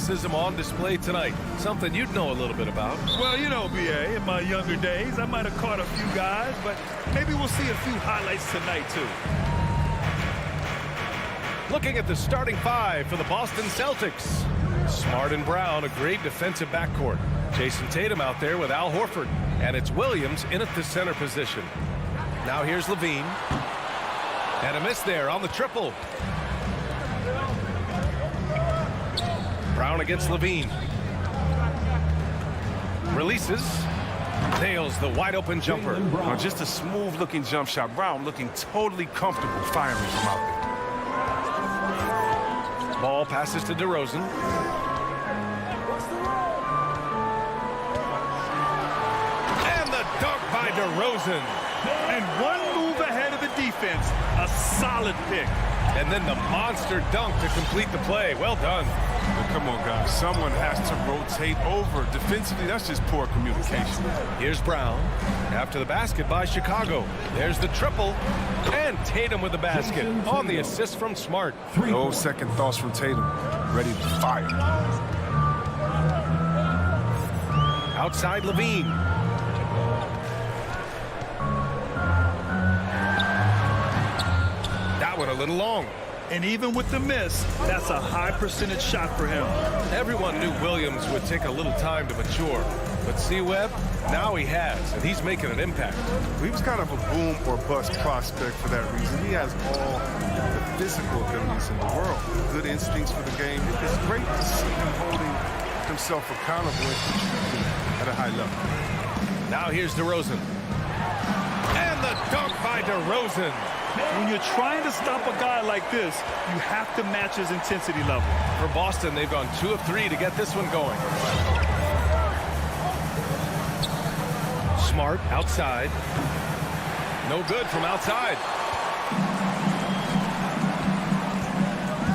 athleticism on display tonight. Something you'd know a little bit about. Well, you know, BA, in my younger days, I might have caught a few guys, but maybe we'll see a few highlights tonight, too. Looking at the starting five for the Boston Celtics. Smart and Brown, a great defensive backcourt. Jason Tatum out there with Al Horford. And it's Williams in at the center position. Now here's Levine. And a miss there on the triple. Brown against Levine. Releases. Nails the wide open jumper. Just a smooth looking jump shot. Brown looking totally comfortable firing from out there. Ball passes to DeRozan. And the dunk by DeRozan. And one move ahead of the defense. A solid pick. And then the monster dunk to complete the play. Well done. But come on, guys. Someone has to rotate over. Defensively, that's just poor communication. Here's Brown. After the basket by Chicago. There's the triple. And Tatum with the basket on the assist from Smart. No second thoughts from Tatum. Ready to fire. Outside Levine. That one a little long. And even with the miss, that's a high percentage shot for him. Everyone knew Williams would take a little time to mature. But see, Webb, now he has, and he's making an impact. He was kind of a boom or bust prospect for that reason. He has all the physical abilities in the world. Good instincts for the game. It's great to see him holding himself accountable at a high level. Now here's DeRozan. And the dunk by DeRozan. When you're trying to stop a guy like this, you have to match his intensity level. For Boston, they've gone 2 of 3 to get this one going. Smart outside. No good from outside.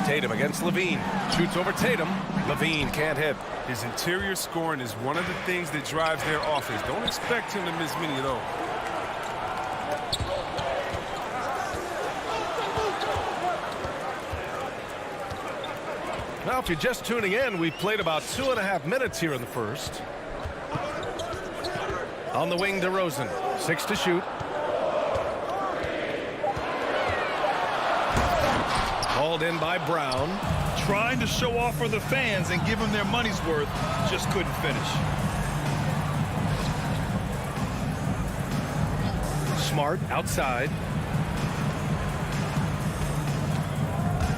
Tatum against Levine. Shoots over Tatum. Levine can't hit. His interior scoring is one of the things that drives their offense. Don't expect him to miss many of those. Now, if you're just tuning in, we've played about 2.5 minutes here in the first. On the wing, DeRozan. 6 to shoot. Hauled in by Brown. Trying to show off for the fans and give them their money's worth. Just couldn't finish. Smart outside.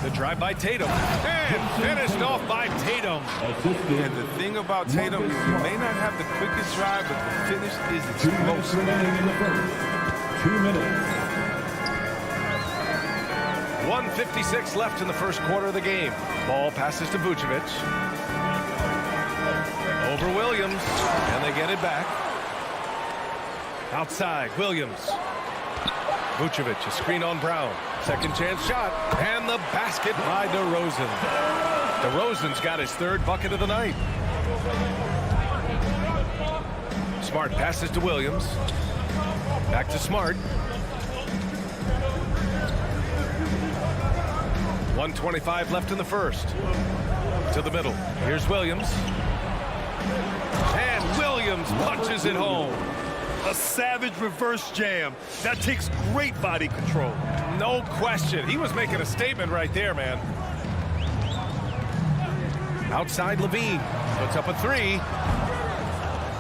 The drive by Tatum. And finished off by Tatum. And the thing about Tatum is he may not have the quickest drive, but the finish is explosive. Remaining in the first. 2 minutes. 1:56 left in the first quarter of the game. Ball passes to Vucevic. Over Williams. And they get it back. Outside, Williams. Vucevic, a screen on Brown. Second chance shot. And the basket by DeRozan. DeRozan's got his 3rd bucket of the night. Smart passes to Williams. Back to Smart. 1:25 left in the first. To the middle. Here's Williams. And Williams punches it home. A savage reverse jam. That takes great body control. No question. He was making a statement right there, man. Outside Levine. Puts up a 3.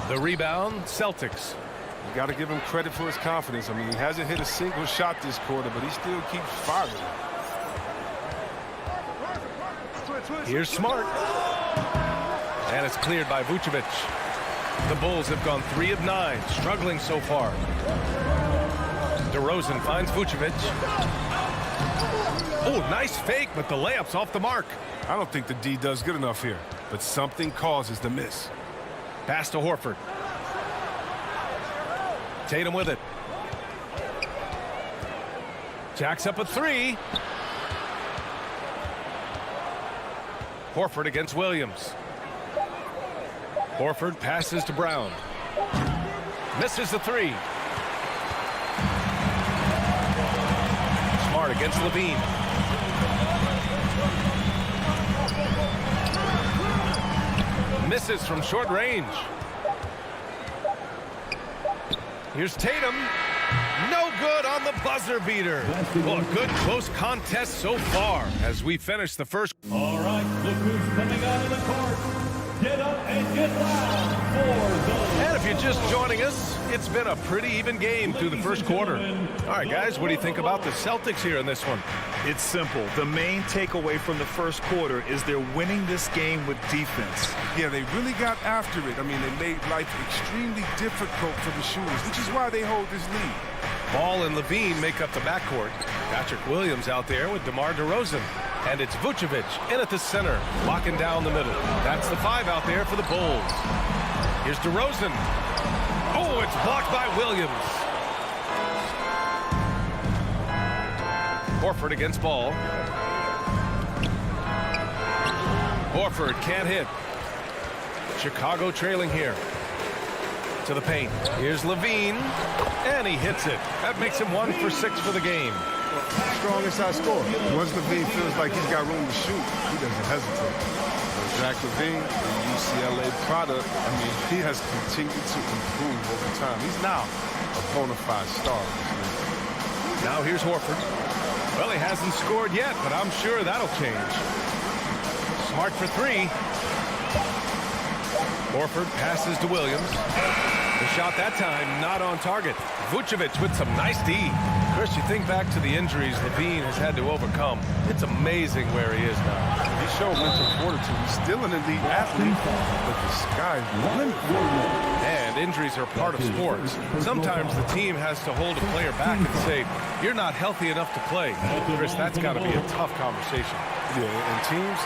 The rebound, Celtics. You got to give him credit for his confidence. I mean, he hasn't hit a single shot this quarter, but he still keeps firing. Here's Smart. And it's cleared by Vucevic. The Bulls have gone 3 of 9, struggling so far. DeRozan finds Vucevic. Oh, nice fake, but the layup's off the mark. I don't think the D does good enough here, but something causes the miss. Pass to Horford. Tatum with it. Jacks up a 3. Horford against Williams. Horford passes to Brown. Misses the 3. Smart against Levine. Misses from short range. Here's Tatum. No good on the buzzer beater. Well, a good close contest so far as we finish the first. All right, look who's coming out of the court. Get up and get loud for the... And if you're just joining us, it's been a pretty even game through the first quarter. All right, guys, what do you think about the Celtics here in this one? It's simple. The main takeaway from the first quarter is they're winning this game with defense. Yeah, they really got after it. I mean, they made life extremely difficult for the shooters, which is why they hold this lead. Ball and Levine make up the backcourt. Patrick Williams out there with DeMar DeRozan. And it's Vucevic in at the center, locking down the middle. That's the 5 out there for the Bulls. Here's DeRozan. Oh, it's blocked by Williams. Horford against Ball. Horford can't hit. Chicago trailing here. To the paint. Here's Levine. And he hits it. That makes him 1 for 6 for the game. Strong inside scorer. Once Levine feels like he's got room to shoot, he doesn't hesitate. Zach Levine, the CLA product, I mean, he has continued to improve over time. He's now a bona fide star. Now here's Horford. Well, he hasn't scored yet, but I'm sure that'll change. Smart for 3. Horford passes to Williams. The shot that time not on target. Vucevic with some nice D. Chris, you think back to the injuries Levine has had to overcome. It's amazing where he is now. He showed mental fortitude. He's still an elite athlete, but the sky's the limit. And injuries are part of sports. Sometimes the team has to hold a player back and say, you're not healthy enough to play. Chris, that's got to be a tough conversation. Yeah, and teams,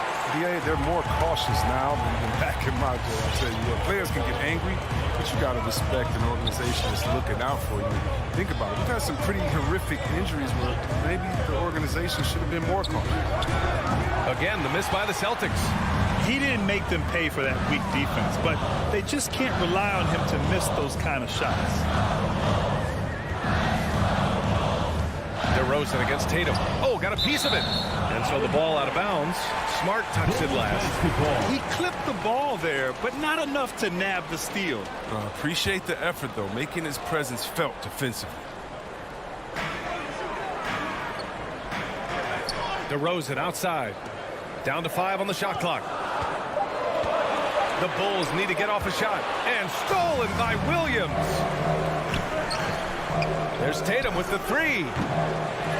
they're more cautious now than back in my day. I'll tell you what, players can get angry, but you got to respect an organization that's looking out for you. Think about it. We've had some pretty horrific injuries where maybe the organization should have been more cautious. Again, the miss by the Celtics. He didn't make them pay for that weak defense, but they just can't rely on him to miss those kind of shots. DeRozan against Tatum. Oh, got a piece of it. And so the ball out of bounds. Smart touched it last. He clipped the ball there, but not enough to nab the steal. Appreciate the effort, though, making his presence felt defensively. DeRozan outside. Down to 5 on the shot clock. The Bulls need to get off a shot. And stolen by Williams. There's Tatum with the 3.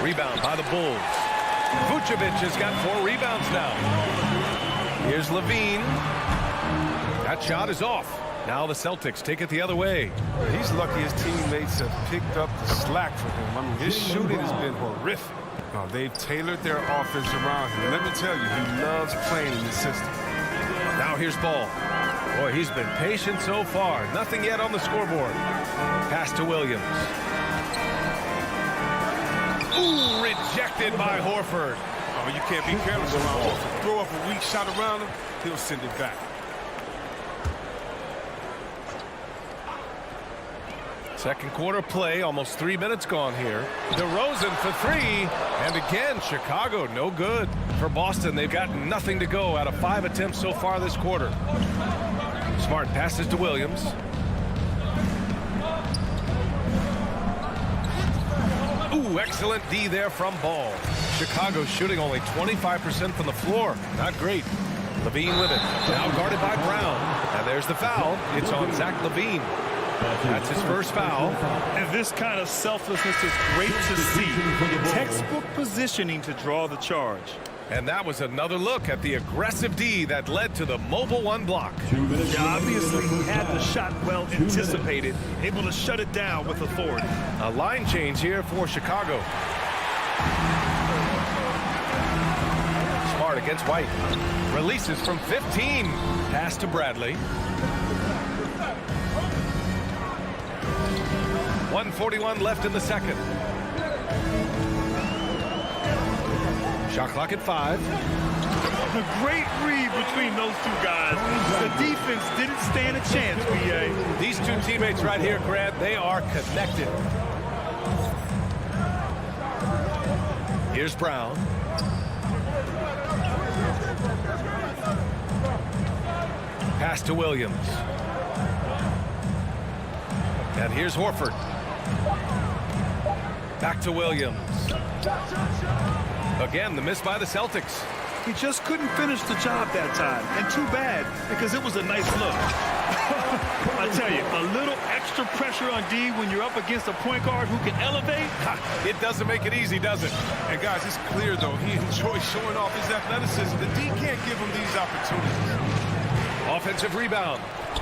Rebound by the Bulls. Vucevic has got 4 rebounds now. Here's Levine. That shot is off. Now the Celtics take it the other way. He's lucky his teammates have picked up the slack for him. I mean, his shooting has been horrific. They've tailored their offense around him. And let me tell you, he loves playing in this system. Now here's Ball. Boy, he's been patient so far. Nothing yet on the scoreboard. Pass to Williams. Ooh, rejected by Horford. Oh, you can't be careless around Horford. Throw up a weak shot around him, he'll send it back. Second quarter play, almost 3 minutes gone here. DeRozan for 3, and again, Chicago no good. For Boston, they've got nothing to go out of 5 attempts so far this quarter. Smart passes to Williams. Ooh, excellent D there from Ball. Chicago shooting only 25% from the floor. Not great. Levine with it. Now guarded by Brown. And there's the foul. It's on Zach Levine. That's his first foul. And this kind of selflessness is great to see. Textbook positioning to draw the charge. And that was another look at the aggressive D that led to the mobile 1 block. Yeah, obviously, he had the shot well anticipated, able to shut it down with authority. A line change here for Chicago. Smart against White. Releases from 15. Pass to Bradley. 1:41 left in the second. Shot clock at 5. A great read between those two guys. The defense didn't stand a chance, B.A. These two teammates right here, Grant, they are connected. Here's Brown. Pass to Williams. And here's Horford. Back to Williams. Again, the miss by the Celtics. He just couldn't finish the job that time. And too bad, because it was a nice look. I tell you, a little extra pressure on D when you're up against a point guard who can elevate. It doesn't make it easy, does it? And guys, it's clear, though, he enjoys showing off his athleticism. The D can't give him these opportunities. Offensive rebound.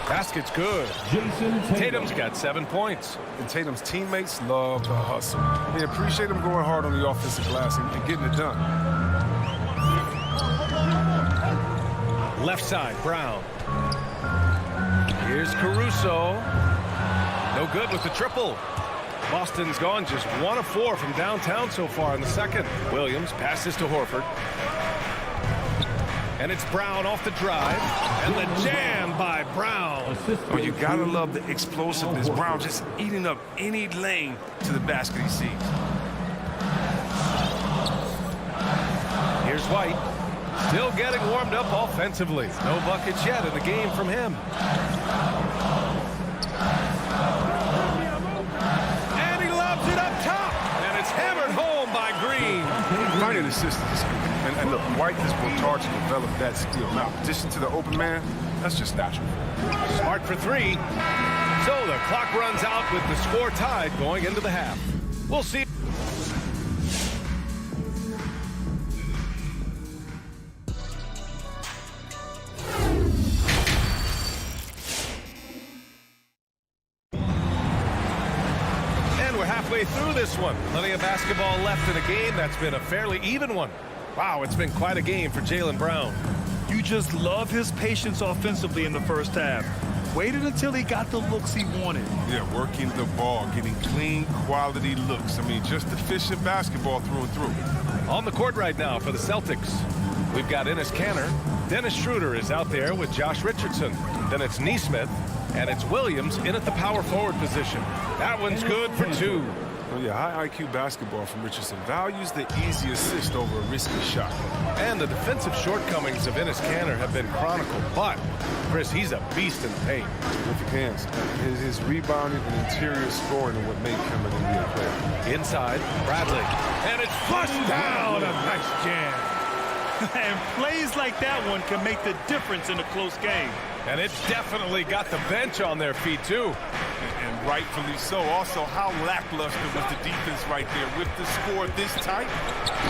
Basket's good. Jason Tatum's got 7 points. And Tatum's teammates love the hustle. They appreciate him going hard on the offensive glass and getting it done. Left side, Brown. Here's Caruso. No good with the triple. Boston's gone just 1 of 4 from downtown so far in the second. Williams passes to Horford. And it's Brown off the drive. And the jam by Brown. Oh, you gotta love the explosiveness. Brown just eating up any lane to the basket he sees. Here's White. Still getting warmed up offensively. No buckets yet in the game from him. And he lobs it up top. And it's hammered home by Green. Finding assistance. And look, White has worked hard to develop that skill. Now, in addition to the open man, that's just natural. Smart for 3. So the clock runs out with the score tied going into the half. We'll see. Halfway through this one. Plenty of basketball left in a game that's been a fairly even one. Wow, it's been quite a game for Jaylen Brown. You just love his patience offensively in the first half. Waited until he got the looks he wanted. Yeah, working the ball, getting clean, quality looks. I mean, just efficient basketball through and through. On the court right now for the Celtics, we've got Enes Kanter. Dennis Schroeder is out there with Josh Richardson. Then it's Nesmith. And it's Williams in at the power forward position. That one's good for 2. Oh, yeah, high IQ basketball from Richardson. Values the easy assist over a risky shot. And the defensive shortcomings of Enes Kanter have been chronicled. But, Chris, he's a beast in the paint. Terrific hands. His rebounding and interior scoring are what make him an NBA player. Inside, Bradley. And it's flushed down. A nice jam. And plays like that one can make the difference in a close game. And it's definitely got the bench on their feet, too. And rightfully so. Also, how lackluster was the defense right there with the score this tight?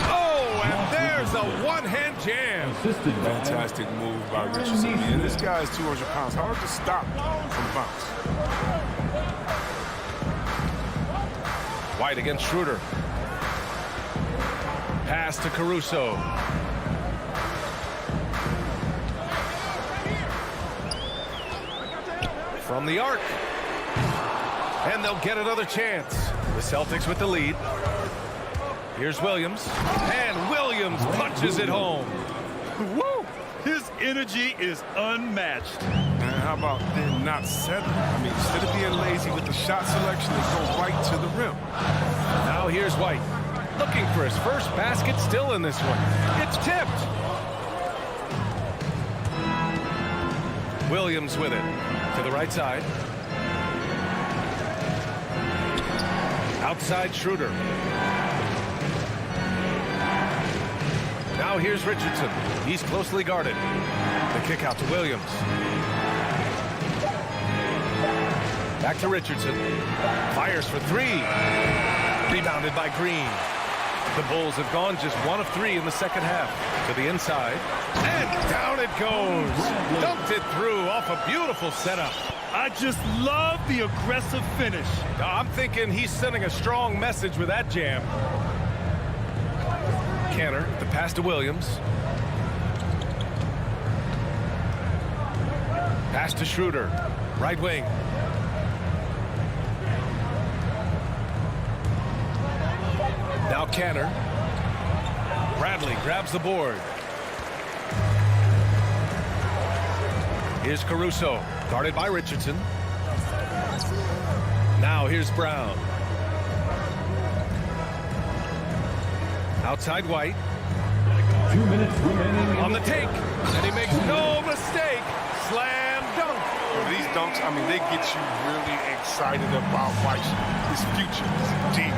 Oh, and there's a one-hand jam. Fantastic move by Richardson. And this guy is 200 pounds. Hard to stop from bounce. White against Schroeder. Pass to Caruso. From the arc. And they'll get another chance. The Celtics with the lead. Here's Williams. And Williams punches it home. Woo! His energy is unmatched. And how about then not settling? I mean, instead of being lazy with the shot selection, they go right to the rim. Now here's White. Looking for his first basket still in this one. It's tipped. Williams with it. To the right side. Outside Schroeder. Now here's Richardson. He's closely guarded. The kick out to Williams. Back to Richardson. Fires for 3. Rebounded by Green. The Bulls have gone just 1 of 3 in the second half. To the inside. And down it goes. Dumped it through off a beautiful setup. I just love the aggressive finish. I'm thinking he's sending a strong message with that jam. Kanter, the pass to Williams. Pass to Schroeder. Right wing. Now Kanter. Bradley grabs the board. Here's Caruso, guarded by Richardson. Now here's Brown. Outside White. 2 minutes remaining On the take, and he makes no mistake. Slam These dunks, I mean, they get you really excited about White's his future is deep.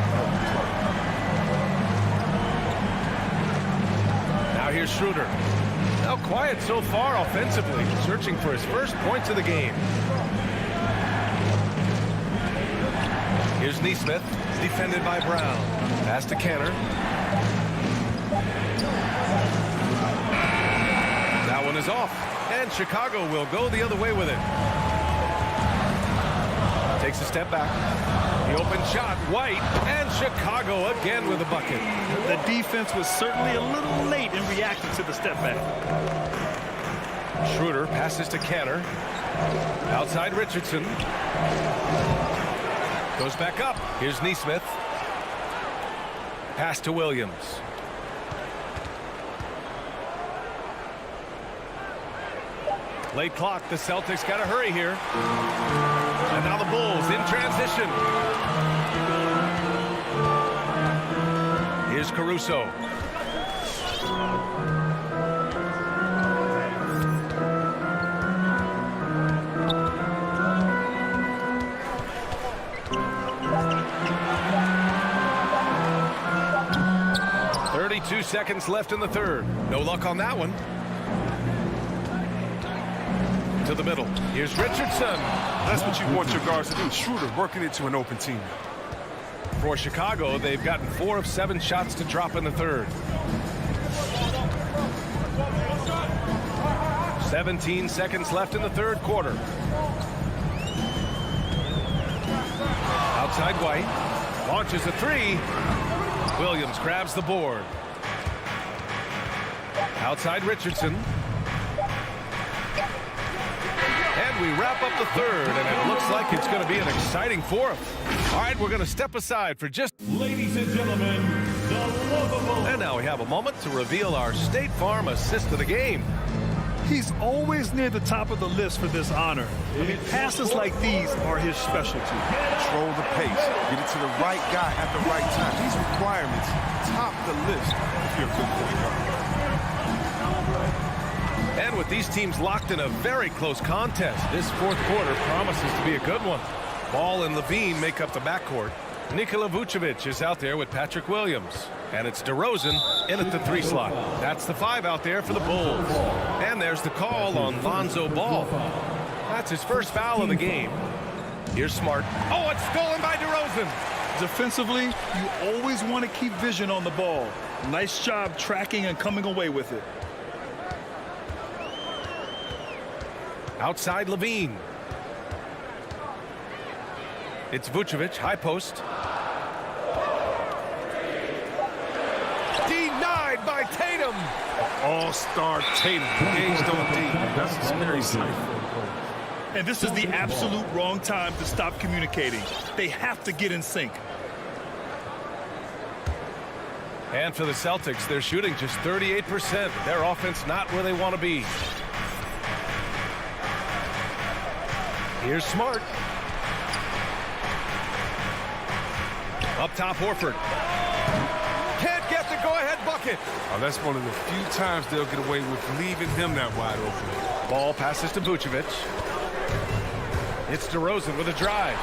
Now here's Schroeder. Now quiet so far offensively, searching for his first points of the game. Here's Neesmith, defended by Brown. Pass to Kenner. That one is off, and Chicago will go the other way with it. Takes a step back. The open shot, White, and Chicago again with a bucket. The defense was certainly a little late in reacting to the step back. Schroeder passes to Kenner. Outside Richardson. Goes back up. Here's Neesmith. Pass to Williams. Late clock. The Celtics got to hurry here. And now the Bulls in transition. Here's Caruso. Two seconds left in the third. No luck on that one. To the middle. Here's Richardson. That's what you want your guards to do. Schroeder working into an open team. For Chicago, they've gotten 4 of 7 shots to drop in the third. 17 seconds left in the third quarter. Outside White. Launches a 3. Williams grabs the board. Outside Richardson. And we wrap up the third, and it looks like it's going to be an exciting fourth. All right, we're going to step aside for just... Ladies and gentlemen, the lovable... And now we have a moment to reveal our State Farm assist of the game. He's always near the top of the list for this honor. I mean, passes like these are his specialty. Control the pace. Get it to the right guy at the right time. These requirements top the list if you're a good point guard. And with these teams locked in a very close contest, this fourth quarter promises to be a good one. Ball and Levine make up the backcourt. Nikola Vucevic is out there with Patrick Williams. And it's DeRozan in at the 3 slot. That's the 5 out there for the Bulls. And there's the call on Lonzo Ball. That's his first foul of the game. Here's Smart. Oh, it's stolen by DeRozan. Defensively, you always want to keep vision on the ball. Nice job tracking and coming away with it. Outside Levine. It's Vucevic, high post. Denied by Tatum. All-star Tatum engaged on D. That's a scary sight. And this is the absolute wrong time to stop communicating. They have to get in sync. And for the Celtics, they're shooting just 38%. Their offense not where they want to be. Here's Smart. Up top, Horford. Can't get the go-ahead bucket. Oh, that's one of the few times they'll get away with leaving him that wide open. Ball passes to Vucevic. It's DeRozan with a drive.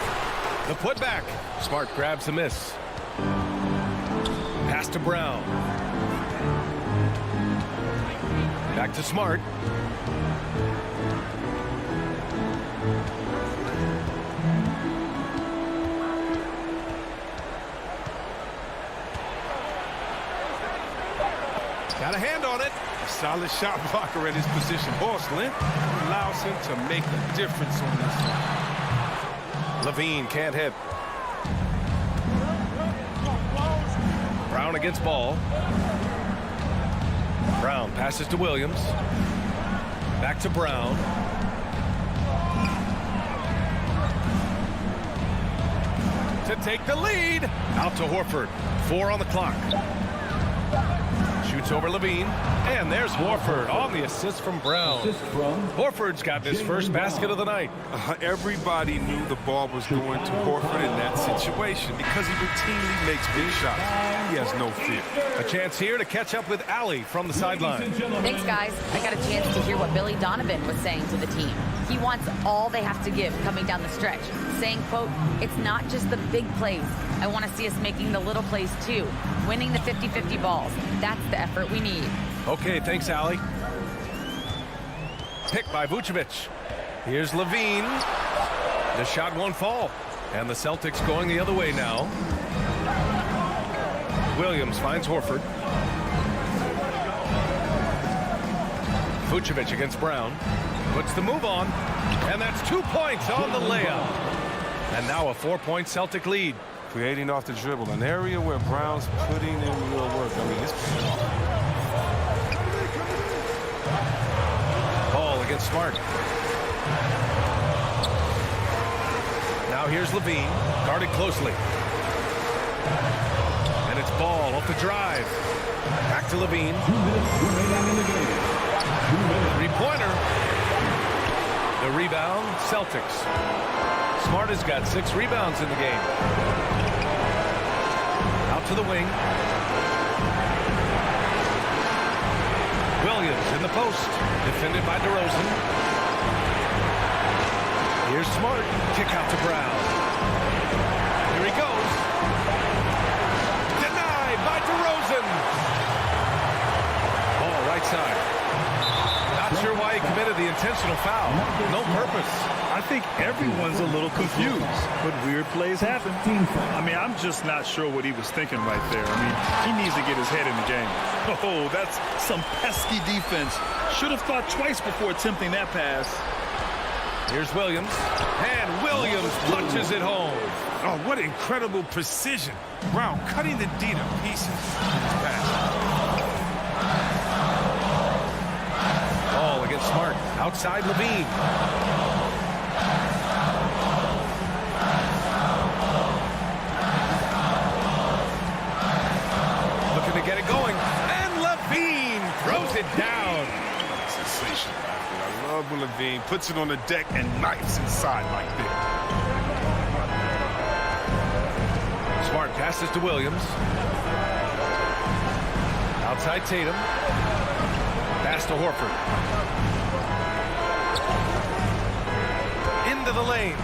The putback. Smart grabs the miss. Pass to Brown. Back to Smart. Got a hand on it. A solid shot blocker at his position. Boss length allows him to make a difference on this side. Levine can't hit. Brown against Ball. Brown passes to Williams. Back to Brown. To take the lead. Out to Horford. 4 on the clock. Shoots It's over Levine. And there's Horford on the assist from Brown. Horford's got his first basket of the night. Everybody knew the ball was going to Horford in that situation because he routinely makes big shots. He has no fear. A chance here to catch up with Allie from the sideline. Thanks, guys. I got a chance to hear what Billy Donovan was saying to the team. He wants all they have to give coming down the stretch, saying, quote, "It's not just the big plays. I want to see us making the little plays too, winning the 50-50 balls. That's the effort we need." Okay, thanks, Allie. Picked by Vucevic. Here's Levine. The shot won't fall. And the Celtics going the other way now. Williams finds Horford. Vucevic against Brown. Puts the move on. And that's 2 points on the layup. And now a 4-point Celtic lead. Creating off the dribble, an area where Brown's putting in real work. I mean, it's Ball against Smart. Now here's Levine, guarded closely. And it's Ball off the drive. Back to Levine. 2 minutes remaining in the game. 2 minutes. Three-pointer. The rebound, Celtics. Smart has got 6 rebounds in the game. Out to the wing. Williams in the post. Defended by DeRozan. Here's Smart. Kick out to Brown. Here he goes. Denied by DeRozan. Ball right side. Not sure why he committed the intentional foul. No purpose. I think everyone's a little confused, but weird plays happen. I mean, I'm just not sure what he was thinking right there. I mean, he needs to get his head in the game. Oh, that's some pesky defense. Should have thought twice before attempting that pass. Here's Williams. And Williams punches it home. oh, what incredible precision. Brown cutting the D to pieces. Ball against Smart. Outside Levine. Looking to get it going. And Levine throws it down. Sensational. I love when Levine puts it on the deck and knifes inside like that. Smart passes to Williams. Outside Tatum. Pass to Horford. Into the lane.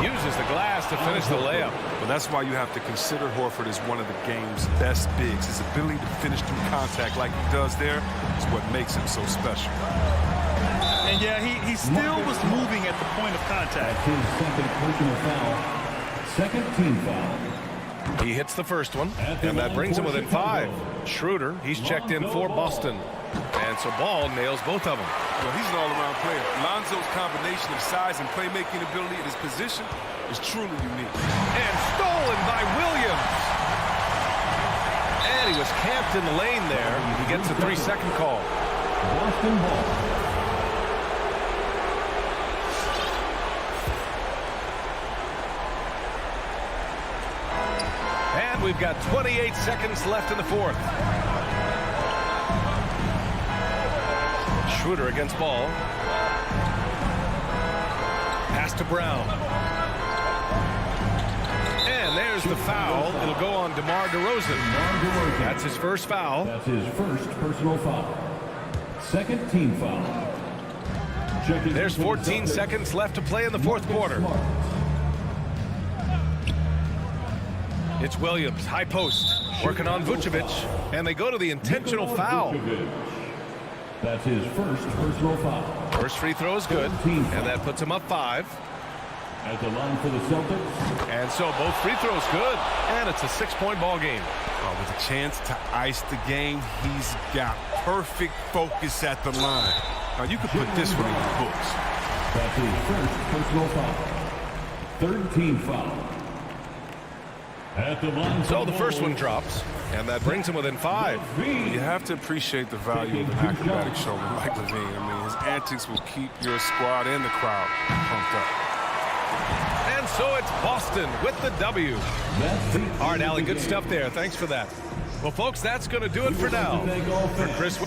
Uses the glass to finish the layup. Well, that's why you have to consider Horford as one of the game's best bigs. His ability to finish through contact like he does there is what makes him so special. And yeah, he still was moving at the point of contact. His second personal foul. Second team foul. He hits the first one, and that brings him within 5. Schroeder, he's checked in for Boston. And so Ball nails both of them. Well, he's an all-around player. Lonzo's combination of size and playmaking ability at his position is truly unique. And stolen by Williams. And he was camped in the lane there. He gets a 3-second call. Boston ball. And we've got 28 seconds left in the fourth. Schroeder against Ball. Pass to Brown. And there's the foul. It'll go on DeMar DeRozan. That's his first foul. That's his first personal foul. Second team foul. Checking There's 14 seconds left to play in the fourth quarter. It's Williams, high post, working on Vucevic, and they go to the intentional foul. That's his first personal foul. First free throw is good, and that puts him up 5. At the line for the Celtics. And so both free throws good, and it's a 6-point ball game. With a chance to ice the game, he's got perfect focus at the line. Now, you could put this one in the books. That's his first personal foul. Third team foul. At the line. So the first one drops, and that brings him within 5. You have to appreciate the value of an acrobatic showman like Levine. I mean, his antics will keep your squad and the crowd pumped up. And so it's Boston with the W. All right, Allie, good stuff there. Thanks for that. Well, folks, that's going to do it for now. For Chris.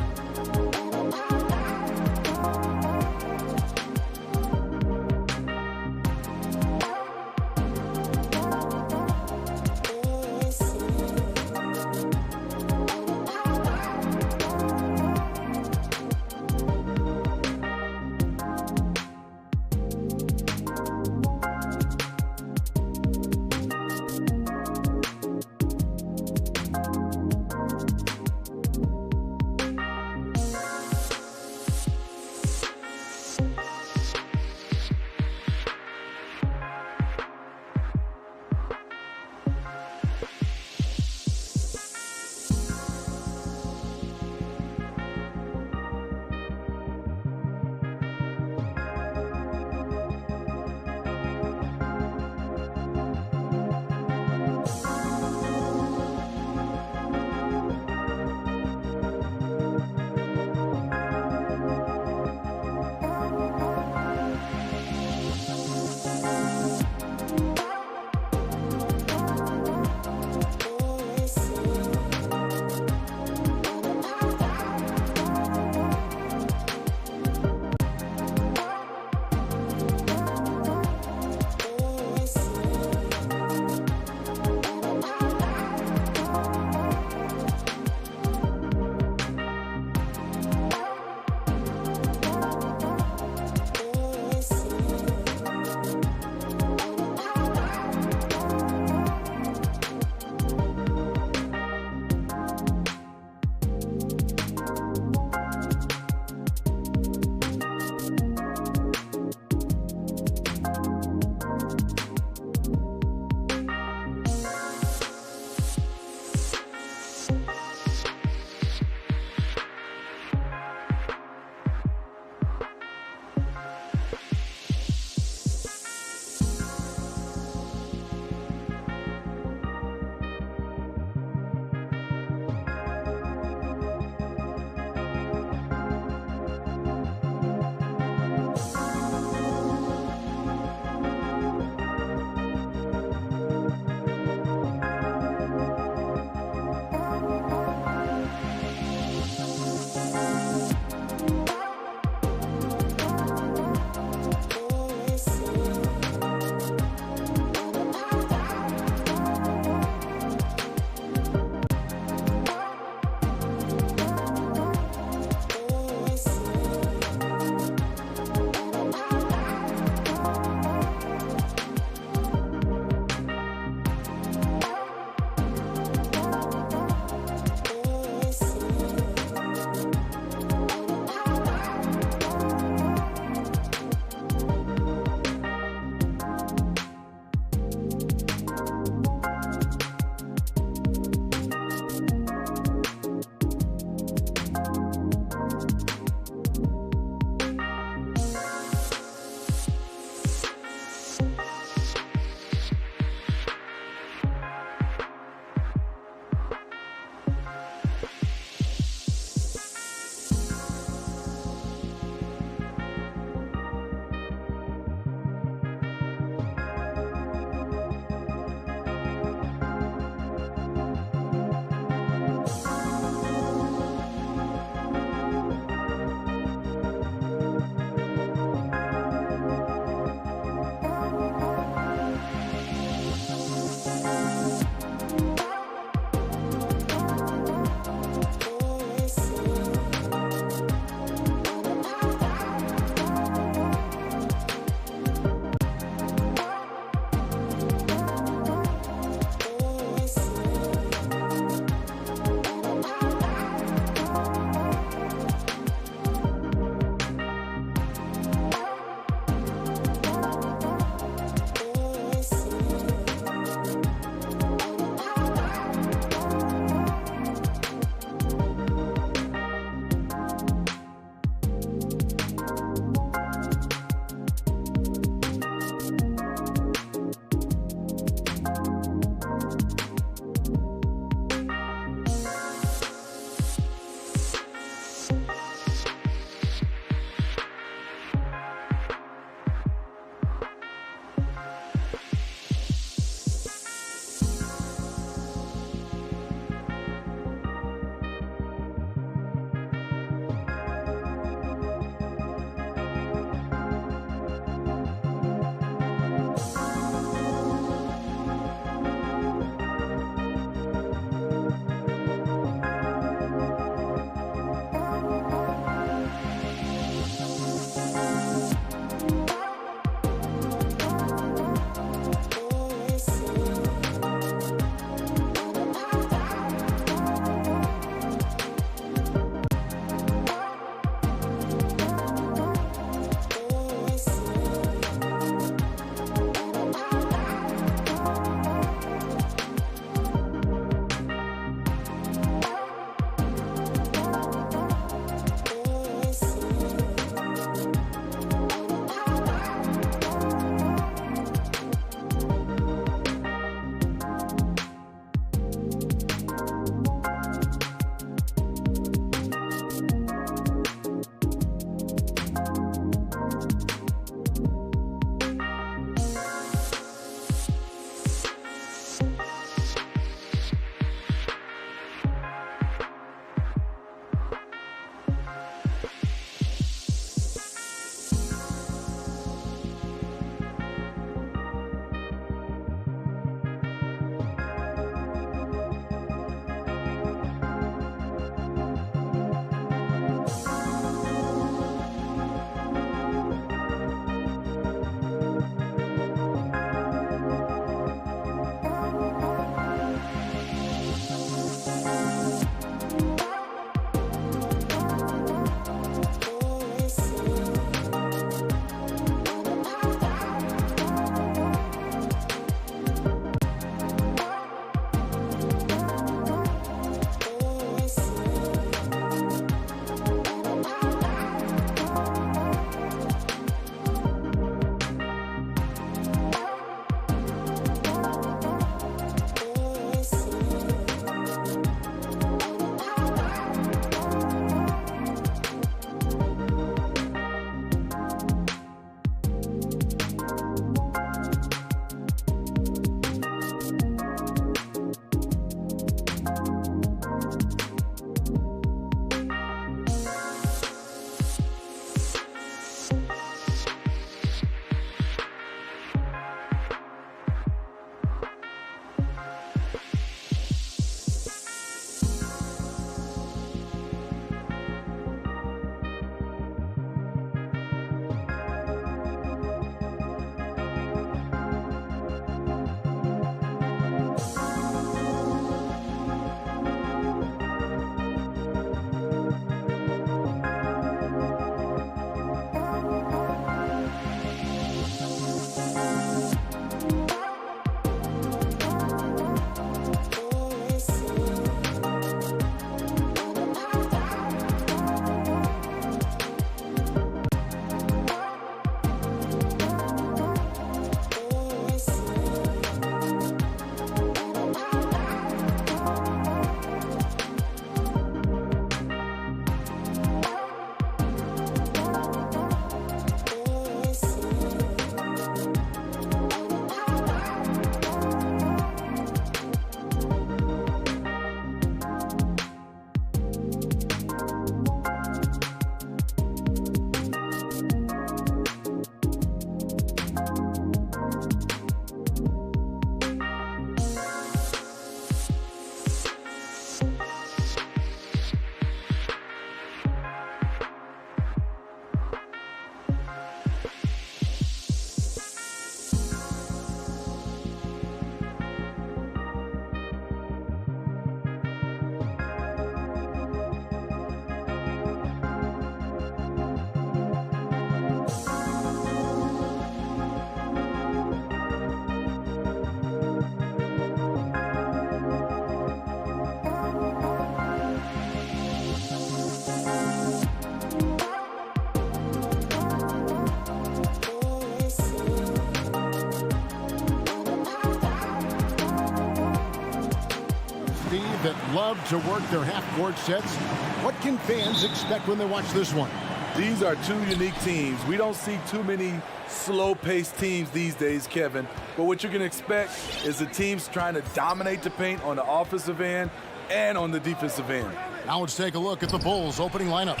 love to work their half-court sets. What can fans expect when they watch this one? These are two unique teams. We don't see too many slow-paced teams these days, Kevin. But what you can expect is the teams trying to dominate the paint on the offensive end and on the defensive end. Now let's take a look at the Bulls' opening lineup.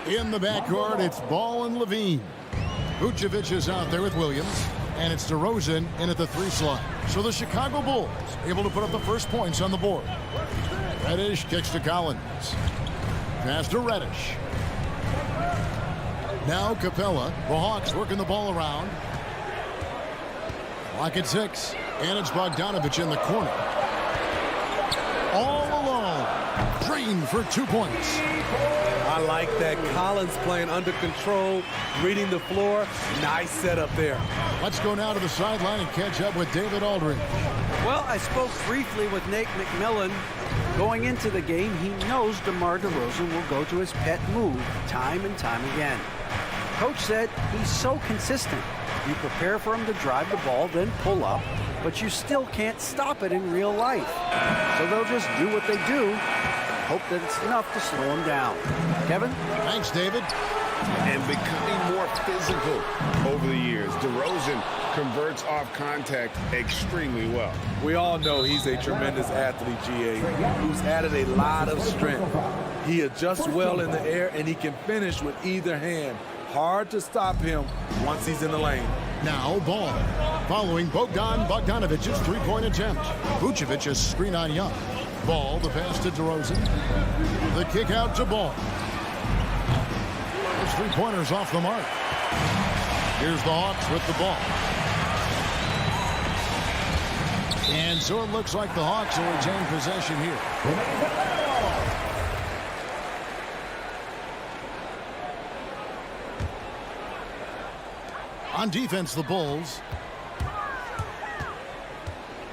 In the backcourt, it's Ball and Levine. Vucevic is out there with Williams, and it's DeRozan in at the 3 slot. So the Chicago Bulls able to put up the first points on the board. Reddish kicks to Collins. Pass to Reddish. Now Capella. The Hawks working the ball around. Clock at 6. And it's Bogdanovich in the corner. All alone. Green for 2 points. I like that. Collins playing under control, reading the floor. Nice setup there. Let's go now to the sideline and catch up with David Aldridge. Well, I spoke briefly with Nate McMillan. Going into the game, he knows DeMar DeRozan will go to his pet move time and time again. Coach said he's so consistent. You prepare for him to drive the ball, then pull up, but you still can't stop it in real life. So they'll just do what they do. Hope that it's enough to slow him down. Kevin? Thanks, David. And becoming more physical over the years. DeRozan converts off contact extremely well. We all know he's a tremendous athlete, GA, who's added a lot of strength. He adjusts well in the air, and he can finish with either hand. Hard to stop him once he's in the lane. Now Ball. Following Bogdanovich's 3-point attempt. Vucevic's screen on Young. Ball, the pass to DeRozan. The kick out to Ball. His 3-pointers off the mark. Here's the Hawks with the ball. And so it looks like the Hawks will retain possession here. On defense, the Bulls.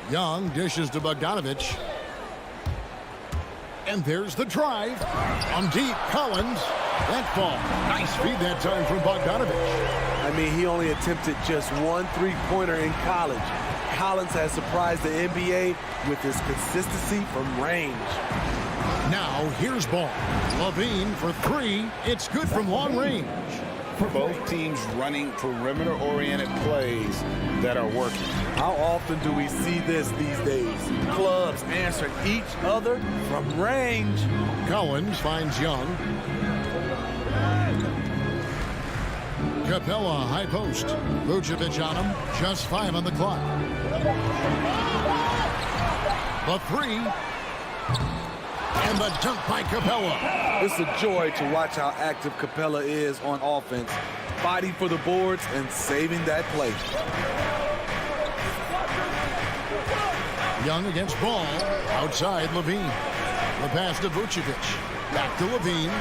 Young dishes to Bogdanovich. And there's the drive. On deep, Collins. That ball. Nice feed that time from Bogdanovich. I mean, he only attempted just 1 3-pointer in college. Collins has surprised the NBA with his consistency from range. Now, here's Ball. Levine for 3. It's good from long range. Both teams running perimeter-oriented plays that are working. How often do we see this these days? Clubs answering each other from range. Collins finds Young. Capella, high post. Vucevic on him. Just 5 on the clock. The 3. And the dunk by Capella. It's a joy to watch how active Capella is on offense, fighting for the boards and saving that play. Young against Ball. Outside, Levine. The pass to Vucevic. Back to Levine.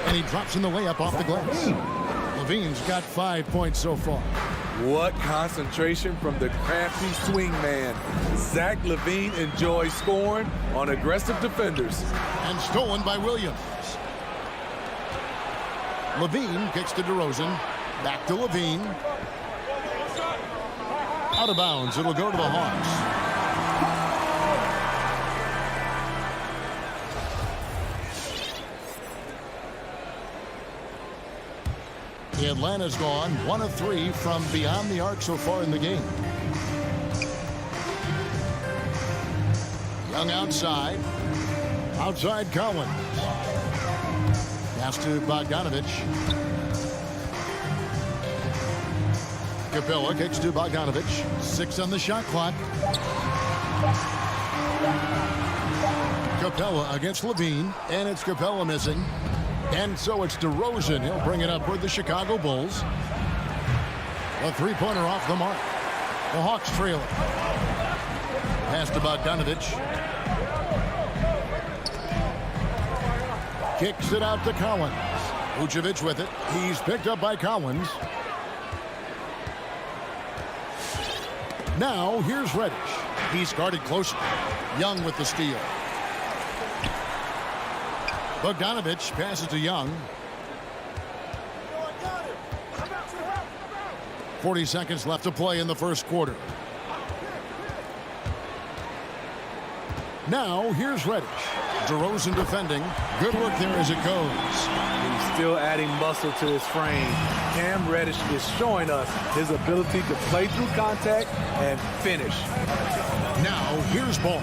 And he drops in the layup off the glass. Levine's got 5 points so far. What concentration from the crafty swing man. Zach LaVine enjoys scoring on aggressive defenders. And stolen by Williams. Levine kicks to DeRozan. Back to Levine. Out of bounds. It'll go to the Hawks. Atlanta's gone 1 of 3 from beyond the arc so far in the game. Young outside. Outside Collins. Pass to Bogdanovich. Capella kicks to Bogdanovich. 6 on the shot clock. Capella against Levine. And it's Capella missing. And so it's DeRozan. He'll bring it up for the Chicago Bulls. A 3-pointer off the mark. The Hawks trail it. Pass to Bogdanovich. Kicks it out to Collins. Vucevic with it. He's picked up by Collins. Now here's Reddish. He's guarded closely. Young with the steal. Bogdanovich passes to Young. 40 seconds left to play in the first quarter. Now, here's Reddish. DeRozan defending. Good work there as it goes. He's still adding muscle to his frame. Cam Reddish is showing us his ability to play through contact and finish. Now, here's Ball.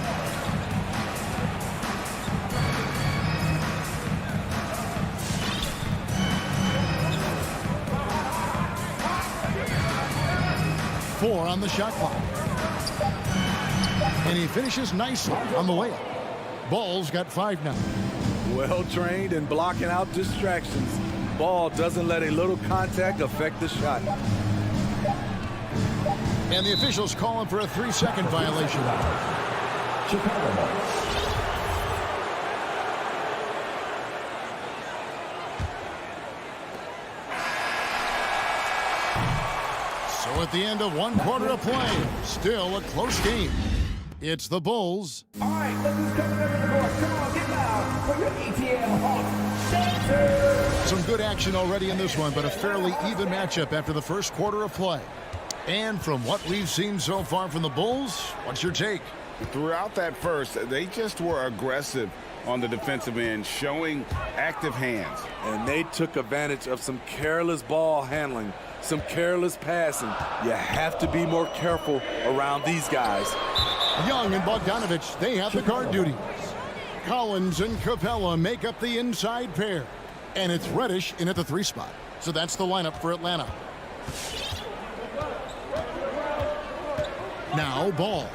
Four on the shot clock. And he finishes nicely on the layup. Ball's got 5 now. Well trained in blocking out distractions. Ball doesn't let a little contact affect the shot. And the officials calling for a 3-second violation. Chicago. So at the end of 1 quarter of play, still a close game. It's the Bulls. All right, look who's coming over the court. Come on, get loud for your ATL Hawks. Dancers! Some good action already in this one, but a fairly even matchup after the first quarter of play. And from what we've seen so far from the Bulls, what's your take? Throughout that first, they just were aggressive on the defensive end, showing active hands. And they took advantage of some careless ball handling, some careless passing. You have to be more careful around these guys. Young and Bogdanovich, they have the guard duties. Collins and Capella make up the inside pair. And it's Reddish in at the 3 spot. So that's the lineup for Atlanta. Now Ball.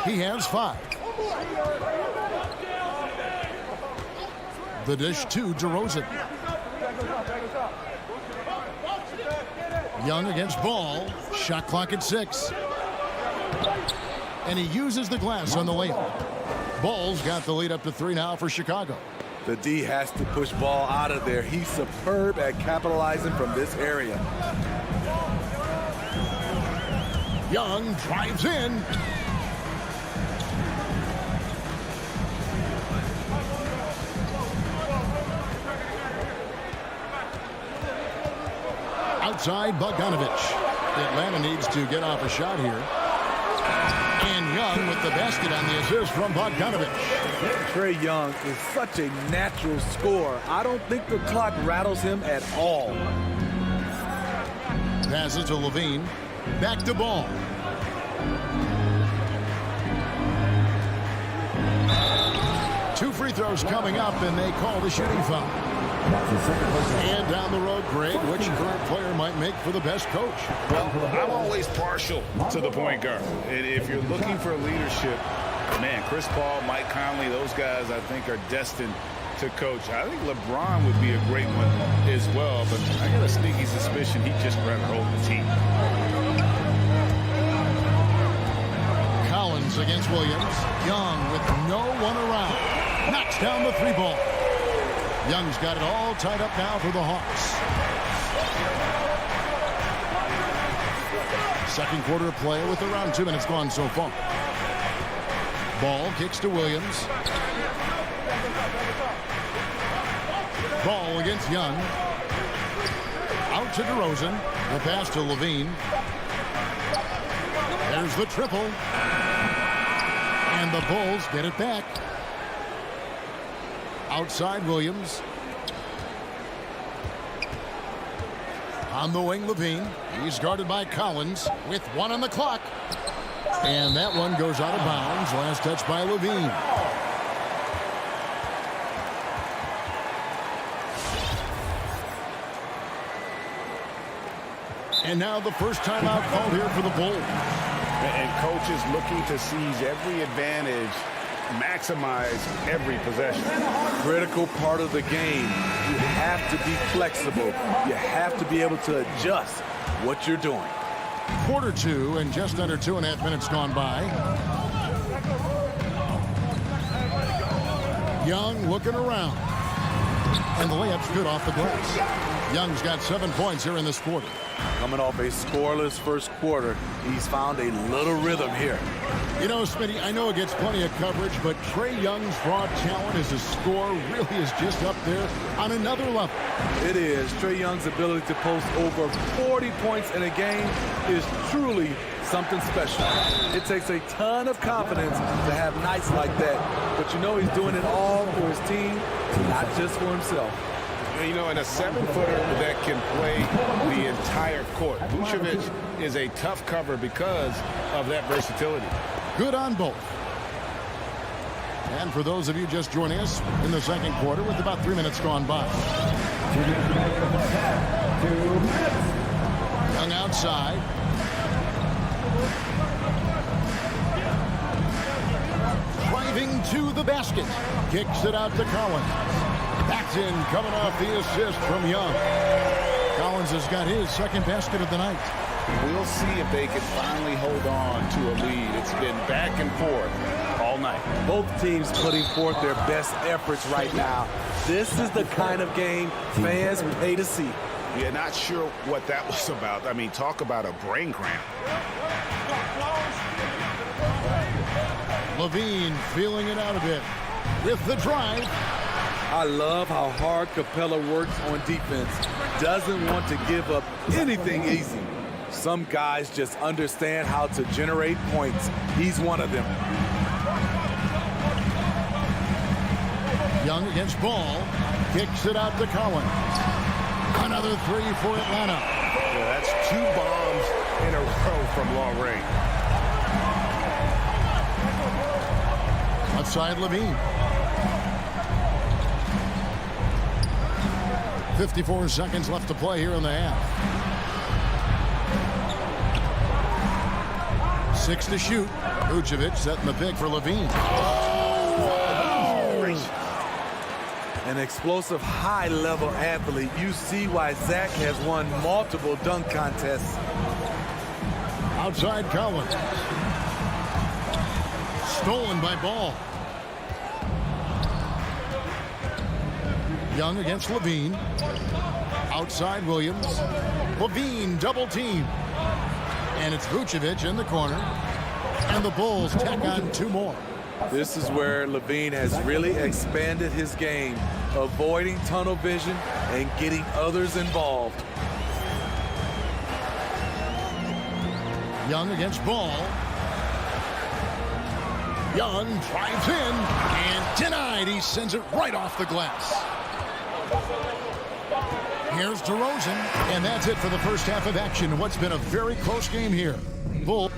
He has 5. The dish to DeRozan. Young against Ball. Shot clock at 6. And he uses the glass on the layup. Ball's got the lead up to 3 now for Chicago. The D has to push Ball out of there. He's superb at capitalizing from this area. Young drives in. Outside Bogdanovich. Atlanta needs to get off a shot here. And Young with the basket on the assist from Bogdanovich. Trae Young is such a natural scorer. I don't think the clock rattles him at all. Passes to Levine. Back to Ball. Two free throws coming up, and they call the shooting foul. And down the road, Greg, which current player might make for the best coach? Well, I'm always partial to the point guard. And if you're looking for leadership, man, Chris Paul, Mike Conley, those guys I think are destined to coach. I think LeBron would be a great one as well, but I got a sneaky suspicion he'd just rather hold the team. Collins against Williams. Young with no one around. Knocks down the 3 ball. Young's got it all tied up now for the Hawks. Second quarter of play with around 2 minutes gone so far. Ball kicks to Williams. Ball against Young. Out to DeRozan. The pass to Levine. There's the triple. And the Bulls get it back. Outside Williams. On the wing, Levine. He's guarded by Collins with 1 on the clock. And that one goes out of bounds. Last touch by Levine. And now the first timeout called here for the Bulls. And coaches looking to seize every advantage, maximize every possession. Critical part of the game. You have to be flexible. You have to be able to adjust what you're doing. Quarter 2 and just under 2.5 minutes gone by. Young looking around. And the layup's good off the glass. Young's got 7 points here in this quarter. Coming off a scoreless first quarter, he's found a little rhythm here. You know, Smitty, I know it gets plenty of coverage, but Trae Young's raw talent as a scorer really is just up there on another level. It is. Trae Young's ability to post over 40 points in a game is truly something special. It takes a ton of confidence to have nights like that. But you know he's doing it all for his team, not just for himself. You know, and a 7-footer that can play the entire court. Vucevic is a tough cover because of that versatility. Good on both. And for those of you just joining us in the second quarter with about 3 minutes gone by. Young outside. Driving to the basket. Kicks it out to Collins. Backed in, coming off the assist from Young. Collins has got his second basket of the night. We'll see if they can finally hold on to a lead. It's been back and forth all night. Both teams putting forth their best efforts right now. This is the kind of game fans pay to see. Yeah, not sure what that was about. I mean, talk about a brain cramp. Levine feeling it out a bit with the drive. I love how hard Capella works on defense. Doesn't want to give up anything easy. Some guys just understand how to generate points. He's one of them. Young against Ball. Kicks it out to Collins. Another three for Atlanta. Yeah, that's 2 bombs in a row from long range. Outside Levine. 54 seconds left to play here in the half. 6 to shoot. Vucevic setting the pick for Levine. An explosive, high-level athlete. You see why Zach has won multiple dunk contests. Outside Collins. Stolen by Ball. Young against Levine. Outside Williams. Levine double team. And it's Vucevic in the corner. And the Bulls tack on 2 more. This is where Levine has really expanded his game, avoiding tunnel vision and getting others involved. Young against Ball. Young drives in and denied. He sends it right off the glass. Here's DeRozan, and that's it for the first half of action. What's been a very close game here. Bull.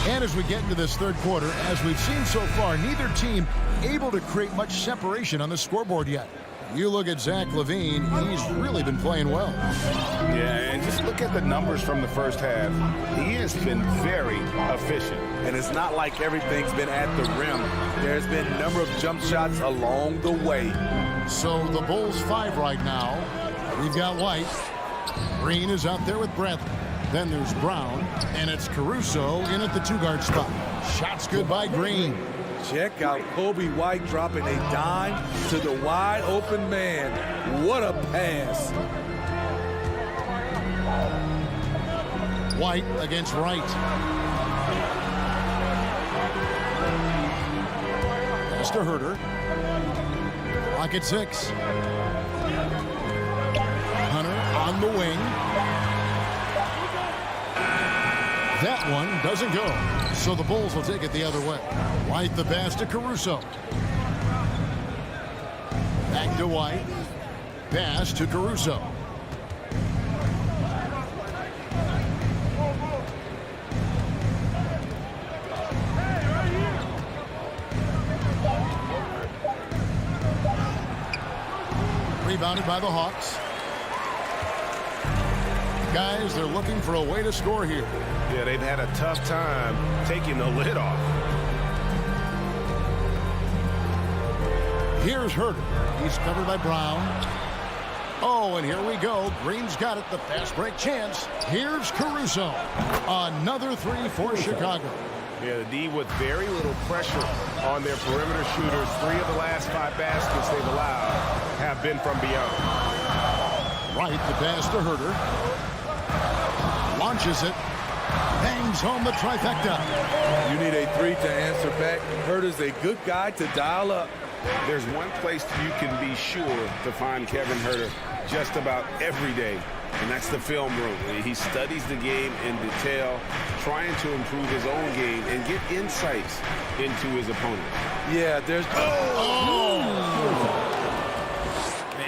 And as we get into this third quarter, as we've seen so far, neither team able to create much separation on the scoreboard yet. You look at Zach LaVine, he's really been playing well. Yeah, and just look at the numbers from the first half. He has been very efficient. And it's not like everything's been at the rim. There's been a number of jump shots along the way. So the Bulls 5 right now. We've got White. Green is out there with Bradley. Then there's Brown, and it's Caruso in at the 2-guard spot. Shots good by Green. Check out Kobe White dropping a dime to the wide open man. What a pass. White against Wright. Pass to Herter. Clock at 6. Hunter on the wing. That one doesn't go. So the Bulls will take it the other way. White the pass to Caruso. Back to White. Pass to Caruso. Rebounded by the Hawks. Guys, they're looking for a way to score here. Yeah, they've had a tough time taking the lid off. Here's Herter. He's covered by Brown. Oh, and here we go. Green's got it. The fast break chance. Here's Caruso. Another 3 for Chicago. Yeah, the D with very little pressure on their perimeter shooters. 3 of the last 5 baskets they've allowed have been from beyond. Right, the pass to Herter. Launches it. Bangs home the trifecta. You need a 3 to answer back. Herter's a good guy to dial up. There's one place you can be sure to find Kevin Herter just about every day, and that's the film room. He studies the game in detail, trying to improve his own game and get insights into his opponent. Yeah, there's...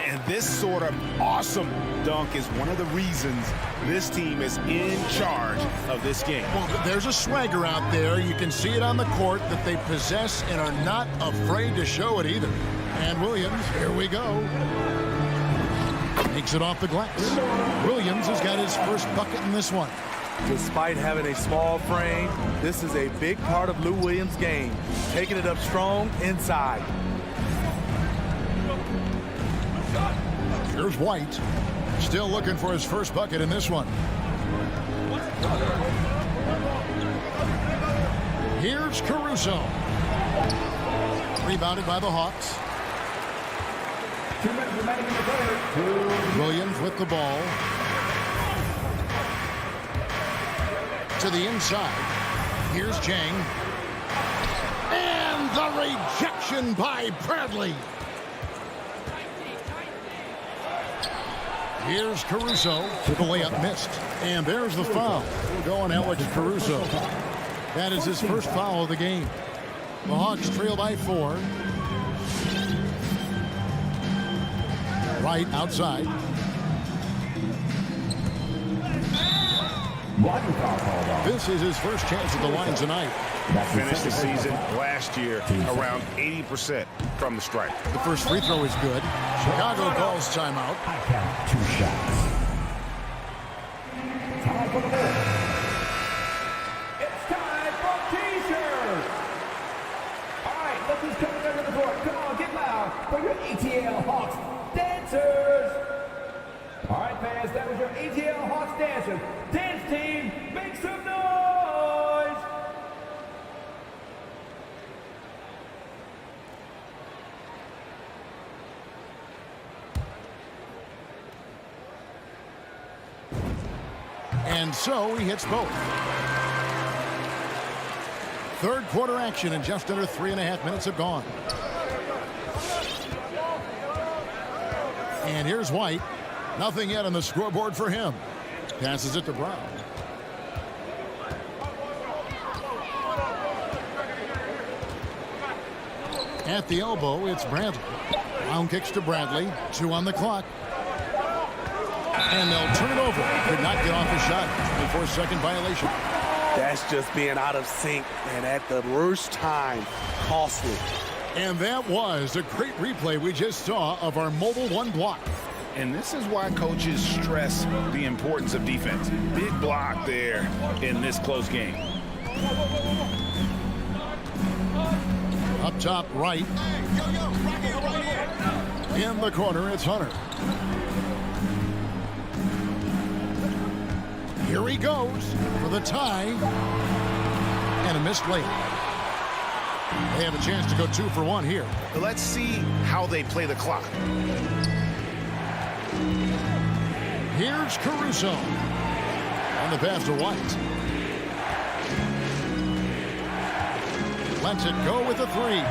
And this sort of awesome dunk is one of the reasons this team is in charge of this game. Well, there's a swagger out there. You can see it on the court that they possess and are not afraid to show it either. And Williams, here we go. Takes it off the glass. Williams has got his first bucket in this one. Despite having a small frame, this is a big part of Lou Williams' game. Taking it up strong inside. Here's White. Still looking for his first bucket in this one. Here's Caruso. Rebounded by the Hawks. Williams with the ball. To the inside. Here's Jang. And the rejection by Bradley. Here's Caruso with the layup missed. And there's the foul. We'll go on Alex Caruso. That is his first foul of the game. The Hawks trail by 4. Right outside. This is his first chance at the line tonight. Finished the season last year around 80% from the stripe. The first free throw is good. Chicago calls timeout. I count 2 shots. Time for the ball. It's time for T-shirts. All right, look who's coming under the court. Come on, get loud for your ATL Hawks dancers. All right, fans, that was your ATL Hawks dancers. Dance team, make some noise. And so he hits both. Third quarter action and just under 3.5 minutes have gone. And here's White. Nothing yet on the scoreboard for him. Passes it to Brown. At the elbow, it's Bradley. Brown kicks to Bradley. 2 on the clock. And they'll turn it over. Could not get off the shot. 24-second violation. That's just being out of sync and at the worst time, costly. And that was a great replay we just saw of our mobile 1 block. And this is why coaches stress the importance of defense. Big block there in this close game. Up top right. In the corner, it's Hunter. Here he goes for the tie. And a missed layup. They have a chance to go 2 for 1 here. Let's see how they play the clock. Here's Caruso. On the pass to White. Lets it go with a 3.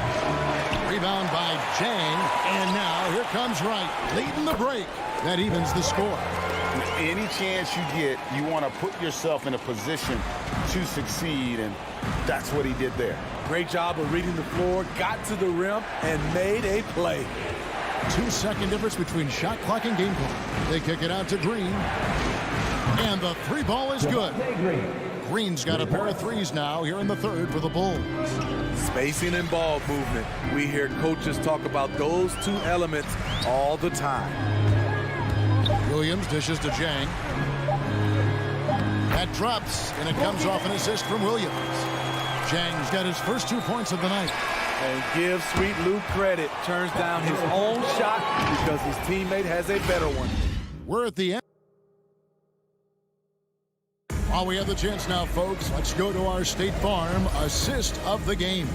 Rebound by Jang. And now here comes Wright. Leading the break. That evens the score. Any chance you get, you want to put yourself in a position to succeed, and that's what he did there. Great job of reading the floor, got to the rim, and made a play. 2-second difference between shot clock and game clock. They kick it out to Green. And the 3 ball is good. Green's got a pair of 3s now here in the third for the Bulls. Spacing and ball movement. We hear coaches talk about those 2 elements all the time. Williams dishes to Jang. That drops, and it comes off an assist from Williams. Jang's got his first 2 points of the night. And give Sweet Lou credit. Turns down his own shot because his teammate has a better one. We're at the end. While we have the chance now, folks, let's go to our State Farm assist of the game.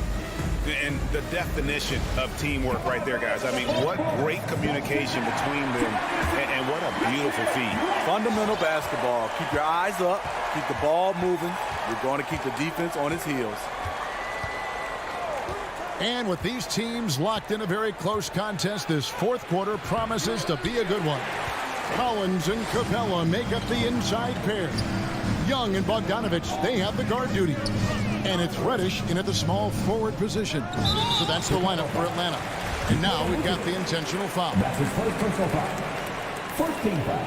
And the definition of teamwork right there, guys. I mean, what great communication between them, and what a beautiful feed. Fundamental basketball. Keep your eyes up. Keep the ball moving. You're going to keep the defense on its heels. And with these teams locked in a very close contest, this fourth quarter promises to be a good one. Collins and Capella make up the inside pair. Young and Bogdanovich, they have the guard duty. And it's Reddish in at the small forward position. So that's the lineup for Atlanta. And now we've got the intentional foul. That's his first personal foul. 14 foul.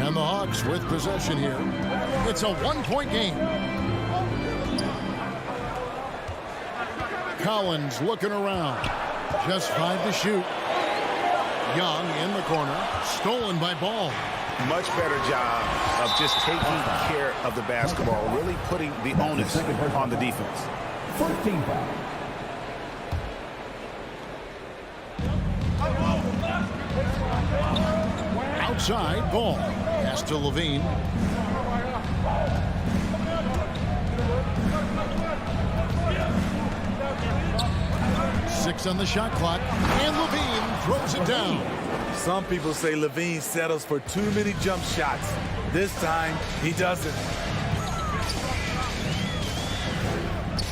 And the Hawks with possession here. It's a one-point game. Collins looking around. Just 5 to shoot. Young in the corner. Stolen by Ball. Much better job of just taking care of the basketball, really putting the onus on the defense. 14 foul. Outside, Ball. Pass to Levine. Six on the shot clock, and Levine throws it down. Some people say Levine settles for too many jump shots. This time, he doesn't.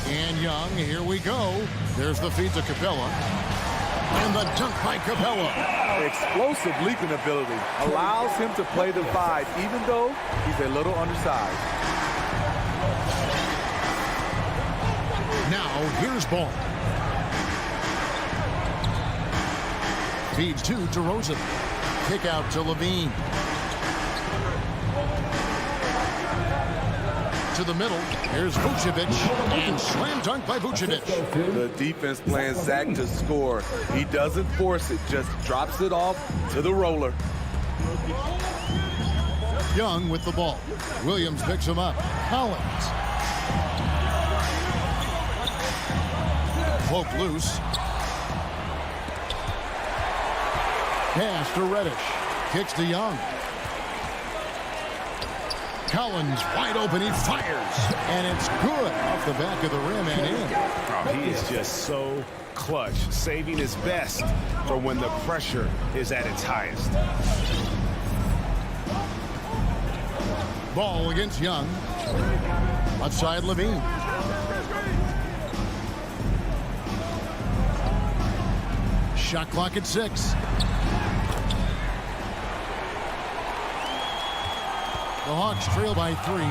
And Young, here we go. There's the feed to Capella. And the dunk by Capella. Explosive leaping ability allows him to play the 5, even though he's a little undersized. Now, here's Ball. Feeds to DeRozan. Kick out to Levine. To the middle. Here's Vucevic. And slam dunk by Vucevic. The defense playing Zach to score. He doesn't force it, just drops it off to the roller. Young with the ball. Williams picks him up. Collins. Poke loose. Pass to Reddish. Kicks to Young. Collins wide open. He fires. And it's good off the back of the rim and in. Oh, he is just so clutch, saving his best for when the pressure is at its highest. Ball against Young. Outside Levine. Shot clock at 6. The Hawks trail by 3.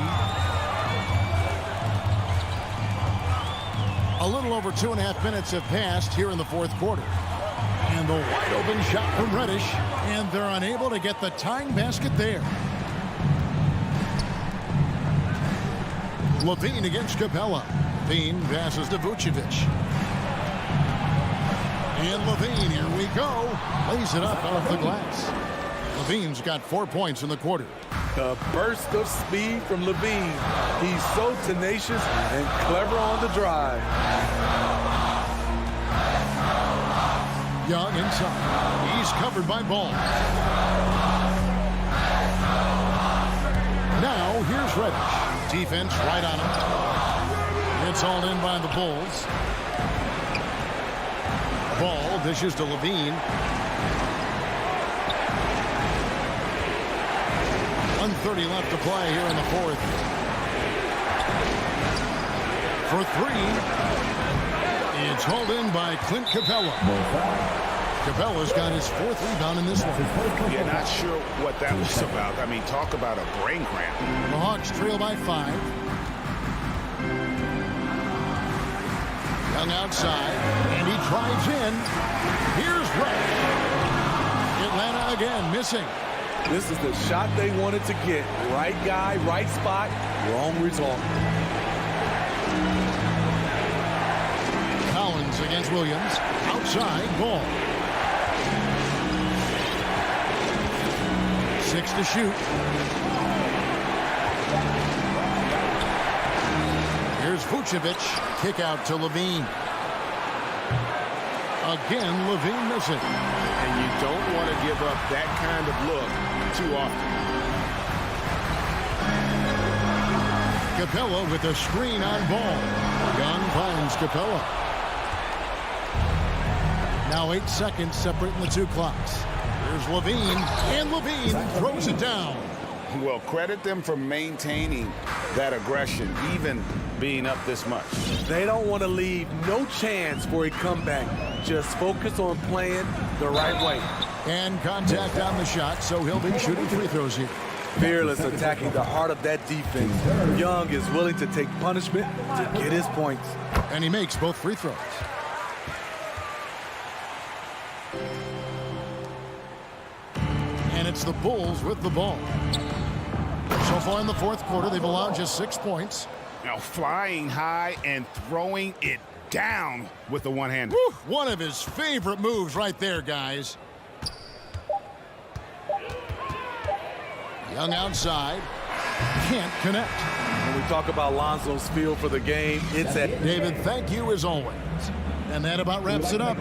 A little over 2.5 minutes have passed here in the fourth quarter. And the wide open shot from Reddish. And they're unable to get the tying basket there. Levine against Capella. Levine passes to Vucevic. And Levine, here we go. Lays it up off the glass. Levine's got 4 points in the quarter. The burst of speed from Levine. He's so tenacious and clever on the drive. Young inside. He's covered by Ball. Now here's Reddish. Defense right on him. It's hauled in by the Bulls. Ball dishes to Levine. 1:30 left to play here in the fourth. For 3. It's hauled in by Clint Capella. Capella's got his 4th rebound in this one. Yeah, not sure what that was about. I mean, talk about a brain cramp. The Hawks trail by 5. Young outside, and he drives in. Here's Reddish. Atlanta again missing. This is the shot they wanted to get. Right guy, right spot, wrong result. Collins against Williams. Outside, Ball. 6 to shoot. Here's Vucevic. Kick out to Levine. Again, Levine missing. And you don't want to give up that kind of look too often. Capella with a screen on Ball. Young finds Capella. Now 8 seconds separating the two clocks. Here's Levine, and Levine throws it down. Well, credit them for maintaining that aggression, even being up this much. They don't want to leave no chance for a comeback. Just focus on playing the right way. And contact on the shot, so he'll be shooting free throws here. Fearless attacking the heart of that defense. Young is willing to take punishment to get his points. And he makes both free throws. And it's the Bulls with the ball. So far in the fourth quarter, they've allowed just 6 points. Now flying high and throwing it down with the one-hander. One of his favorite moves right there, guys. Young outside. Can't connect. When we talk about Lonzo's feel for the game, it's at... David, thank you as always. And that about wraps it up.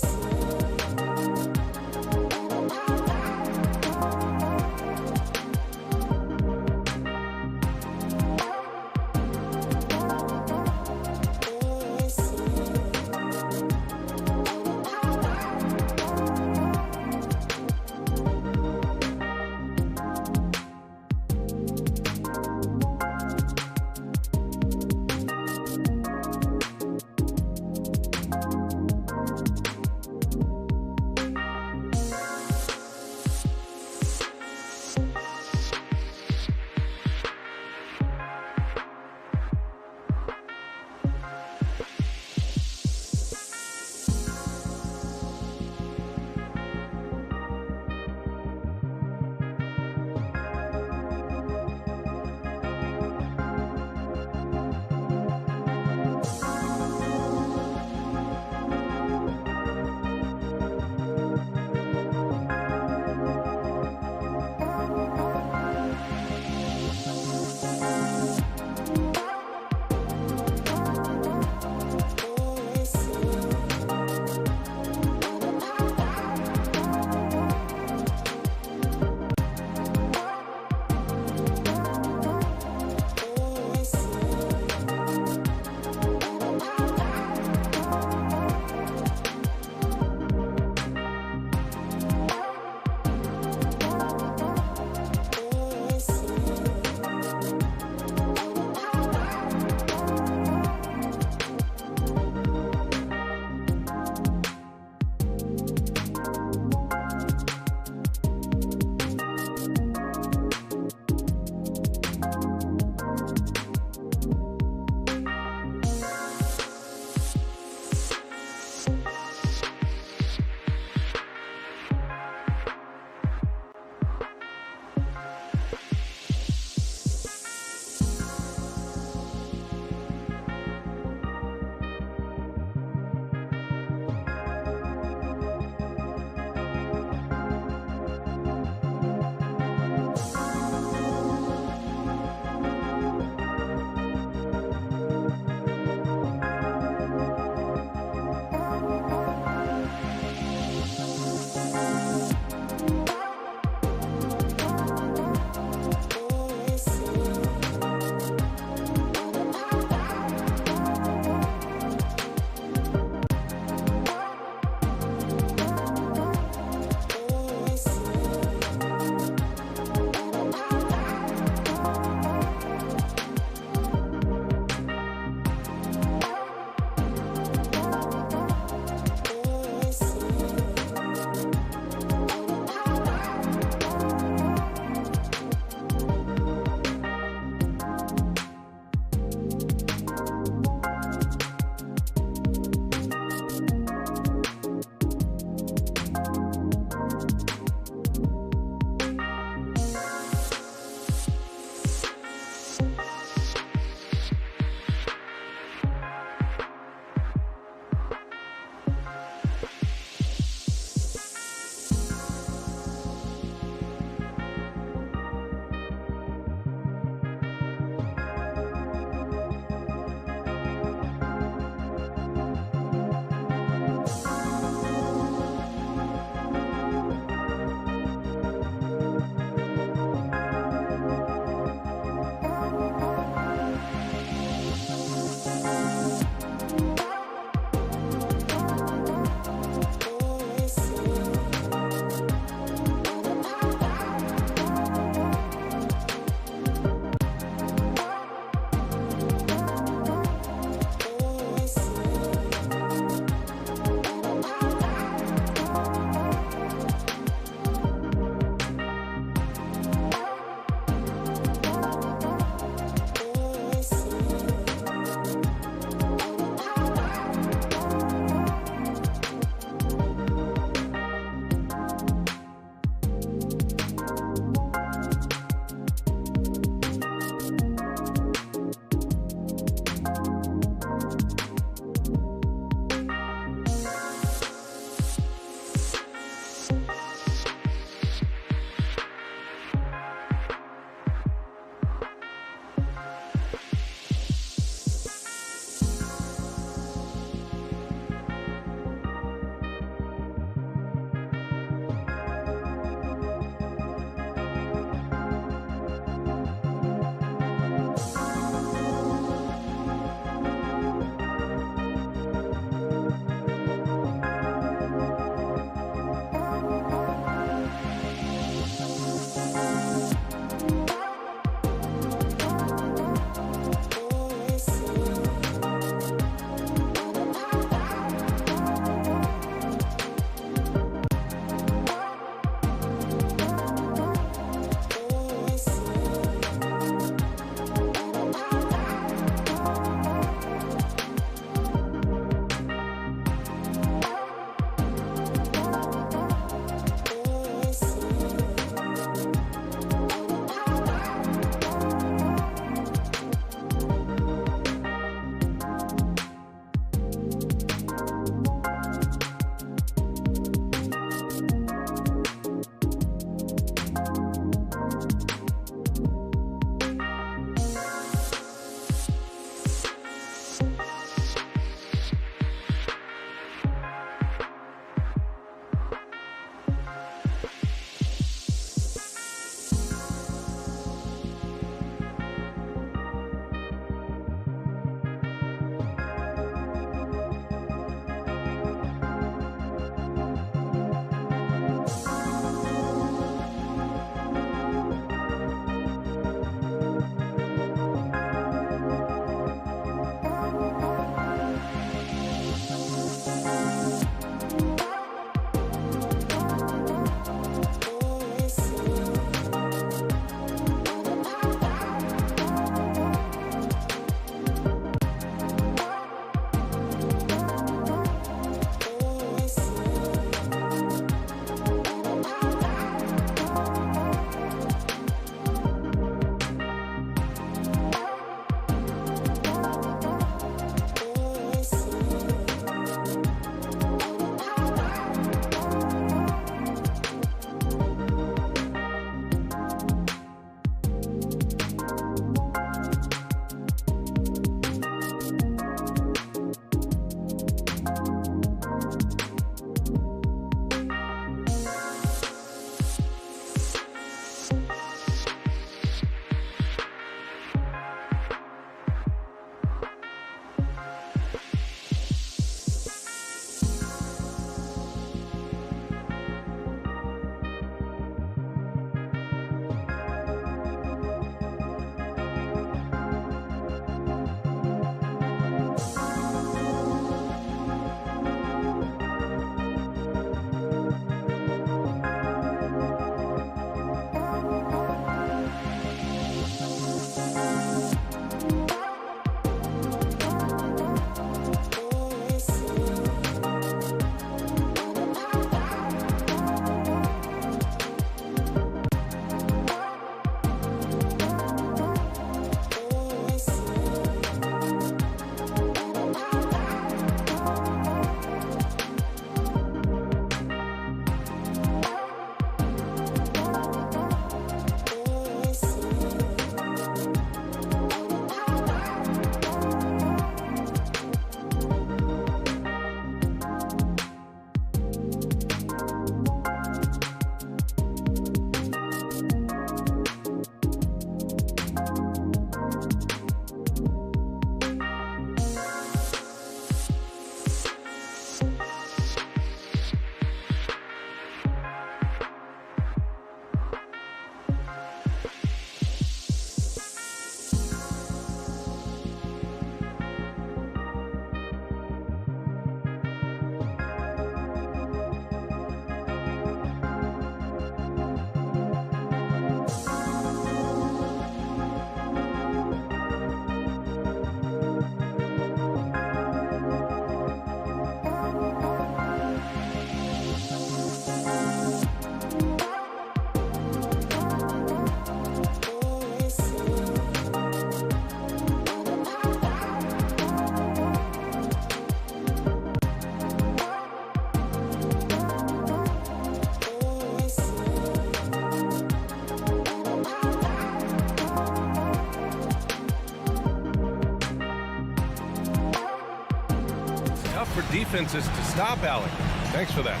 defenses to stop Allen. Thanks for that.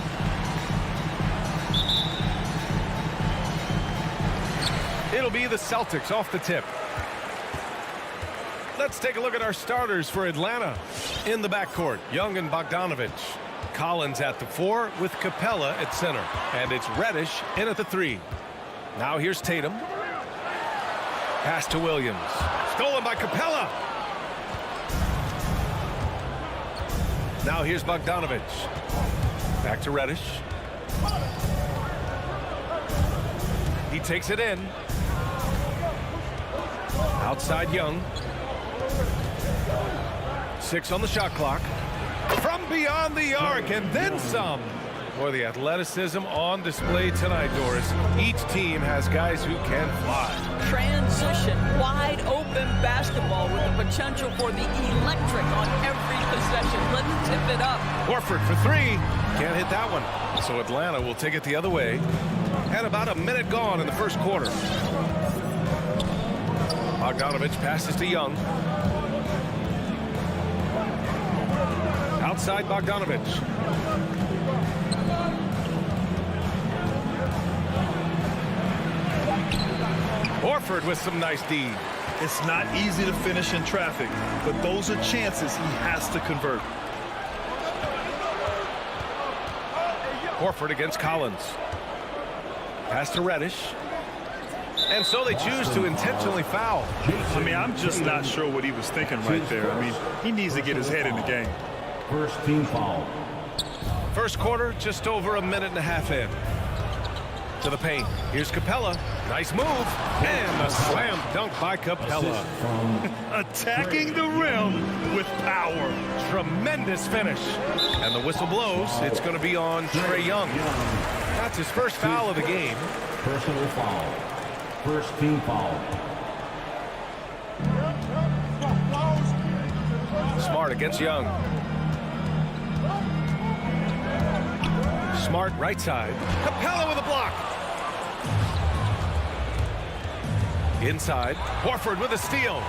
It'll be the Celtics off the tip. Let's take a look at our starters for Atlanta. In the backcourt, Young and Bogdanovich. Collins at the 4 with Capella at center. And it's Reddish in at the 3. Now here's Tatum. Pass to Williams. Stolen by Capella. Now here's Bogdanovich. Back to Reddish. He takes it in. Outside Young. 6 on the shot clock. From beyond the arc and then some. Boy, the athleticism on display tonight, Doris. Each team has guys who can fly. Transition, wide open basketball with the potential for the electric on every possession. Let's tip it up. Horford for 3. Can't hit that one. So Atlanta will take it the other way. And about a minute gone in the first quarter. Bogdanovich passes to Young. Outside Bogdanovich. Horford with some nice D. It's not easy to finish in traffic, but those are chances he has to convert. Horford against Collins. Pass to Reddish. And so they choose to intentionally foul. I mean, I'm just not sure what he was thinking right there. I mean, he needs to get his head in the game. First team foul. First quarter, just over a minute and a half in. To the paint. Here's Capella. Nice move. And a slam dunk by Capella. Attacking the rim with power. Tremendous finish. And the whistle blows. It's going to be on Trae Young. That's his first foul of the game. Personal foul. First team foul. Smart against Young. Smart right side. Capella with a block. Inside. Horford with a steal.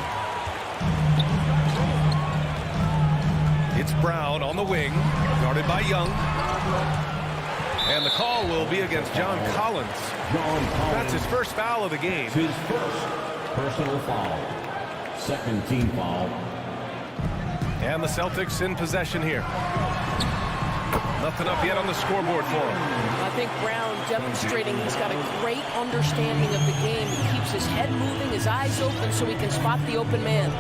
It's Brown on the wing. Guarded by Young. And the call will be against John Collins. That's his first foul of the game. His first personal foul. Second team foul. And the Celtics in possession here. Nothing up yet on the scoreboard for him. I think Brown demonstrating he's got a great understanding of the game. He keeps his head moving, his eyes open so he can spot the open man.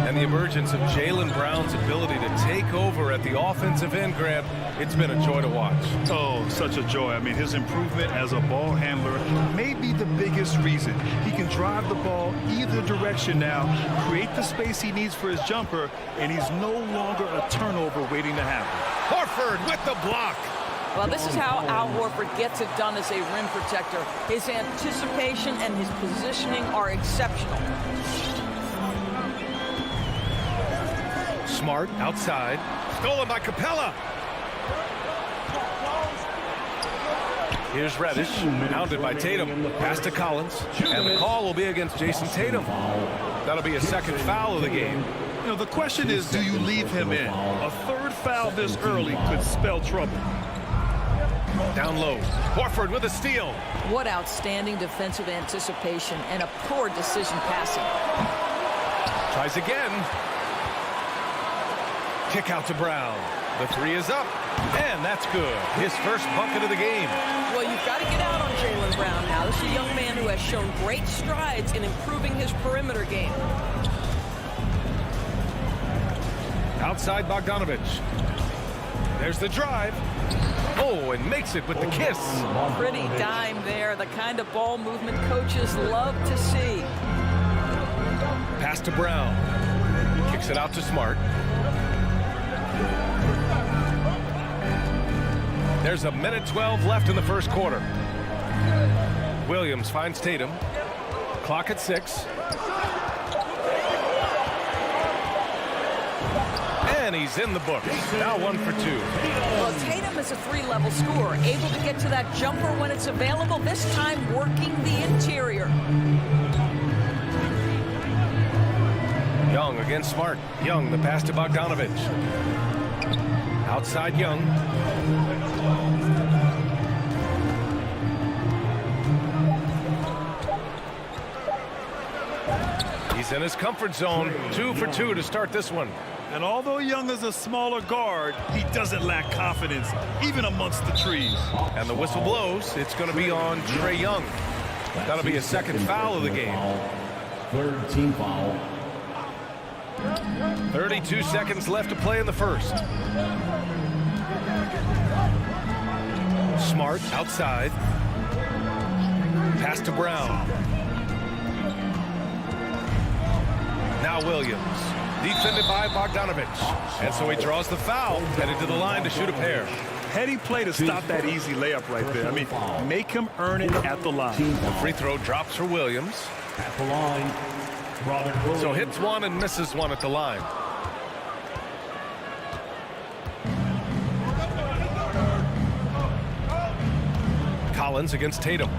And the emergence of Jaylen Brown's ability to take over at the offensive end, Grant, it's been a joy to watch. Oh, such a joy. I mean, his improvement as a ball handler may be the biggest reason. He can drive the ball either direction now, create the space he needs for his jumper, and he's no longer a turnover waiting to happen. Horford with the block. Well, this is how Al Horford gets it done as a rim protector. His anticipation and his positioning are exceptional. Smart outside. Stolen by Capella. Here's Reddish, pounded by Tatum. Pass to Collins. And the call will be against Jason Tatum. That'll be a second foul of the game. You know, the question is, do you leave him in? A third foul this early could spell trouble. Down low. Horford with a steal. What outstanding defensive anticipation and a poor decision passing. Tries again. Kick out to Brown. The 3 is up. And that's good. His first bucket of the game. Well, you've got to get out on Jaylen Brown now. This is a young man who has shown great strides in improving his perimeter game. Outside Bogdanovich. There's the drive. Oh, and makes it with the kiss. Pretty dime there. The kind of ball movement coaches love to see. Pass to Brown. Kicks it out to Smart. There's a minute 12 left in the first quarter. Williams finds Tatum. Clock at 6. And he's in the books. Now 1 for 2. Well, Tatum is a 3-level scorer, able to get to that jumper when it's available, this time working the interior. Young against Smart. Young, the pass to Bogdanovich. Outside Young. He's in his comfort zone. 2 for 2 to start this one. And although Young is a smaller guard, he doesn't lack confidence, even amongst the trees. And the whistle blows. It's going to be on Trae Young. That'll be a second foul of the game. Third team foul. 32 seconds left to play in the first. Smart outside. Pass to Brown. Now Williams. Defended by Bogdanovich. And so he draws the foul, headed to the line to shoot a pair. Heady play to stop that easy layup right there. I mean, make him earn it at the line. The free throw drops for Williams. At the line, Robert Williams. So hits one and misses one at the line. Collins against Tatum.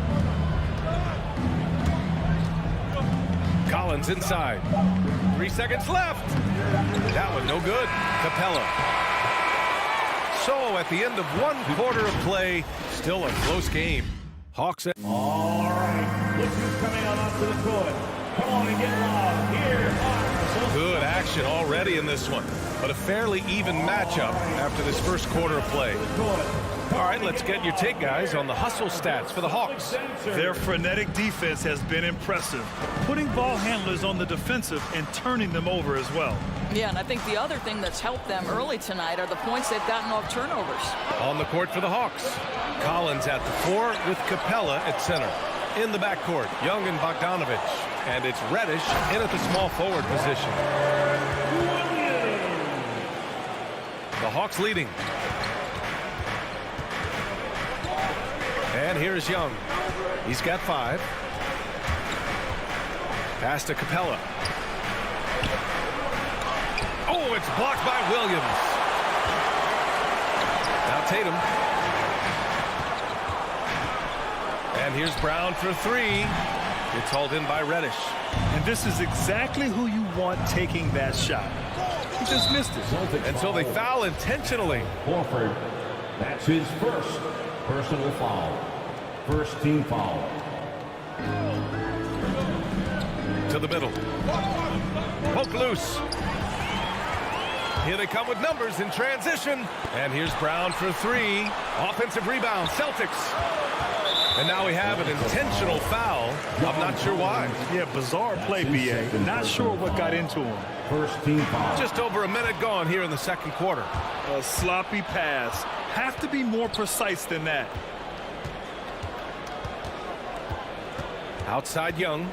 Collins inside. 3 seconds left. That one no good. Capella. So at the end of one quarter of play, still a close game. Hawks. All right, look who's coming on up to the court. Come on and get loud. Here are Good action already in this one, but a fairly even matchup after this first quarter of play. All right, let's get your take, guys, on the hustle stats for the Hawks. Their frenetic defense has been impressive, putting ball handlers on the defensive and turning them over as well. Yeah, and I think the other thing that's helped them early tonight are the points they've gotten off turnovers. On the court for the Hawks, Collins at the 4 with Capella at center. In the backcourt, Young and Bogdanovich. And it's Reddish in at the small forward position. The Hawks leading. And here's Young. He's got 5. Pass to Capella. Oh, it's blocked by Williams. Now Tatum. And here's Brown for 3. It's hauled in by Reddish. And this is exactly who you want taking that shot. He just missed it. And so they foul intentionally. Horford, that's his first personal foul. First team foul. To the middle. Poke loose. Here they come with numbers in transition. And here's Brown for 3. Offensive rebound, Celtics. And now we have an intentional foul. I'm not sure why. Yeah, bizarre play, B.A. Not sure what got into him. First team foul. Just over a minute gone here in the second quarter. A sloppy pass. Have to be more precise than that. Outside Young.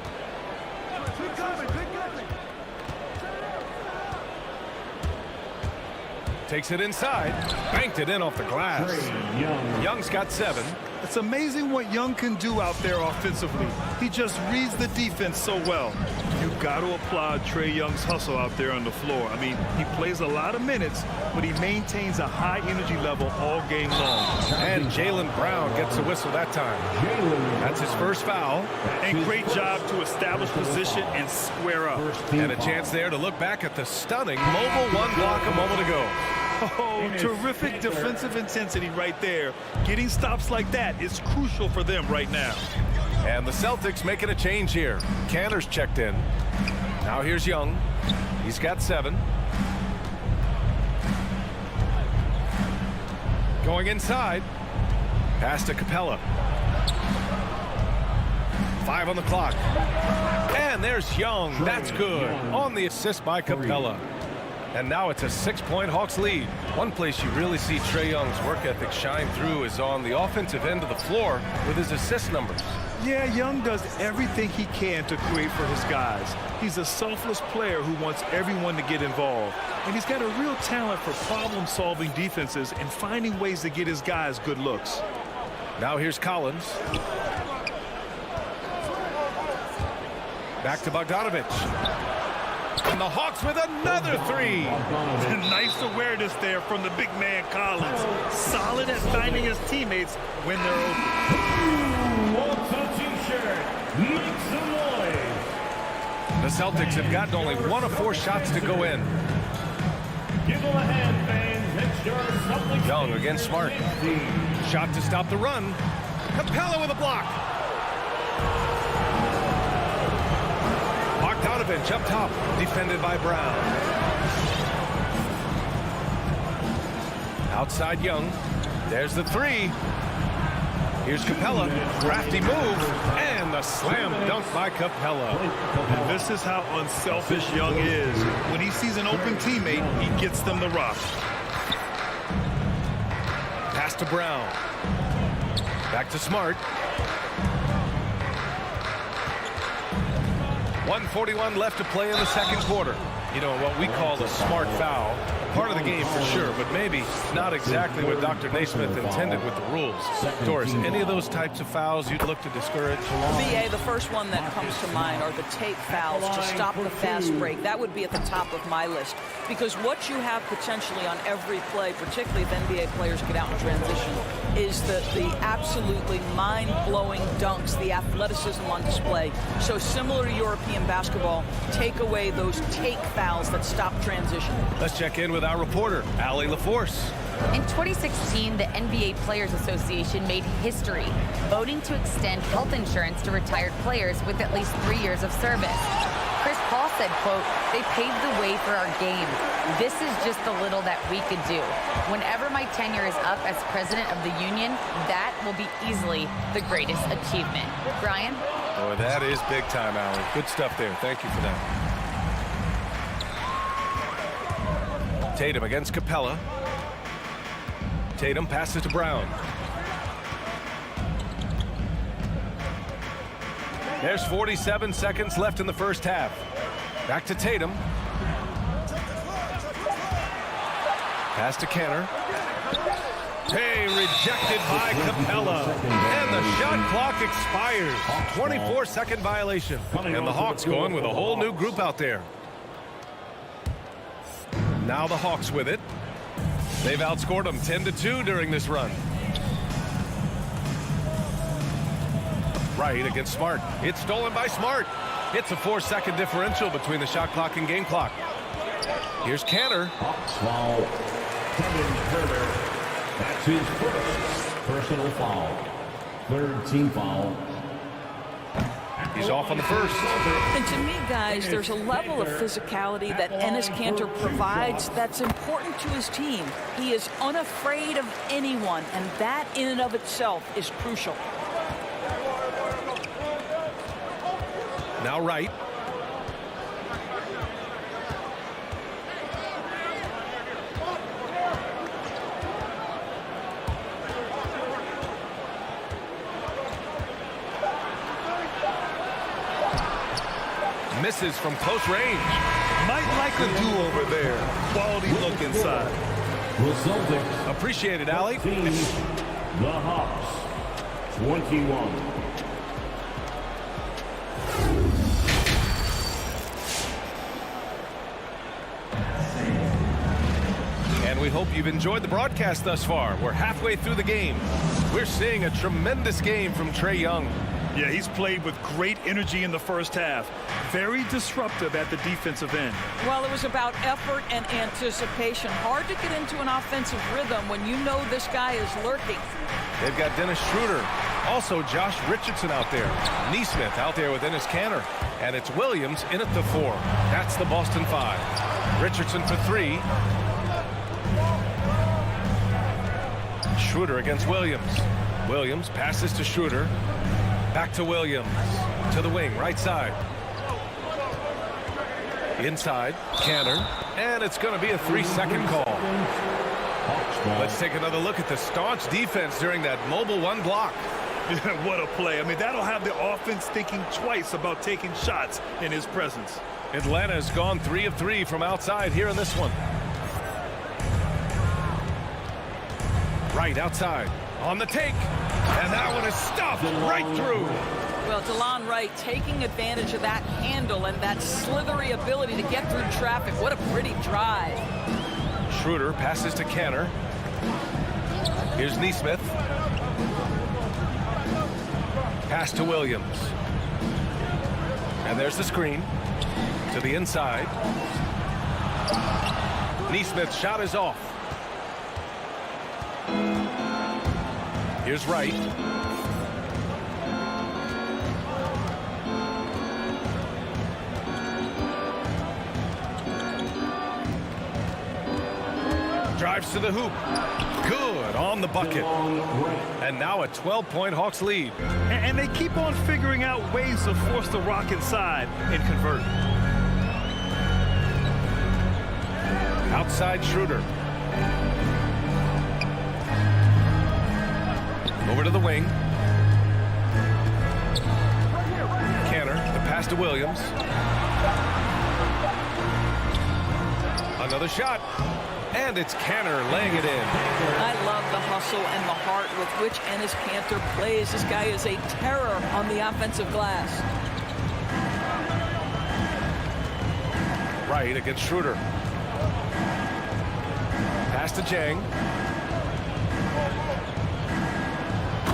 Takes it inside. Banked it in off the glass. Young's got 7. It's amazing what Young can do out there offensively. He just reads the defense so well. You've got to applaud Trae Young's hustle out there on the floor. I mean, he plays a lot of minutes, but he maintains a high energy level all game long. And Jaylen Brown gets a whistle that time. That's his first foul. And great job to establish position and square up. And a chance there to look back at the stunning mobile 1 block a moment ago. Oh, terrific defensive intensity right there. Getting stops like that is crucial for them right now. And the Celtics making a change here. Cantor's checked in. Now here's Young. He's got 7. Going inside. Pass to Capella. 5 on the clock. And there's Young. That's good. On the assist by Capella. And now it's a 6-point Hawks lead. One place you really see Trae Young's work ethic shine through is on the offensive end of the floor with his assist numbers. Yeah, Young does everything he can to create for his guys. He's a selfless player who wants everyone to get involved. And he's got a real talent for problem-solving defenses and finding ways to get his guys good looks. Now here's Collins. Back to Bogdanovich. And the Hawks with another 3. Nice awareness there from the big man Collins. Solid at finding his teammates when they're open. Wants a t-shirt. Make some noise. The Celtics have gotten only 1 of 4 shots to go in. Give them a hand, fans. Young against Smart. Shot to stop the run. Capella with a block. Bogdanovich up top, defended by Brown. Outside Young. There's the three. Here's Capella. Crafty move. And the slam dunk by Capella. And this is how unselfish Young is. When he sees an open teammate, he gets them the rock. Pass to Brown. Back to Smart. 1:41 left to play in the second quarter. You know, what we call a smart foul. Part of the game for sure, but maybe not exactly what Dr. Naismith intended with the rules. Doris, any of those types of fouls you'd look to discourage? BA, the first one that comes to mind are the take fouls to stop the fast break. That would be at the top of my list. Because what you have potentially on every play, particularly if NBA players get out in transition, is the absolutely mind-blowing dunks, the athleticism on display. So similar to European basketball, take away those take fouls that stop transition. Let's check in with our reporter, Allie LaForce. In 2016, the NBA Players Association made history, voting to extend health insurance to retired players with at least 3 years of service. Chris Paul said, quote, "They paved the way for our game. This is just the little that we could do. Whenever my tenure is up as president of the union, that will be easily the greatest achievement." Brian? Boy, that is big time, Allie. Good stuff there. Thank you for that. Tatum against Capella. Tatum passes to Brown. There's 47 seconds left in the first half. Back to Tatum. Pass to Kenner. Hey, rejected by Capella. And the shot clock expires. 24-second violation. And the Hawks going with a whole new group out there. Now the Hawks with it. They've outscored them 10-2 during this run. Right against Smart. It's stolen by Smart. It's a 4-second differential between the shot clock and game clock. Here's Cantor. Foul. Kevin Herter. That's his first personal foul. Third team foul. He's off on the first. And to me, guys, there's a level of physicality that Enes Kanter provides that's important to his team. He is unafraid of anyone, and that in and of itself is crucial. Now Wright. Misses from close range. Might like a do-over there. Quality look inside. The Celtics. Appreciate it, Allie. The Hawks. 21. And we hope you've enjoyed the broadcast thus far. We're halfway through the game. We're seeing a tremendous game from Trae Young. Yeah, he's played with great energy in the first half. Very disruptive at the defensive end. Well, it was about effort and anticipation. Hard to get into an offensive rhythm when you know this guy is lurking. They've got Dennis Schroeder. Also Josh Richardson out there. Neesmith out there with Enes Kanter. And it's Williams in at the 4. That's the Boston 5. Richardson for 3. Schroeder against Williams. Williams passes to Schroeder. Back to Williams. To the wing, right side. Inside, Kanter. And it's going to be a 3-second call. Let's take another look at the staunch defense during that mobile 1 block. What a play. I mean, that'll have the offense thinking twice about taking shots in his presence. Atlanta's gone 3 of 3 from outside here in this one. Right outside. On the take. And that one is stuffed right through. Well, DeLon Wright taking advantage of that handle and that slithery ability to get through traffic. What a pretty drive. Schroeder passes to Kanter. Here's Neesmith. Pass to Williams. And there's the screen. To the inside. Neesmith's shot is off. Here's Wright. Drives to the hoop. Good on the bucket. And now a 12-point Hawks lead. And they keep on figuring out ways to force the rock inside and convert. Outside Schroeder. Over to the wing. Canner, the pass to Williams. Another shot. And it's Canner laying it in. I love the hustle and the heart with which Enes Kanter plays. This guy is a terror on the offensive glass. Right against Schroeder. Pass to Jang.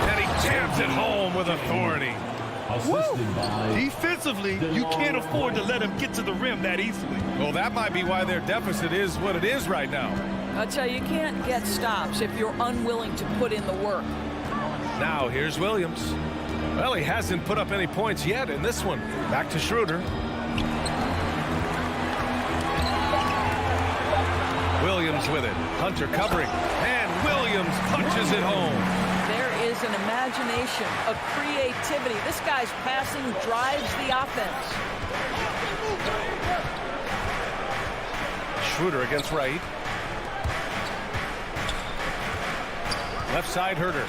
And he jams it home with authority. Defensively, you can't afford to let him get to the rim that easily. Well, that might be why their deficit is what it is right now. I tell you, you can't get stops if you're unwilling to put in the work. Now here's Williams. Well, he hasn't put up any points yet in this one. Back to Schroeder. Williams with it. Hunter covering. And Williams punches it home. There is an imagination, a creativity. This guy's passing drives the offense. Schroeder against Wright. Left side, Herter.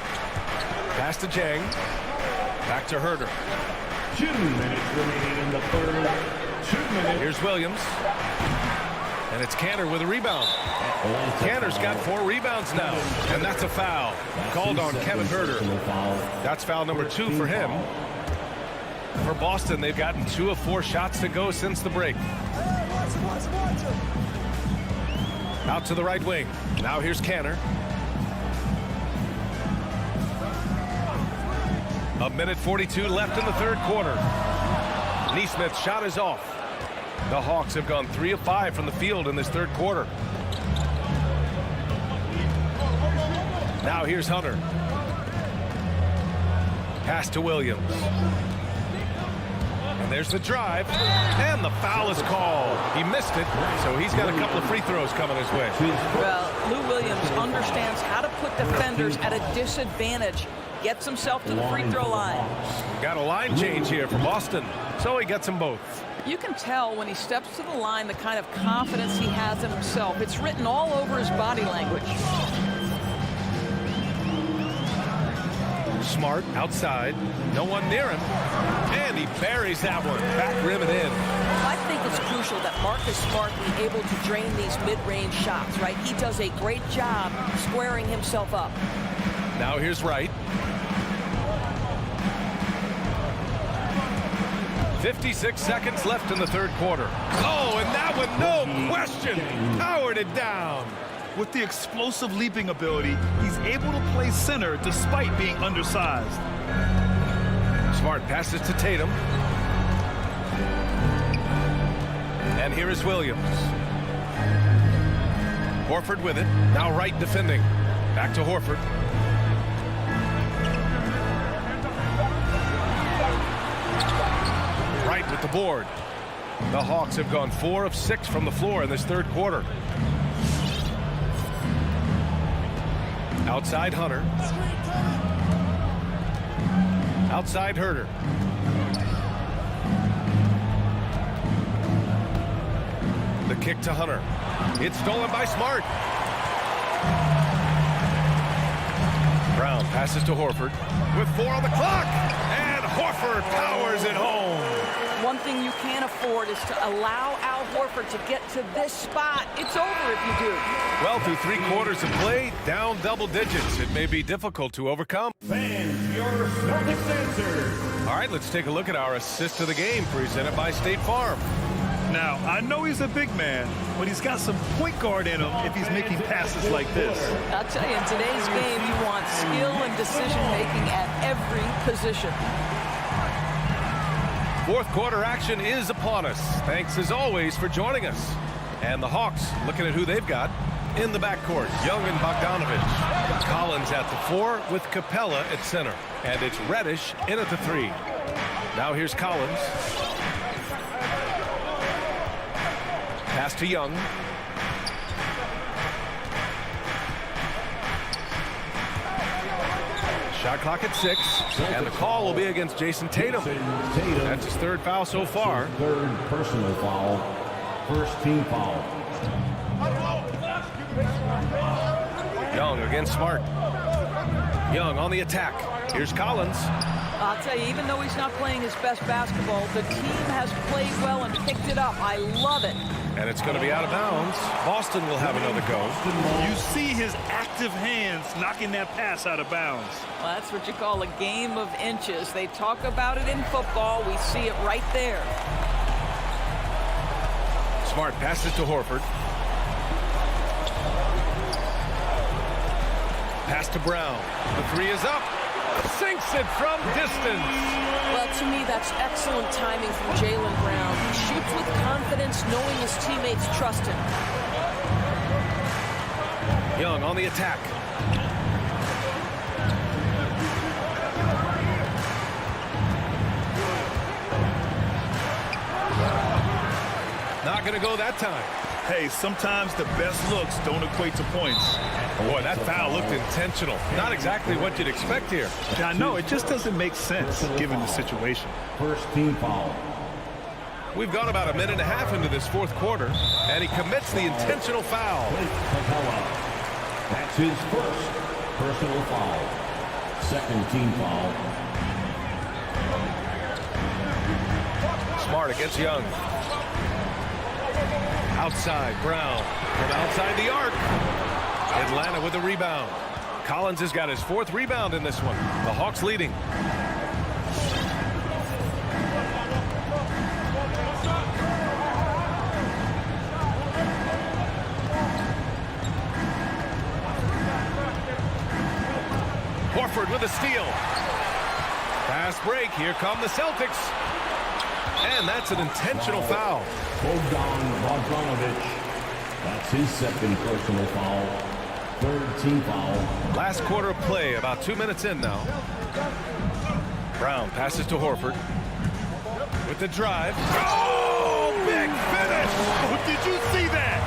Pass to Jang. Back to Herter. 2 minutes remaining in the third. 2 minutes. Here's Williams. And it's Canner with a rebound. Canner's got 4 rebounds now. And that's a foul. Called on Kevin Herter. That's foul number 2 for him. For Boston, they've gotten 2 of 4 shots to go since the break. Out to the right wing. Now here's Canner. A minute 42 left in the third quarter. Neesmith's shot is off. The Hawks have gone 3 of 5 from the field in this third quarter. Now here's Hunter. Pass to Williams. And there's the drive. And the foul is called. He missed it, so he's got a couple of free throws coming his way. Well, Lou Williams understands how to put defenders at a disadvantage. Gets himself to the free throw line. Got a line change here for Boston, so he gets them both. You can tell when he steps to the line the kind of confidence he has in himself. It's written all over his body language. Smart outside, no one near him, and he buries that one. Back rim and in. I think it's crucial that Marcus Smart be able to drain these mid-range shots, right? He does a great job squaring himself up. Now here's Wright. 56 seconds left in the third quarter. Oh, and that one, no question, powered it down. With the explosive leaping ability, he's able to play center despite being undersized. Smart passes to Tatum. And here is Williams. Horford with it. Now Wright defending. Back to Horford. Wright with the board. The Hawks have gone 4 of 6 from the floor in this third quarter. Outside Hunter. Outside Herter. The kick to Hunter. It's stolen by Smart. Brown passes to Horford with 4 on the clock. And Horford powers it home. One thing you can't afford is to allow Al Horford to get to this spot. It's over if you do. Well, through 3 quarters of play, down double digits. It may be difficult to overcome. Fans, your Celtics answer. All right, let's take a look at our assist of the game presented by State Farm. Now, I know he's a big man, but he's got some point guard in him if he's making passes like this. I'll tell you, in today's game, you want skill and decision-making at every position. Fourth quarter action is upon us. Thanks, as always, for joining us. And the Hawks, looking at who they've got. in the backcourt. Young and Bogdanovich. Collins at the 4 with Capella at center. And it's Reddish in at the 3. Now here's Collins. Pass to Young. Shot clock at 6. And the call will be against Jason Tatum. That's his 3rd foul so far. 3rd personal foul. 1st team foul. Young against Smart. Young on the attack. Here's Collins. I'll tell you, even though he's not playing his best basketball, the team has played well and picked it up. I love it. And it's going to be out of bounds. Boston will have another go. You see his active hands knocking that pass out of bounds. Well, that's what you call a game of inches. They talk about it in football. We see it right there. Smart passes to Horford. Pass to Brown. The 3 is up. Sinks it from distance. Well, to me, that's excellent timing from Jaylen Brown. He shoots with confidence, knowing his teammates trust him. Young on the attack. Not going to go that time. Hey, sometimes the best looks don't equate to points. Boy, that foul looked intentional. Not exactly what you'd expect here. I know, it just doesn't make sense given the situation. 1st team foul. We've gone about a minute and a half into this 4th quarter, and he commits the intentional foul. That's his 1st personal foul. 2nd team foul. Smart against Young. Outside, Brown from outside the arc. Atlanta with the rebound. Collins has got his 4th rebound in this one. The Hawks leading. Horford with a steal. Fast break. Here come the Celtics. And that's an intentional foul. Bogdanovich. That's his 2nd personal foul. 3rd team foul. Last quarter of play, about 2 minutes in now. Brown passes to Horford. With the drive. Oh, big finish! Oh, did you see that?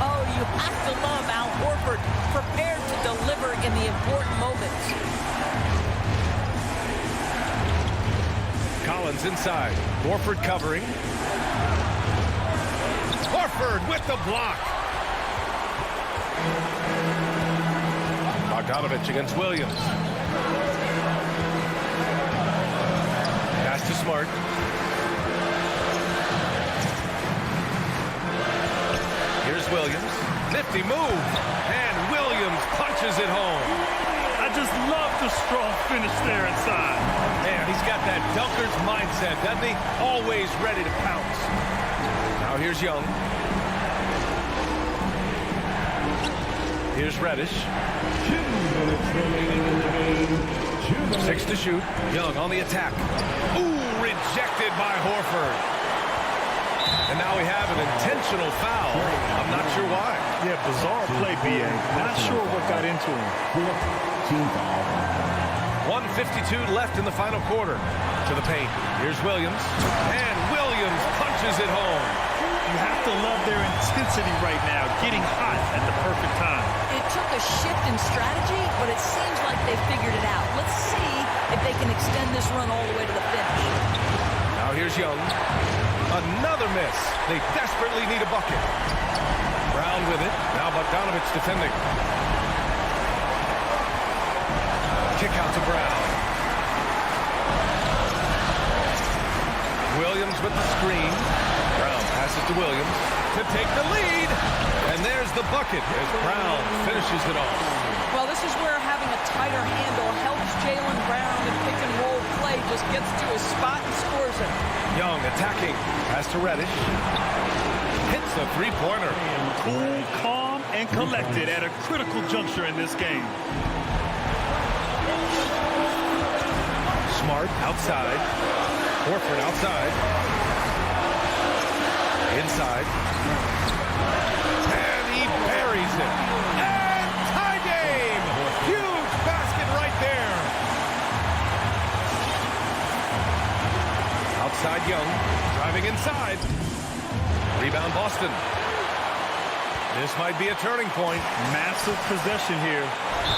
Oh, you have to love Al Horford, prepared to deliver in the important moments. Collins inside. Horford covering. Horford with the block. Bogdanovich against Williams. Pass to Smart. Here's Williams. Nifty move. And Williams punches it home. I just love the strong finish there inside. Man, he's got that dunker's mindset, doesn't he? Always ready to pounce. Now here's Young. Here's Reddish. 2 minutes remaining in the game. 6 to shoot. Young on the attack. Ooh, rejected by Horford. And now we have an intentional foul. I'm not sure why. Yeah, bizarre play, B.A. Not sure what got into him. 4th team foul. 1:52 left in the final quarter. To the paint. Here's Williams. And Williams punches it home. You have to love their intensity right now, getting hot at the perfect time. It took a shift in strategy, but it seems like they figured it out. Let's see if they can extend this run all the way to the finish. Now here's Young. Another miss. They desperately need a bucket. Brown with it. Now Bogdanovich defending. Kick out to Brown. Williams with the screen. Brown passes to Williams to take the lead. And there's the bucket as Brown finishes it off. Well, this is where having a tighter handle helps Jaylen Brown in pick and roll play. Just gets to his spot and scores it. Young attacking. Pass to Reddish. Hits the three-pointer. Cool, calm, and collected at a critical juncture in this game. Smart outside. Horford outside. Inside. And buries it. And tie game! Huge basket right there. Outside Young, driving inside. Rebound Boston. This might be a turning point. Massive possession here.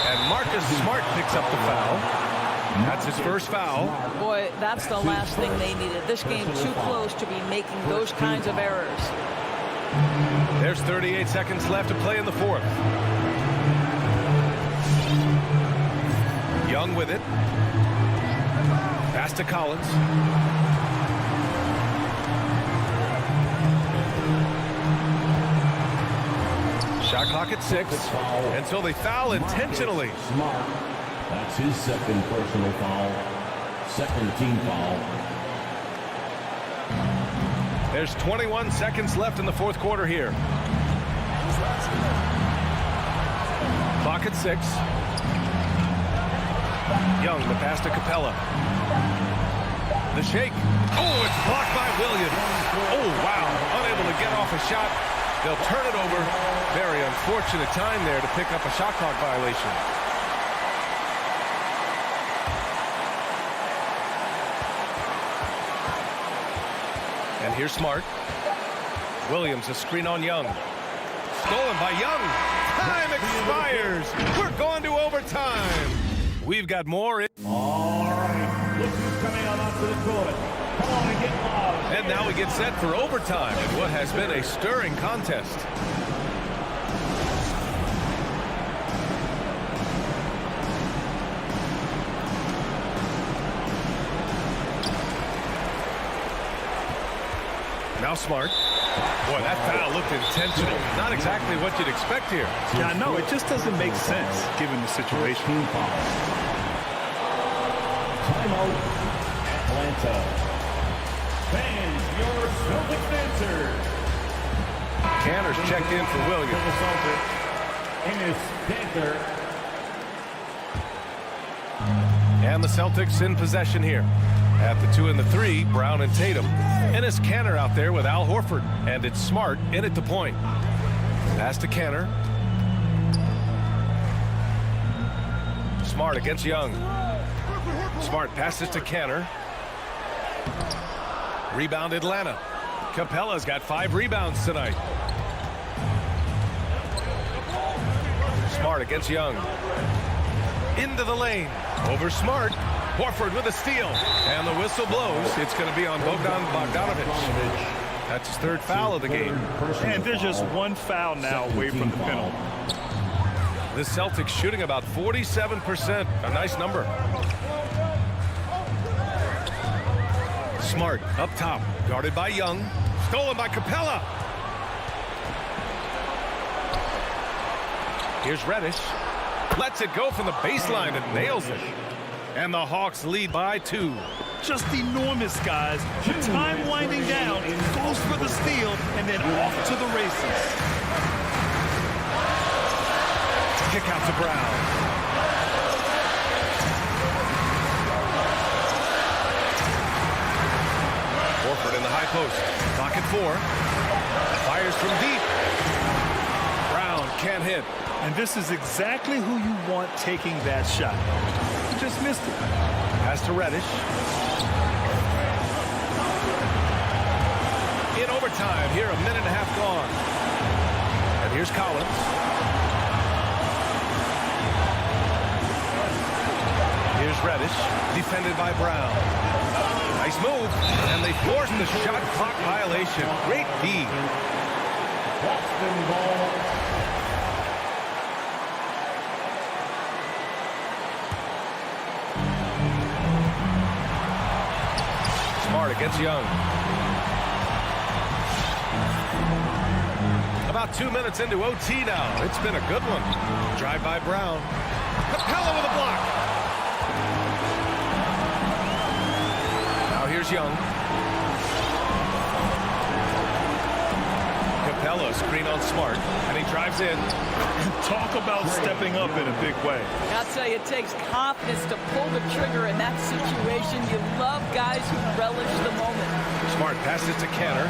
And Marcus Smart picks up the foul. That's his first foul. Boy, that's the last thing they needed. This game too close to be making those kinds of errors. There's 38 seconds left to play in the fourth. Young with it. Pass to Collins. Shot clock at 6 until they foul intentionally. Smart. That's his second personal foul. Second team foul. There's 21 seconds left in the fourth quarter here. Clock at 6. Young, the pass to Capella. The shake. Oh, it's blocked by Williams. Oh, wow. Unable to get off a shot. They'll turn it over. Very unfortunate time there to pick up a shot clock violation. And here's Smart. Williams, a screen on Young. Stolen by Young. Time expires. We're going to overtime. We've got more. All right. Look who's coming on onto the court. Come on and get loud. And now we get set for overtime in what has been a stirring contest. Now Smart. Boy, that foul looked intentional. Not exactly what you'd expect here. Yeah, I know. It just doesn't make sense given the situation. Timeout, Atlanta. Fans, your Celtics answer. Canner's checked in for Williams. Ennis Panther. And the Celtics in possession here. At the 2 and the 3, Brown and Tatum. Ennis Canner out there with Al Horford. And it's Smart in at the point. Pass to Canner. Smart against Young. Smart passes to Canner. Rebound Atlanta. Capella's got 5 rebounds tonight. Smart against Young. Into the lane. Over Smart. Horford with a steal. And the whistle blows. It's going to be on Bogdanovich. That's his 3rd foul of the game. And there's just 1 foul now away from the penalty. The Celtics shooting about 47%. A nice number. Smart up top. Guarded by Young. Stolen by Capella. Here's Reddish. Lets it go from the baseline and nails it. And the Hawks lead by 2. Just enormous, guys. The time winding down, goes for the steal, and then off to the races. Kick out to Brown. Horford in the high post. Clock at 4. Fires from deep. Brown can't hit. And this is exactly who you want taking that shot. You just missed it. Pass to Reddish. In overtime, here a minute and a half gone. And here's Collins. Here's Reddish, defended by Brown. Nice move, and they forced the shot clock violation. Great D. Boston ball. Smart against Young. About 2 minutes into OT now. It's been a good one. Drive by Brown. Capella with a block. Now here's Young. Capella screen on Smart, and he drives in. Talk about stepping up in a big way. I'll tell you, it takes confidence to pull the trigger in that situation. You love guys who relish the moment. Smart passes to Canner.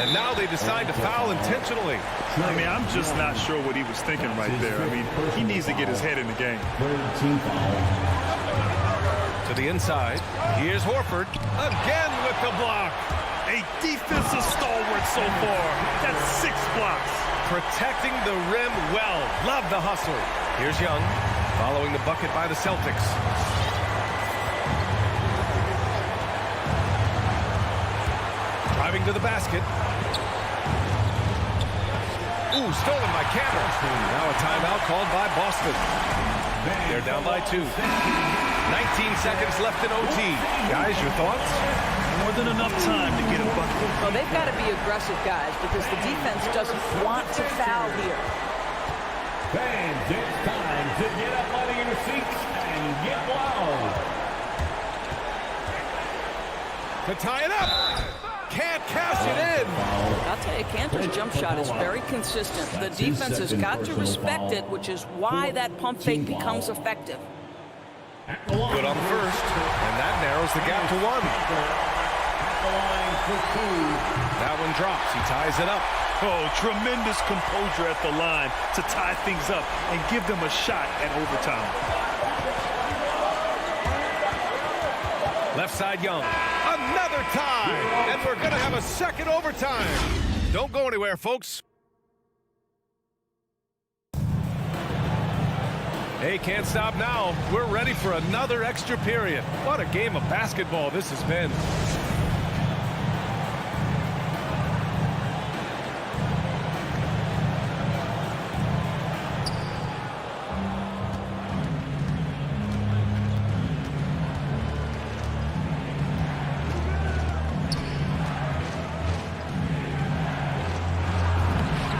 And now they decide to foul intentionally. I mean, I'm just not sure what he was thinking right there. I mean, he needs to get his head in the game. To the inside. Here's Horford. Again with the block. A defensive stalwart so far. That's 6 blocks. Protecting the rim well. Love the hustle. Here's Young, following the bucket by the Celtics. Driving to the basket. Ooh, stolen by Cantor. Now a timeout called by Boston. They're down by 2. 19 seconds left in OT. Guys, your thoughts? More than enough time to get a bucket. Well, they've got to be aggressive, guys, because the defense doesn't want to foul here. Fans, it's time to get up out of your seats and get loud. To tie it up. Can't cash it in. I'll tell you, Cantor's jump shot is very consistent. The defense has got to respect it, which is why that pump fake becomes effective. Good on the first, and that narrows the gap to 1. That one drops. He ties it up. Oh, tremendous composure at the line to tie things up and give them a shot at overtime. Left side Young. Another tie. And we're going to have a second overtime. Don't go anywhere, folks. Hey, can't stop now. We're ready for another extra period. What a game of basketball this has been.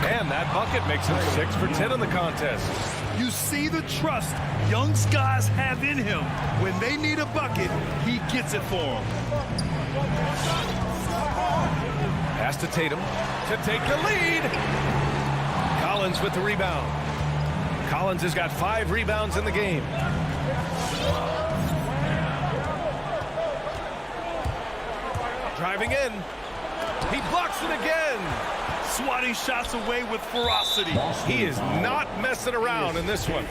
And that bucket makes him 6 for 10 in the contest. You see the trust Young's guys have in him. When they need a bucket, he gets it for them. Pass to Tatum to take the lead. Collins with the rebound. Collins has got 5 rebounds in the game. Driving in. He blocks it again. Swatting shots away with ferocity. He is not messing around in this one.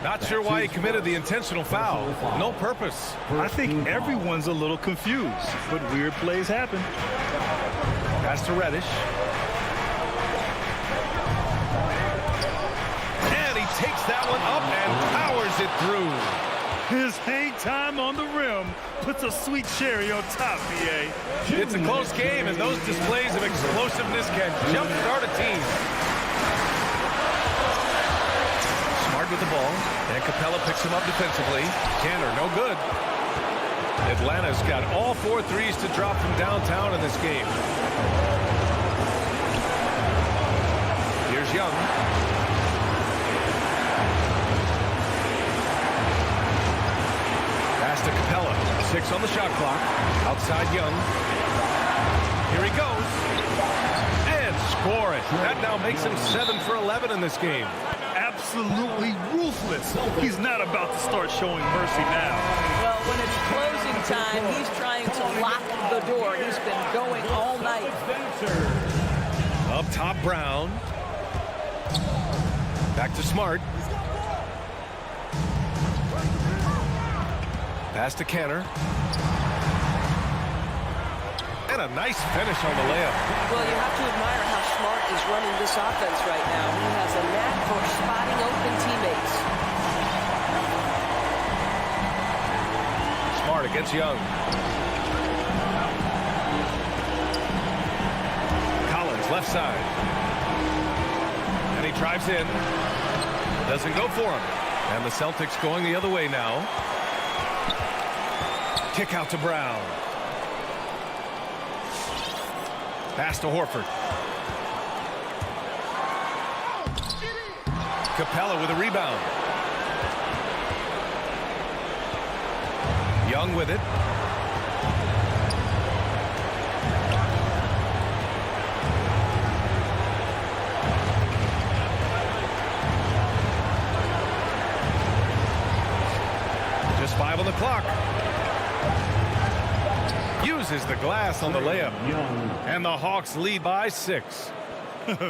Not sure why he committed the intentional foul. No purpose. I think everyone's a little confused, but weird plays happen. Pass to Reddish. And he takes that one up and powers it through. His hang time on the rim puts a sweet cherry on top, BA. It's a close game, and those displays of explosiveness can jumpstart a team. Smart with the ball, and Capella picks him up defensively. Cantor, no good. Atlanta's got all 4 threes to drop from downtown in this game. Here's Young. Pass to Capella. 6 on the shot clock. Outside Young. Here he goes. And score it. That now makes him 7 for 11 in this game. Absolutely ruthless. He's not about to start showing mercy now. Well, when it's closing time, he's trying to lock the door. He's been going all night. Up top, Brown. Back to Smart. Pass to Cantor. And a nice finish on the layup. Well, you have to admire how Smart is running this offense right now. He has a knack for spotting open teammates. Smart against Young. Collins, left side. And he drives in. Doesn't go for him. And the Celtics going the other way now. Kick out to Brown. Pass to Horford. Capella with a rebound. Young with it. Just 5 on the clock. Uses the glass on the layup. And the Hawks lead by 6.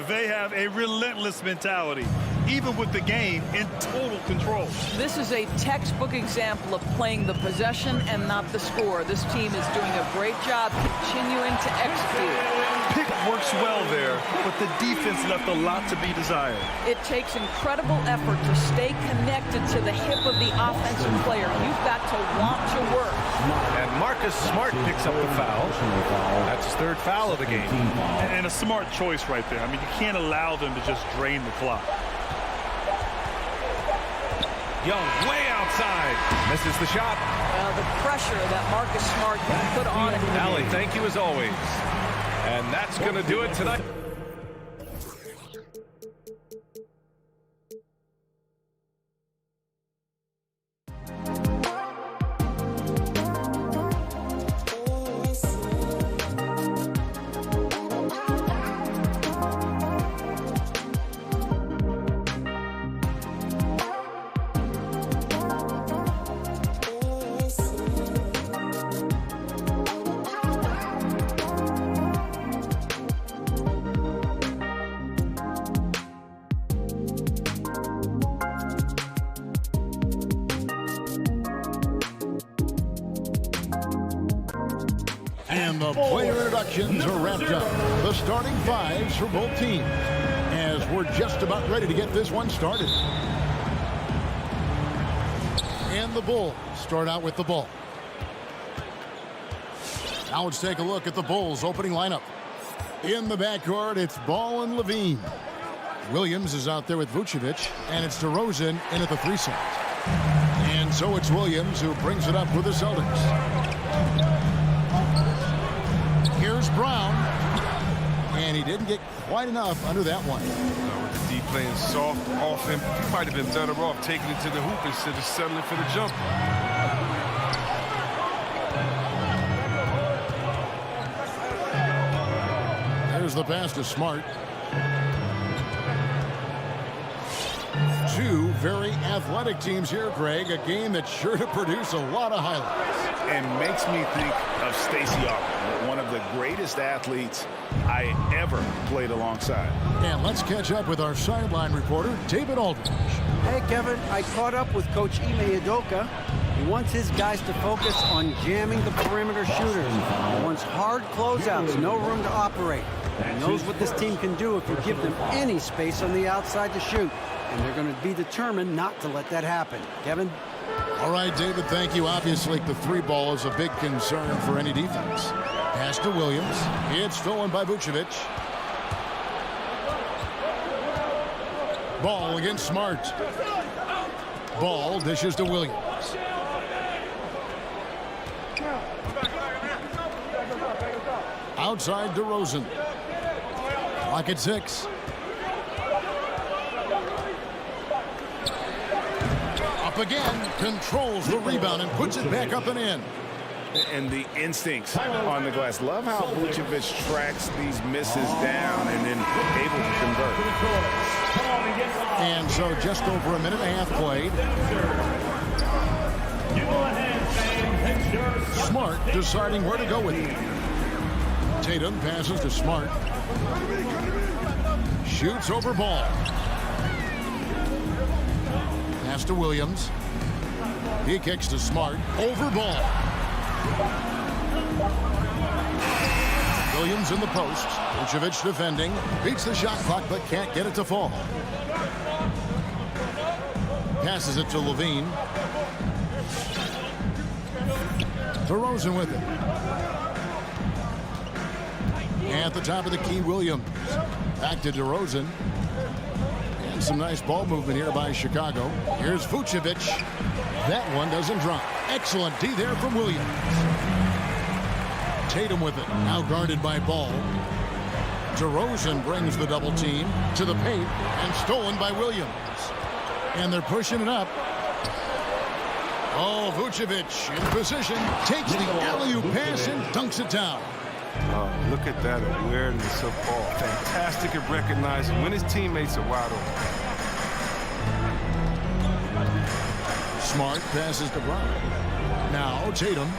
They have a relentless mentality, even with the game in total control. This is a textbook example of playing the possession and not the score. This team is doing a great job continuing to execute. Pick works well there, but the defense left a lot to be desired. It takes incredible effort to stay connected to the hip of the offensive player. You've got to want to work. And Marcus Smart picks up the foul. That's his 3rd foul of the game. And a smart choice right there. I mean, you can't allow them to just drain the clock. Young way outside. Misses the shot. The pressure that Marcus Smart can put on him. Allie, thank you as always. And that's going to do it tonight. And the player introductions are wrapped up. The starting 5s for both teams, as we're just about ready to get this one started. And the Bulls start out with the ball. Now let's take a look at the Bulls' opening lineup. In the backcourt, it's Ball and Levine. Williams is out there with Vucevic, and it's DeRozan in at the 3 slot. And so it's Williams who brings it up with the Celtics. Here's Brown, and he didn't get quite enough under that one. With the D playing soft off him, he might have been better off taking it to the hoop instead of settling for the jump. There's the pass to Smart. 2 very athletic teams here, Greg. A game that's sure to produce a lot of highlights. And makes me think of Stacey Augmon, one of the greatest athletes I ever played alongside. And let's catch up with our sideline reporter, David Aldridge. Hey, Kevin, I caught up with Coach Ime Udoka. He wants his guys to focus on jamming the perimeter shooters. He wants hard closeouts, no room to operate. He knows what this team can do if you give them any space on the outside to shoot. And they're going to be determined not to let that happen. Kevin? All right, David, thank you. Obviously, the 3 ball is a big concern for any defense. Pass to Williams. It's stolen by Vucevic. Ball against Smart. Ball dishes to Williams. Outside DeRozan. Clock at 6. Up again, controls the rebound and puts it back up and in. And the instincts on the glass. Love how Vucevic tracks these misses down and then able to convert. And so just over a minute and a half played. Smart deciding where to go with it. Tatum passes to Smart. Shoots over Ball. Pass to Williams. He kicks to Smart. Over Ball. Williams in the post. Vucevic defending. Beats the shot clock but can't get it to fall. Passes it to Levine. DeRozan with it. At the top of the key, Williams. Back to DeRozan. And some nice ball movement here by Chicago. Here's Vucevic. That one doesn't drop. Excellent D there from Williams. Tatum with it. Now guarded by Ball. DeRozan brings the double team to the paint and stolen by Williams. And they're pushing it up. Oh, Vucevic in position. Takes the alley-oop pass and dunks it down. Look at that awareness of ball. Fantastic at recognizing when his teammates are wide open. Smart passes to Brown. Now Tatum.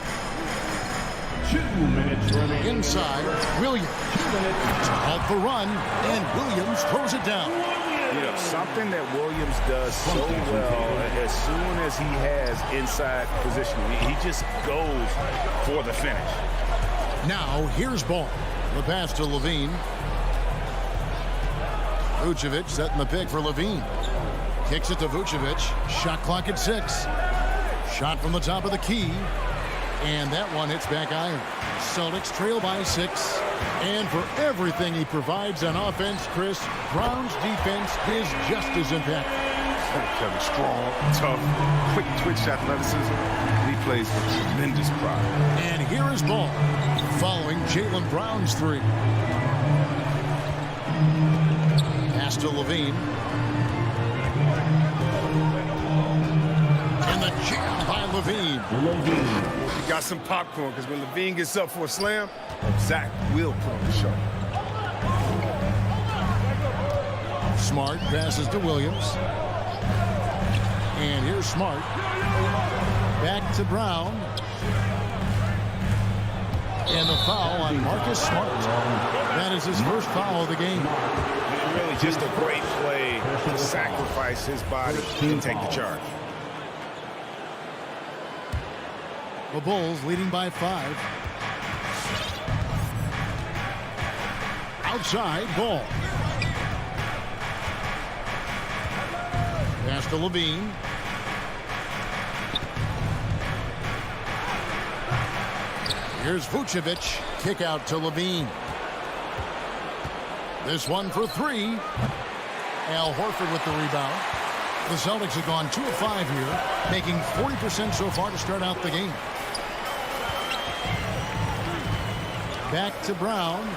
2 minutes remaining. Inside, Williams. To halt the run, and Williams throws it down. You know, something that Williams does so well, as soon as he has inside positioning, he just goes for the finish. Now, here's ball. The pass to Levine. Vucevic setting the pick for Levine. Kicks it to Vucevic. Shot clock at 6. Shot from the top of the key. And that one hits back iron. Celtics trail by 6. And for everything he provides on offense, Chris, Brown's defense is just as impactful. Kevin, strong, tough, quick twitch athleticism. And he plays with tremendous pride. And here is ball, following Jaylen Brown's 3. Pass to Levine. And the jam by Levine. You got some popcorn, because when Levine gets up for a slam, Zach will put on the show. Smart passes to Williams. And here's Smart. Back to Brown. And the foul on Marcus Smart. That is his first foul of the game. Really just a great play to sacrifice his body and take the charge. The Bulls leading by 5. Outside, ball. Pass to Levine. Here's Vucevic. Kick out to Levine. This one for 3. Al Horford with the rebound. The Celtics have gone 2 of 5 here, making 40% so far to start out the game. Back to Brown.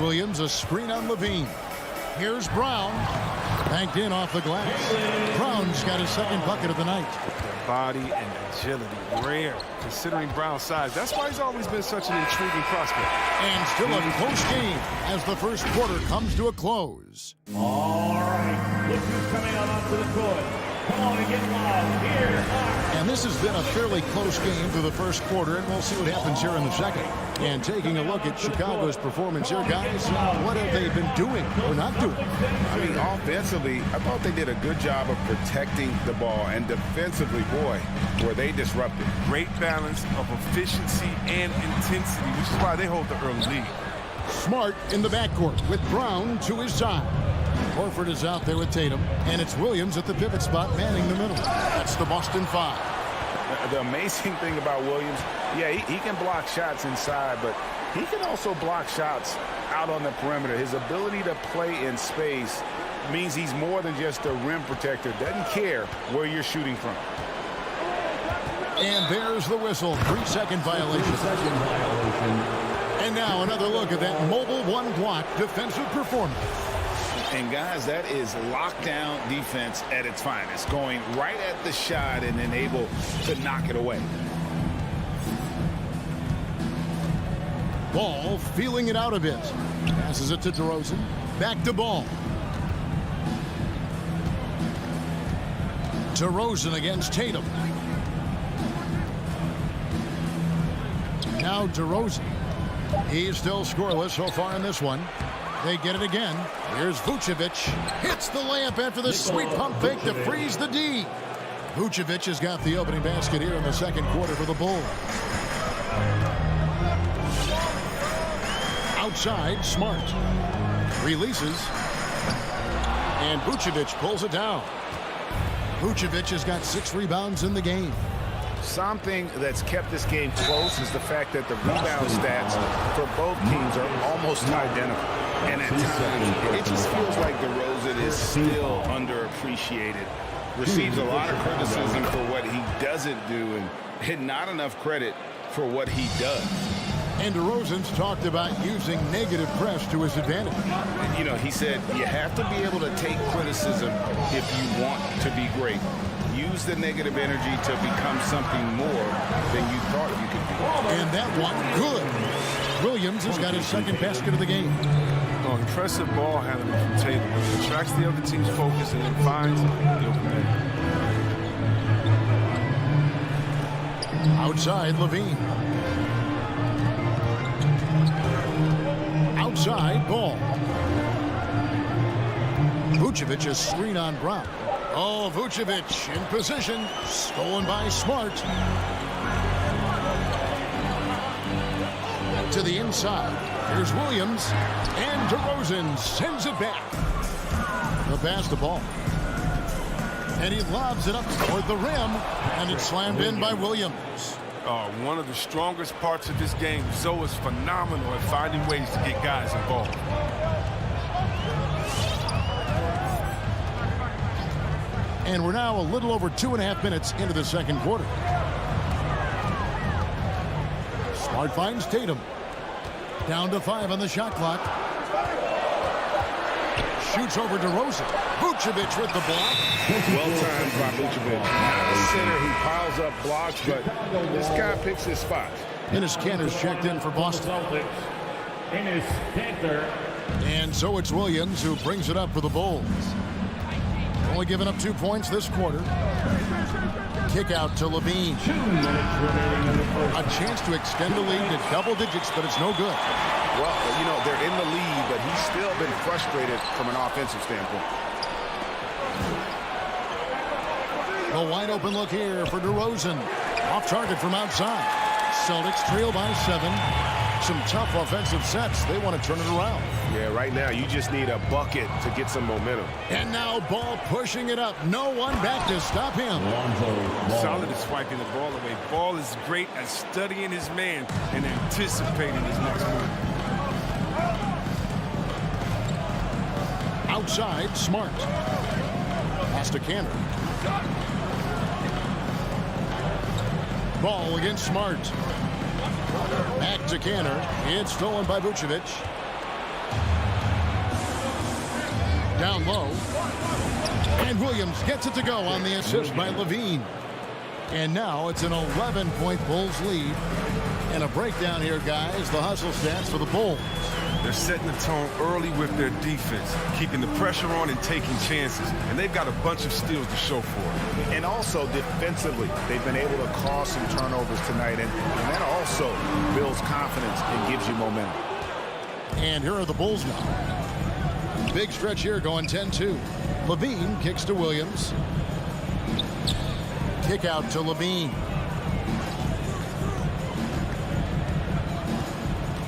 Williams, a screen on Levine. Here's Brown. Banked in off the glass. Brown's got his second bucket of the night. Body and agility, rare, considering Brown's size. That's why he's always been such an intriguing prospect. And still a close game as the first quarter comes to a close. All right, look who's coming out onto the court. Come on and get loud. Here And this has been a fairly close game through the first quarter, and we'll see what happens here in the second. And taking a look at Chicago's performance here, guys, what have they been doing or not doing? I mean, offensively, I thought they did a good job of protecting the ball. And defensively, boy, were they disruptive. Great balance of efficiency and intensity, which is why they hold the early lead. Smart in the backcourt with Brown to his side. Horford is out there with Tatum, and it's Williams at the pivot spot manning the middle. That's the Boston 5. The amazing thing about Williams, yeah, he can block shots inside, but he can also block shots out on the perimeter. His ability to play in space means he's more than just a rim protector. Doesn't care where you're shooting from. And there's the whistle. 3-second violation. And now another look at that mobile one-block defensive performance. And guys, that is lockdown defense at its finest, going right at the shot and then able to knock it away. Ball feeling it out a bit. Passes it to DeRozan. Back to Ball. DeRozan against Tatum. Now DeRozan. He's still scoreless so far in this one. They get it again. Here's Vucevic. Hits the layup after the sweet pump fake to freeze the D. Vucevic has got the opening basket here in the second quarter for the Bulls. Outside, Smart. Releases. And Vucevic pulls it down. Vucevic has got 6 rebounds in the game. Something that's kept this game close is the fact that the rebound stats for both teams are almost identical. And at times, it just feels like DeRozan is still underappreciated. Receives a lot of criticism for what he doesn't do and not enough credit for what he does. And DeRozan's talked about using negative press to his advantage. You know, he said you have to be able to take criticism if you want to be great. Use the negative energy to become something more than you thought you could be. And that one, good. Williams has got his second basket of the game. Oh, impressive ball handling from Tatum. He attracts the other team's focus and then finds the open man. Outside, Levine. Outside, Ball. Vucevic is screen on Brown. Oh, Vucevic in position. Stolen by Smart. To the inside. Here's Williams. And DeRozan sends it back. The pass the ball. And he lobs it up toward the rim. And it's slammed in by Williams. One of the strongest parts of this game. Zoe is phenomenal at finding ways to get guys involved. And we're now a little over 2.5 minutes into the second quarter. Smart finds Tatum. Down to 5 on the shot clock. Shoots over DeRozan. Vucevic with the block. Well timed by Vucevic. Not a center who piles up blocks, but this guy picks his spot. Enes Kanter's checked in for Boston. Enes Kanter. And so it's Williams who brings it up for the Bulls. Only given up 2 points this quarter. Kick out to Levine. 2 minutes remaining in the first. A chance to extend the lead to double digits, but it's no good. Well, you know, they're in the lead, but he's still been frustrated from an offensive standpoint. A wide open look here for DeRozan. Off target from outside. Celtics trail by 7. Some tough offensive sets. They want to turn it around. Yeah, right now you just need a bucket to get some momentum. And now Ball pushing it up. No one back to stop him. Solid at swiping the ball away. Ball is great at studying his man and anticipating his next move. Outside, Smart. Pass to Kanter. Ball against Smart. Back to Kanter. It's stolen by Vucevic. Down low. And Williams gets it to go on the assist by Levine. And now it's an 11-point Bulls lead. And a breakdown here, guys. The hustle stats for the Bulls. They're setting the tone early with their defense, keeping the pressure on and taking chances. And they've got a bunch of steals to show for it. And also defensively, they've been able to cause some turnovers tonight. And that also builds confidence and gives you momentum. And here are the Bulls now. Big stretch here going 10-2. Levine kicks to Williams. Kick out to Levine.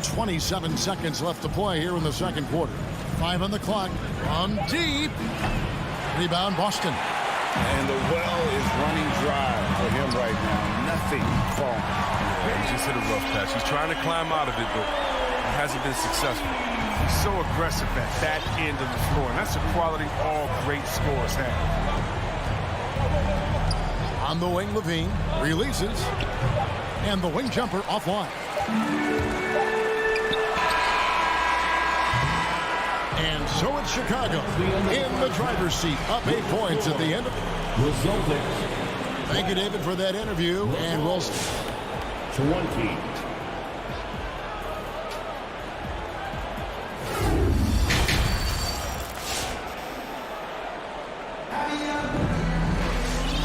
27 seconds left to play here in the second quarter. 5 on the clock. From deep. Rebound Boston. And the well is running dry for him right now. Nothing falling. Yeah, he just hit a rough patch. He's trying to climb out of it, but he hasn't been successful. He's so aggressive at that end of the floor, and that's a quality all great scorers have. On the wing, Levine releases. And the wing jumper offline. And so it's Chicago in the driver's seat, up 8 points at the end of it. Thank you, David, for that interview. And we'll 20.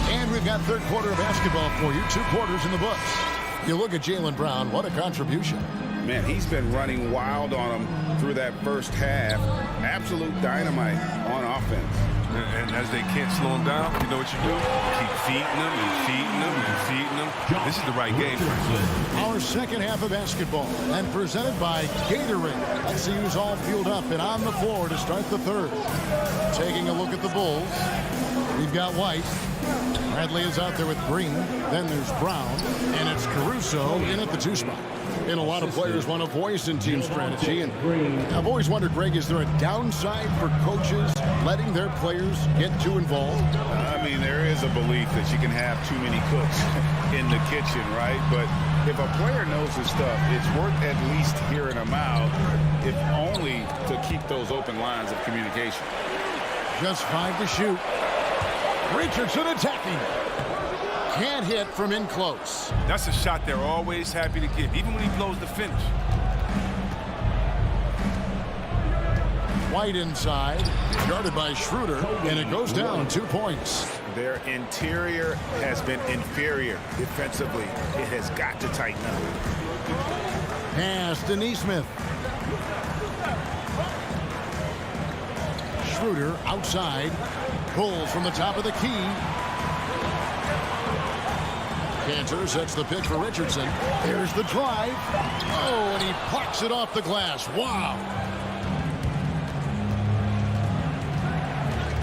And we've got third quarter of basketball for you. 2 quarters in the books. You look at Jaylen Brown. What a contribution. Man, he's been running wild on him through that first half. Absolute dynamite on offense. And as they can't slow him down, you know what you do? Keep feeding them and feeding them and feeding them. This is the right game for him. Our second half of basketball and presented by Gatorade. XCU's all fueled up and on the floor to start the third. Taking a look at the Bulls. We've got White. Bradley is out there with Green. Then there's Brown. And it's Caruso in at the 2 spot. And a lot of players want a voice in team strategy. And I've always wondered, Greg, is there a downside for coaches letting their players get too involved? I mean, there is a belief that you can have too many cooks in the kitchen, right? But if a player knows his stuff, it's worth at least hearing them out, if only to keep those open lines of communication. Just 5 to shoot. Richardson attacking. Can't hit from in close. That's a shot they're always happy to give, even when he blows the finish. White inside, guarded by Schroeder, and it goes down 2 points. Their interior has been inferior defensively. It has got to tighten up. Pass to Neesmith. Schroeder outside. Pulls from the top of the key. Cantor sets the pitch for Richardson. Here's the drive. Oh, and he plucks it off the glass. Wow.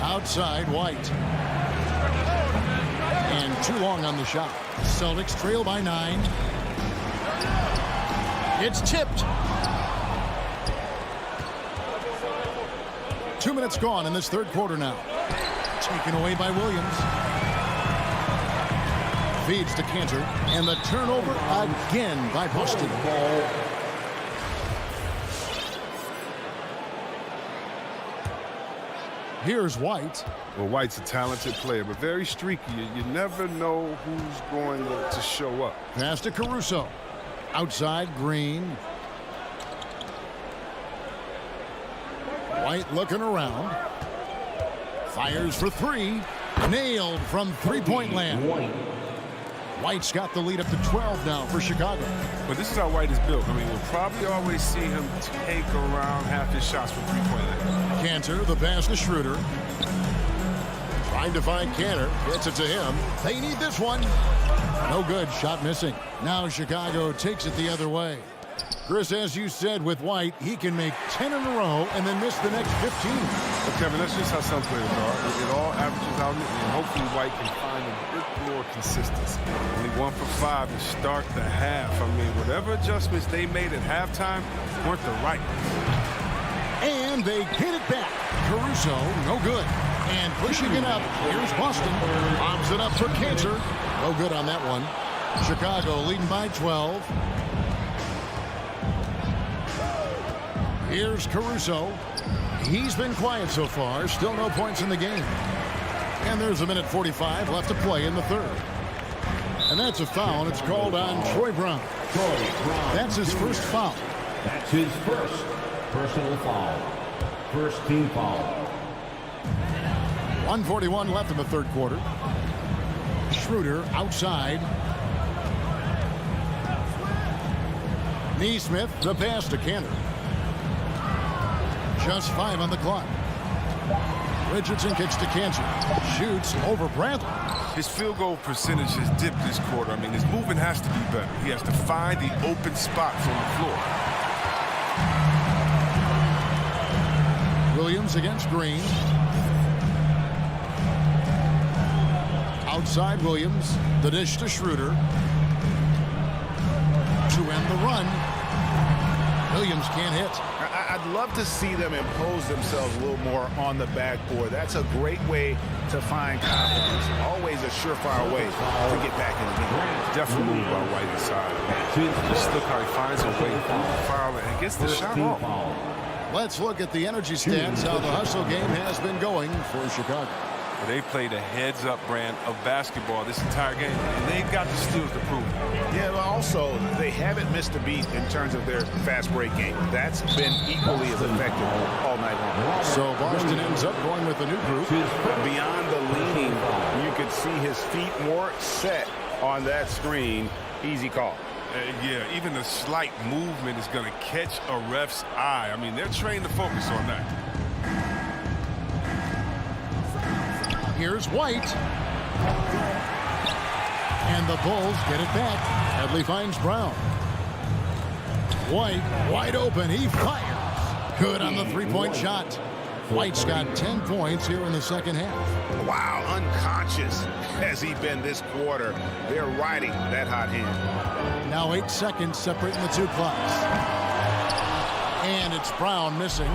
Outside, White. And too long on the shot. Celtics trail by 9. It's tipped. 2 minutes gone in this third quarter now. Taken away by Williams. Feeds to Cantor. And the turnover again by Boston. Here's White. Well, White's a talented player, but very streaky. You never know who's going to show up. Pass to Caruso. Outside, Green. White looking around. Fires for 3. Nailed from three-point land. White's got the lead up to 12 now for Chicago. But this is how White is built. I mean, we'll probably always see him take around half his shots from three-point land. Cantor, the pass to Schroeder. Trying to find Cantor. Gets it to him. They need this one. No good. Shot missing. Now Chicago takes it the other way. Chris, as you said, with White, he can make 10 in a row and then miss the next 15. But Kevin, that's just how some players are. It all averages out, and hopefully White can find a bit more consistency. Only 1 for 5 to start the half. I mean, whatever adjustments they made at halftime weren't the right ones. And they get it back. Caruso, no good. And pushing it up, here's Boston. Bombs it up for Cantor. No good on that one. Chicago leading by 12. Here's Caruso. He's been quiet so far. Still no points in the game. And there's 1:45 left to play in the third. And that's a foul. It's called on Troy Brown. That's his first foul. That's his first personal foul. First team foul. 1:41 left in the third quarter. Schroeder outside. Neesmith, the pass to Cantor. Just 5 on the clock. Richardson kicks to Cantor. Shoots over Bradley. His field goal percentage has dipped this quarter. I mean, his movement has to be better. He has to find the open spots on the floor. Williams against Green. Outside Williams. The dish to Schroeder. To end the run. Williams can't hit. I'd love to see them impose themselves a little more on the backboard. That's a great way to find confidence. Always a surefire way to get back in the game. Definitely move by White inside. Just look how he finds a way through the foul and gets the shot off. Let's look at the energy stats, how the hustle game has been going for Chicago. They played a heads-up brand of basketball this entire game, and they've got the skills to prove it. Yeah, but also, they haven't missed a beat in terms of their fast break game. That's been equally as effective all night long. So Boston ends up going with a new group. Beyond the leaning, you could see his feet more set on that screen. Easy call. Yeah, even a slight movement is going to catch a ref's eye. I mean, they're trained to focus on that. Here's White. And the Bulls get it back. Headley finds Brown. White wide open. He fires. Good on the three-point shot. White's got 10 points here in the second half. Wow, unconscious has he been this quarter. They're riding that hot hand. Now 8 seconds separating the two clocks. And it's Brown missing.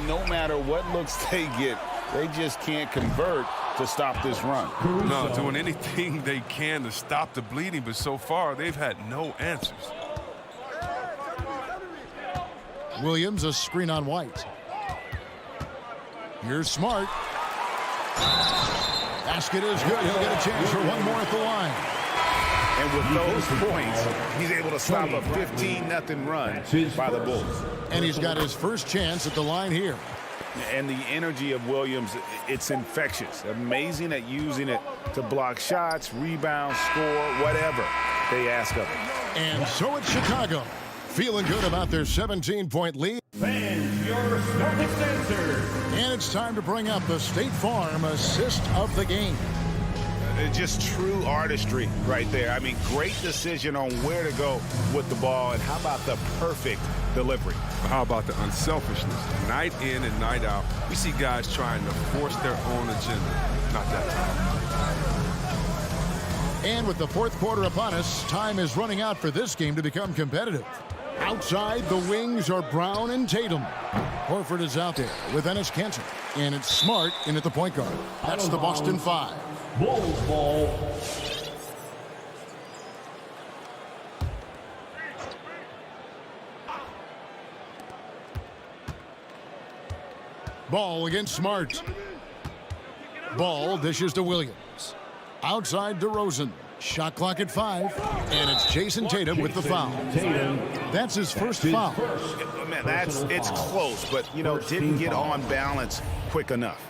No matter what looks they get, they just can't convert to stop this run. No, doing anything they can to stop the bleeding, but so far they've had no answers. Williams, a screen on White. Here's Smart. Basket is good. He'll get a chance for one more at the line. And with those points, he's able to stop a 15-0 run by the Bulls. And he's got his first chance at the line here. And the energy of Williams, it's infectious. Amazing at using it to block shots, rebound, score, whatever they ask of him. And so it's Chicago, feeling good about their 17-point lead. Fans, your Celtics answer. And it's time to bring up the State Farm assist of the game. Just true artistry right there. I mean, great decision on where to go with the ball, and how about the perfect delivery? How about the unselfishness? Night in and night out, we see guys trying to force their own agenda. Not that time. And with the fourth quarter upon us, time is running out for this game to become competitive. Outside, the wings are Brown and Tatum. Horford is out there with Enes Kanter. And it's Smart in at the point guard. That's the Boston 5. Bulls ball. Ball against Smart. Ball dishes to Williams. Outside DeRozan. Shot clock at 5. And it's Jason Tatum with the foul. That's his first foul. Man, it's close, but, you know, didn't get on balance quick enough.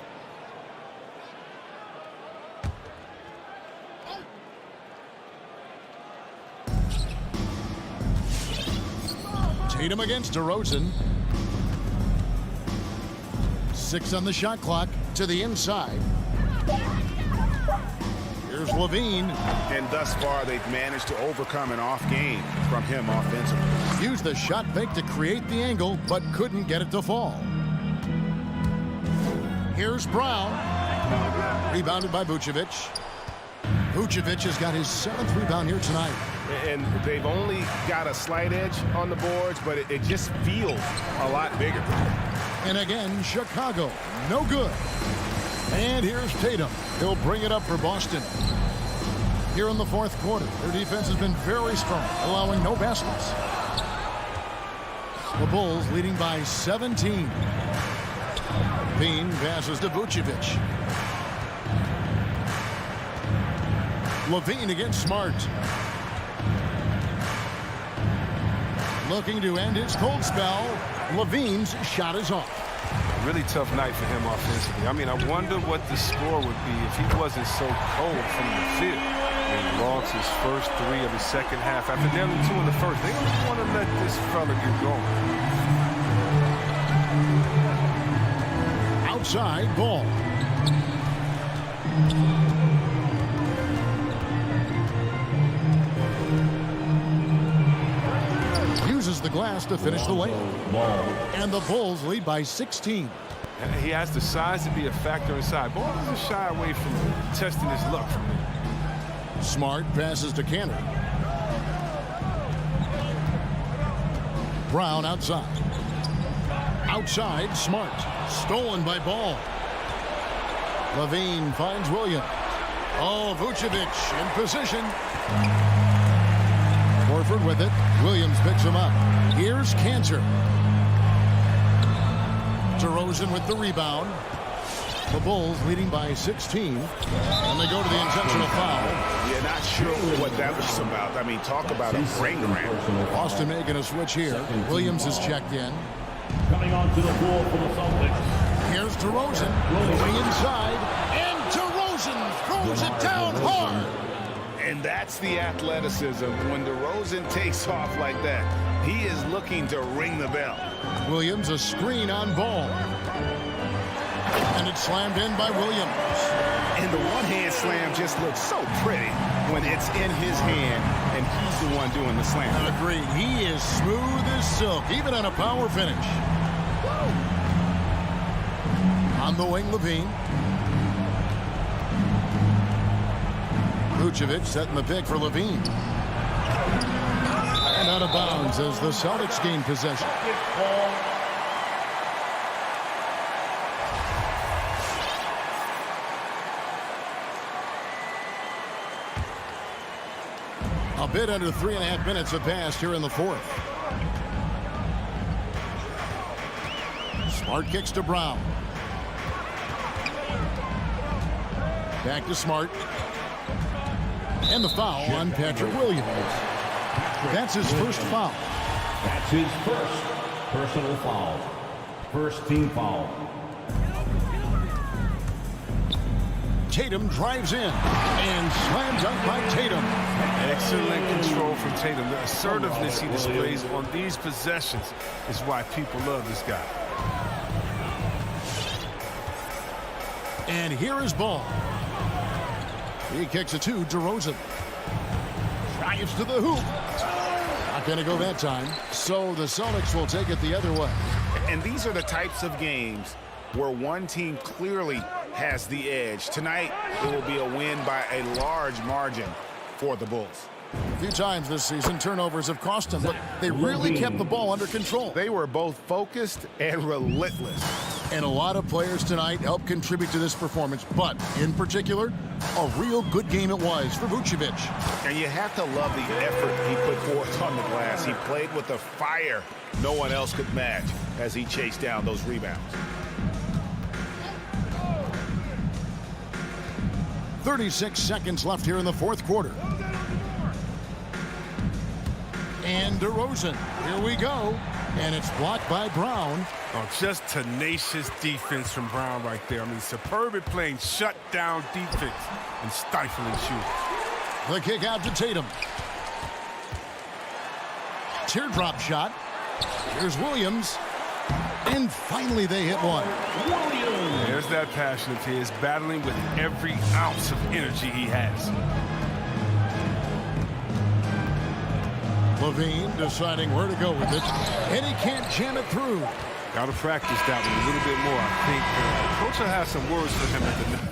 Tatum against DeRozan. 6 on the shot clock to the inside. Here's Levine. And thus far, they've managed to overcome an off game from him offensively. Used the shot fake to create the angle, but couldn't get it to fall. Here's Brown. Rebounded by Vucevic. Vucevic has got his 7th rebound here tonight. And they've only got a slight edge on the boards, but it just feels a lot bigger. And again, Chicago, no good. And here's Tatum. He'll bring it up for Boston. Here in the fourth quarter, their defense has been very strong, allowing no baskets. The Bulls leading by 17. Bean passes to Vucevic. Levine against Smart. Looking to end his cold spell. Levine's shot is off. Really tough night for him offensively. I mean, I wonder what the score would be if he wasn't so cold from the field. He lost his first 3 of the second half. After down 2 in the first, they don't want to let this fella get going. Outside ball. Uses the glass to finish the layup. And the Bulls lead by 16. He has the size to be a factor inside. Ball doesn't shy away from testing his luck from there. Smart passes to Kanter. Brown outside. Outside, Smart. Stolen by Ball. Levine finds Williams. Oh, Vucevic in position. Horford with it. Williams picks him up. Here's Kanter. DeRozan with the rebound. The Bulls leading by 16. And they go to the intentional foul. Yeah, not sure what that was about. I mean, talk about a brain cramp. Boston making a switch here. Williams is checked in. Coming onto the floor for the Celtics. Here's DeRozan going inside. And DeRozan throws it down hard. And that's the athleticism. When DeRozan takes off like that, he is looking to ring the bell. Williams a screen on Ball. And it's slammed in by Williams. And the one-hand slam just looks so pretty when it's in his hand and he's the one doing the slam. Agreed. He is smooth as silk, even on a power finish. On the wing, Levine. Vucevic setting the pick for Levine. And out of bounds as the Celtics gain possession. A bit under 3.5 minutes have passed here in the fourth. Smart kicks to Brown. Back to Smart. And the foul on Patrick Williams. That's his first foul. That's his first personal foul. First team foul. Tatum drives in and slams up by Tatum. Excellent control from Tatum. The assertiveness he displays on these possessions is why people love this guy. And here is Ball. He kicks it to DeRozan. Drives to the hoop. Not going to go that time. So the Celtics will take it the other way. And these are the types of games where one team clearly has the edge. Tonight, it will be a win by a large margin for the Bulls. A few times this season, turnovers have cost them, but they really kept the ball under control. They were both focused and relentless. And a lot of players tonight helped contribute to this performance, but in particular, a real good game it was for Vucevic. And you have to love the effort he put forth on the glass. He played with a fire no one else could match as he chased down those rebounds. 36 seconds left here in the fourth quarter. And DeRozan, here we go. And it's blocked by Brown. Oh, just tenacious defense from Brown right there. I mean, superb at playing shutdown defense and stifling shooting. The kick out to Tatum. Teardrop shot. Here's Williams. And finally they hit one. There's that passion of his, battling with every ounce of energy he has. Levine deciding where to go with it. And he can't jam it through. Got to practice that one a little bit more. I think Coach will have some words for him at the net.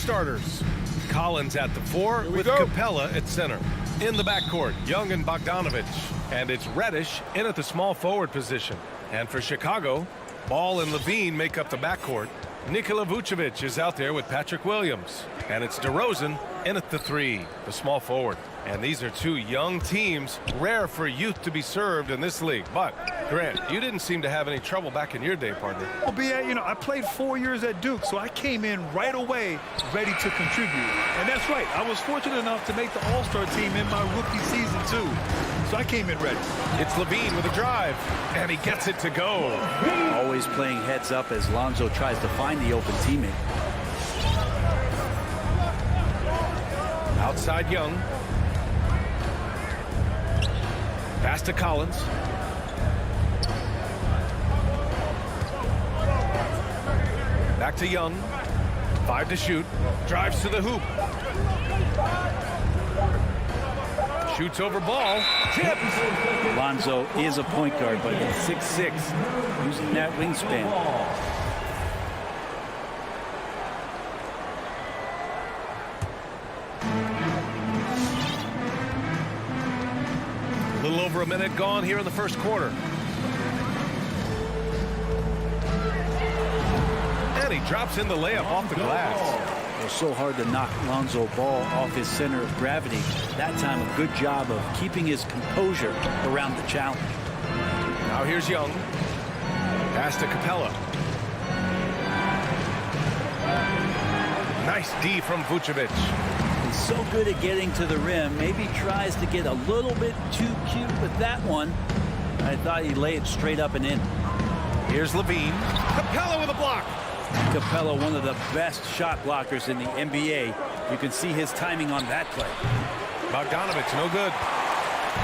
starters. Collins at the 4 with Capella at center. In the backcourt, Young and Bogdanovich. And it's Reddish in at the small forward position. And for Chicago, Ball and Levine make up the backcourt. Nikola Vucevic is out there with Patrick Williams. And it's DeRozan in at the 3, the small forward. And these are two young teams, rare for youth to be served in this league. But, Grant, you didn't seem to have any trouble back in your day, partner. Well, B.A., you know, I played 4 years at Duke, so I came in right away ready to contribute. And that's right. I was fortunate enough to make the All-Star team in my rookie season, too. So I came in ready. It's Levine with a drive, and he gets it to go. Always playing heads up as Lonzo tries to find the open teammate. Outside Young. Pass to Collins. Back to Young. 5 to shoot. Drives to the hoop. Shoots over Ball. Tips. Lonzo is a point guard, but he's 6'6", using that wingspan. A little over a minute gone here in the first quarter. And he drops in the layup off the glass. It was so hard to knock Lonzo Ball off his center of gravity. That time, a good job of keeping his composure around the challenge. Now here's Young. Pass to Capella. Nice D from Vucevic. He's so good at getting to the rim. Maybe tries to get a little bit too cute with that one. I thought he'd lay it straight up and in. Here's Levine. Capella with a block. Capella, one of the best shot blockers in the NBA. You can see his timing on that play. Bogdanovich, no good.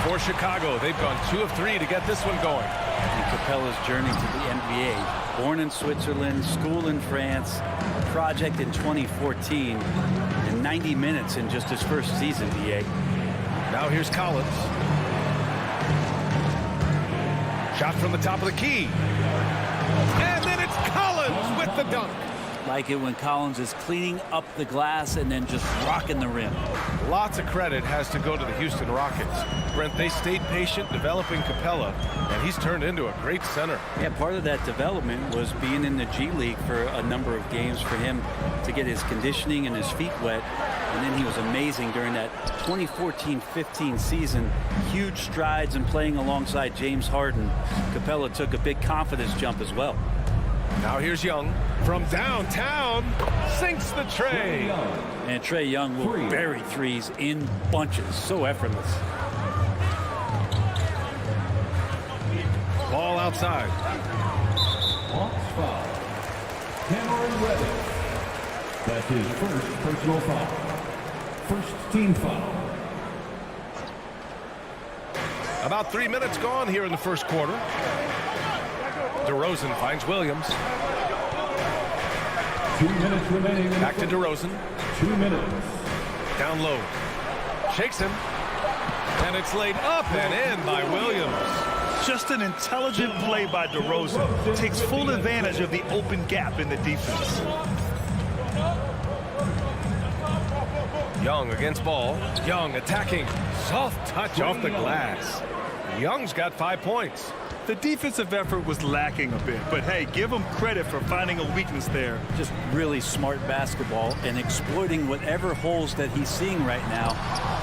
For Chicago, they've gone 2 of 3 to get this one going. And Capella's journey to the NBA. Born in Switzerland, school in France, a project in 2014, and 90 minutes in just his first season, BA. Now here's Collins. Shot from the top of the key. And then it's Collins with the dunk. Like it when Collins is cleaning up the glass and then just rocking the rim. Lots of credit has to go to the Houston Rockets. Brent, they stayed patient developing Capella, and he's turned into a great center. Yeah, part of that development was being in the G League for a number of games for him to get his conditioning and his feet wet. And then he was amazing during that 2014-15 season. Huge strides in playing alongside James Harden. Capella took a big confidence jump as well. Now here's Young from downtown, sinks the tray. And Trae Young will bury threes in bunches, so effortless. Ball outside. Hawks foul. Cameron Reddish. That's his first personal foul. First team foul. About 3 minutes gone here in the first quarter. DeRozan finds Williams. 2 minutes remaining. Back to DeRozan. 2 minutes. Down low. Shakes him. And it's laid up and in by Williams. Just an intelligent play by DeRozan. Takes full advantage of the open gap in the defense. Young against Ball. Young attacking. Soft touch off the glass. Young's got 5 points. The defensive effort was lacking a bit, but hey, give him credit for finding a weakness there. Just really smart basketball and exploiting whatever holes that he's seeing right now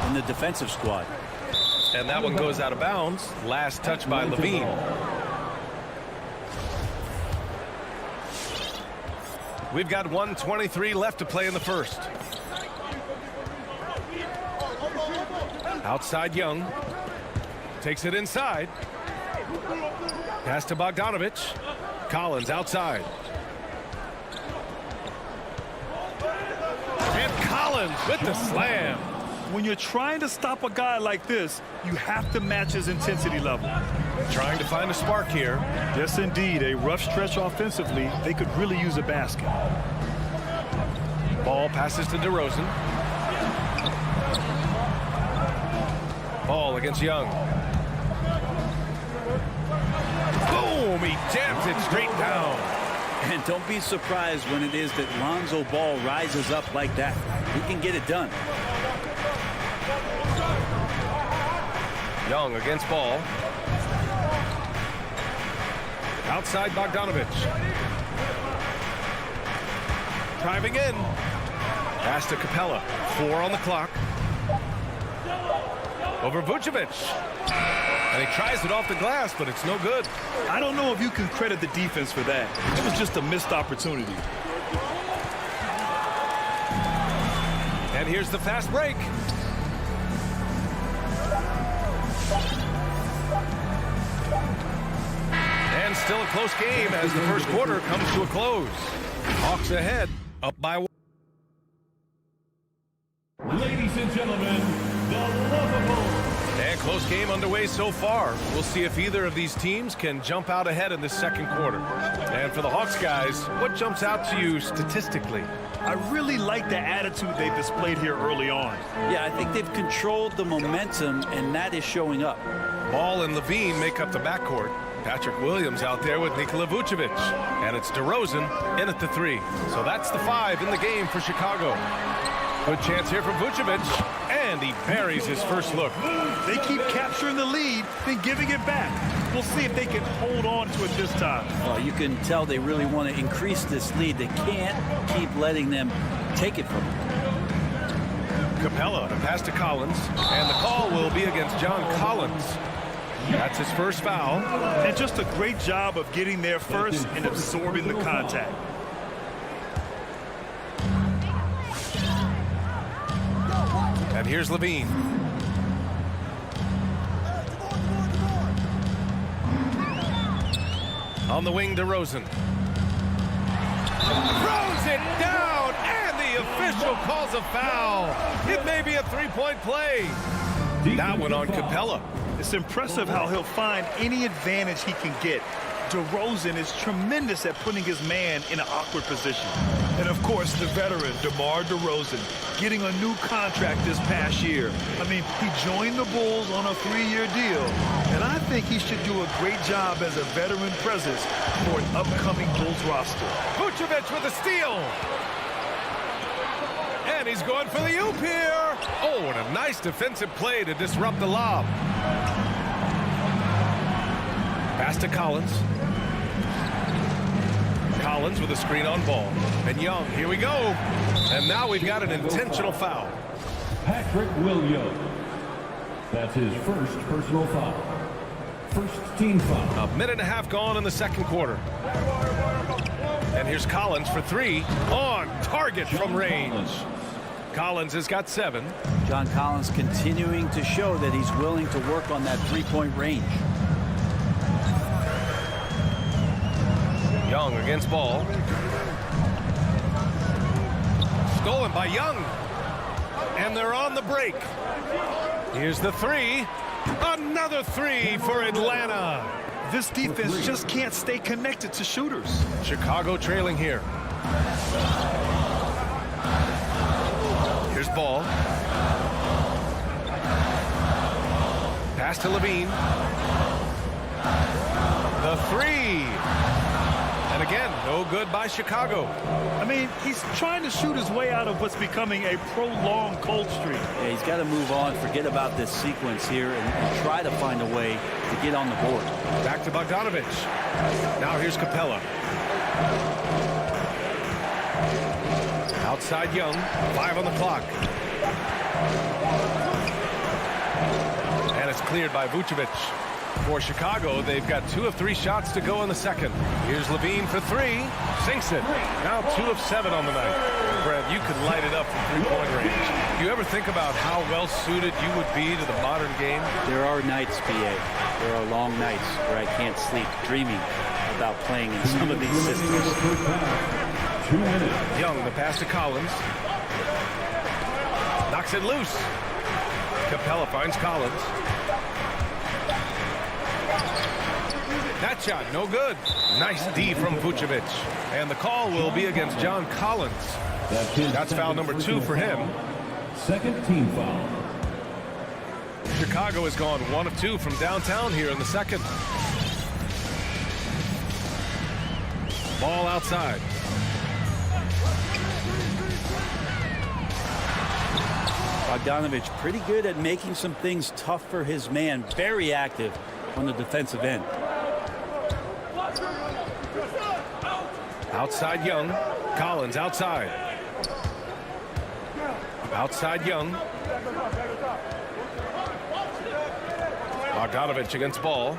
in the defensive squad. And that one goes out of bounds. Last touch by Levine. We've got 1:23 left to play in the first. Outside Young. Takes it inside. Pass to Bogdanovich. Collins outside. And Collins with the slam. When you're trying to stop a guy like this, you have to match his intensity level. Trying to find a spark here. Yes, indeed. A rough stretch offensively. They could really use a basket. Ball passes to DeRozan. Ball against Young. Boom! He jams it straight down. And don't be surprised when it is that Lonzo Ball rises up like that. He can get it done. Young against Ball. Outside Bogdanovich. Driving in. Pass to Capella. 4 on the clock. Over Vucevic. And he tries it off the glass, but it's no good. I don't know if you can credit the defense for that. It was just a missed opportunity. And here's the fast break. And still a close game as the first quarter comes to a close. Hawks ahead, up by 1. Ladies and gentlemen, the lovable. And close game underway so far. We'll see if either of these teams can jump out ahead in this second quarter. And for the Hawks guys, what jumps out to you statistically? I really like the attitude they displayed here early on. Yeah, I think they've controlled the momentum, and that is showing up. Ball and Levine make up the backcourt. Patrick Williams out there with Nikola Vucevic. And it's DeRozan in at the 3. So that's the 5 in the game for Chicago. Good chance here for Vucevic. And he buries his first look. They keep capturing the lead, then giving it back. We'll see if they can hold on to it this time. Well, you can tell they really want to increase this lead. They can't keep letting them take it from them. Capella, a pass to Collins. And the call will be against John Collins. That's his first foul. And just a great job of getting there first and absorbing the contact. And here's Levine. On the wing, DeRozan. Throws it down, and the official calls a foul. It may be a three-point play. That one on Capella. It's impressive how he'll find any advantage he can get. DeRozan is tremendous at putting his man in an awkward position. And, of course, the veteran, DeMar DeRozan, getting a new contract this past year. I mean, he joined the Bulls on a 3-year deal, and I think he should do a great job as a veteran presence for an upcoming Bulls roster. Vucevic with a steal. And he's going for the oop here. Oh, and a nice defensive play to disrupt the lob. Pass to Collins. Collins with a screen on Ball. And Young, here we go. And now we've got an intentional foul. Patrick Williams. That's his first personal foul. First team foul. A minute and a half gone in the second quarter. And here's Collins for 3. On target from range. Collins has got 7. John Collins continuing to show that he's willing to work on that three-point range. Young against Ball. Stolen by Young. And they're on the break. Here's the 3. Another 3 for Atlanta. This defense just can't stay connected to shooters. Chicago trailing here. Here's Ball. Pass to Levine. The 3. And again, no good by Chicago. I mean, he's trying to shoot his way out of what's becoming a prolonged cold streak. Yeah, he's got to move on, forget about this sequence here, and try to find a way to get on the board. Back to Bogdanovich. Now here's Capella. Outside Young, 5 on the clock. And it's cleared by Vucevic. For Chicago, they've got 2 of 3 shots to go in the second. Here's Levine for 3. Sinks it. Now 2 of 7 on the night. Brad, you could light it up from three-point range. Do you ever think about how well-suited you would be to the modern game? There are nights, BA. There are long nights where I can't sleep dreaming about playing in some of these systems. 2 minutes. Young, the pass to Collins. Knocks it loose. Capella finds Collins. That shot, no good. Nice D from Vucevic. And the call will be against John Collins. That's foul number 2 for him. Second team foul. Chicago has gone 1 of 2 from downtown here in the second. Ball outside. Bogdanovich pretty good at making some things tough for his man. Very active on the defensive end. Outside Young. Collins outside. Outside Young. Bogdanovich against Ball.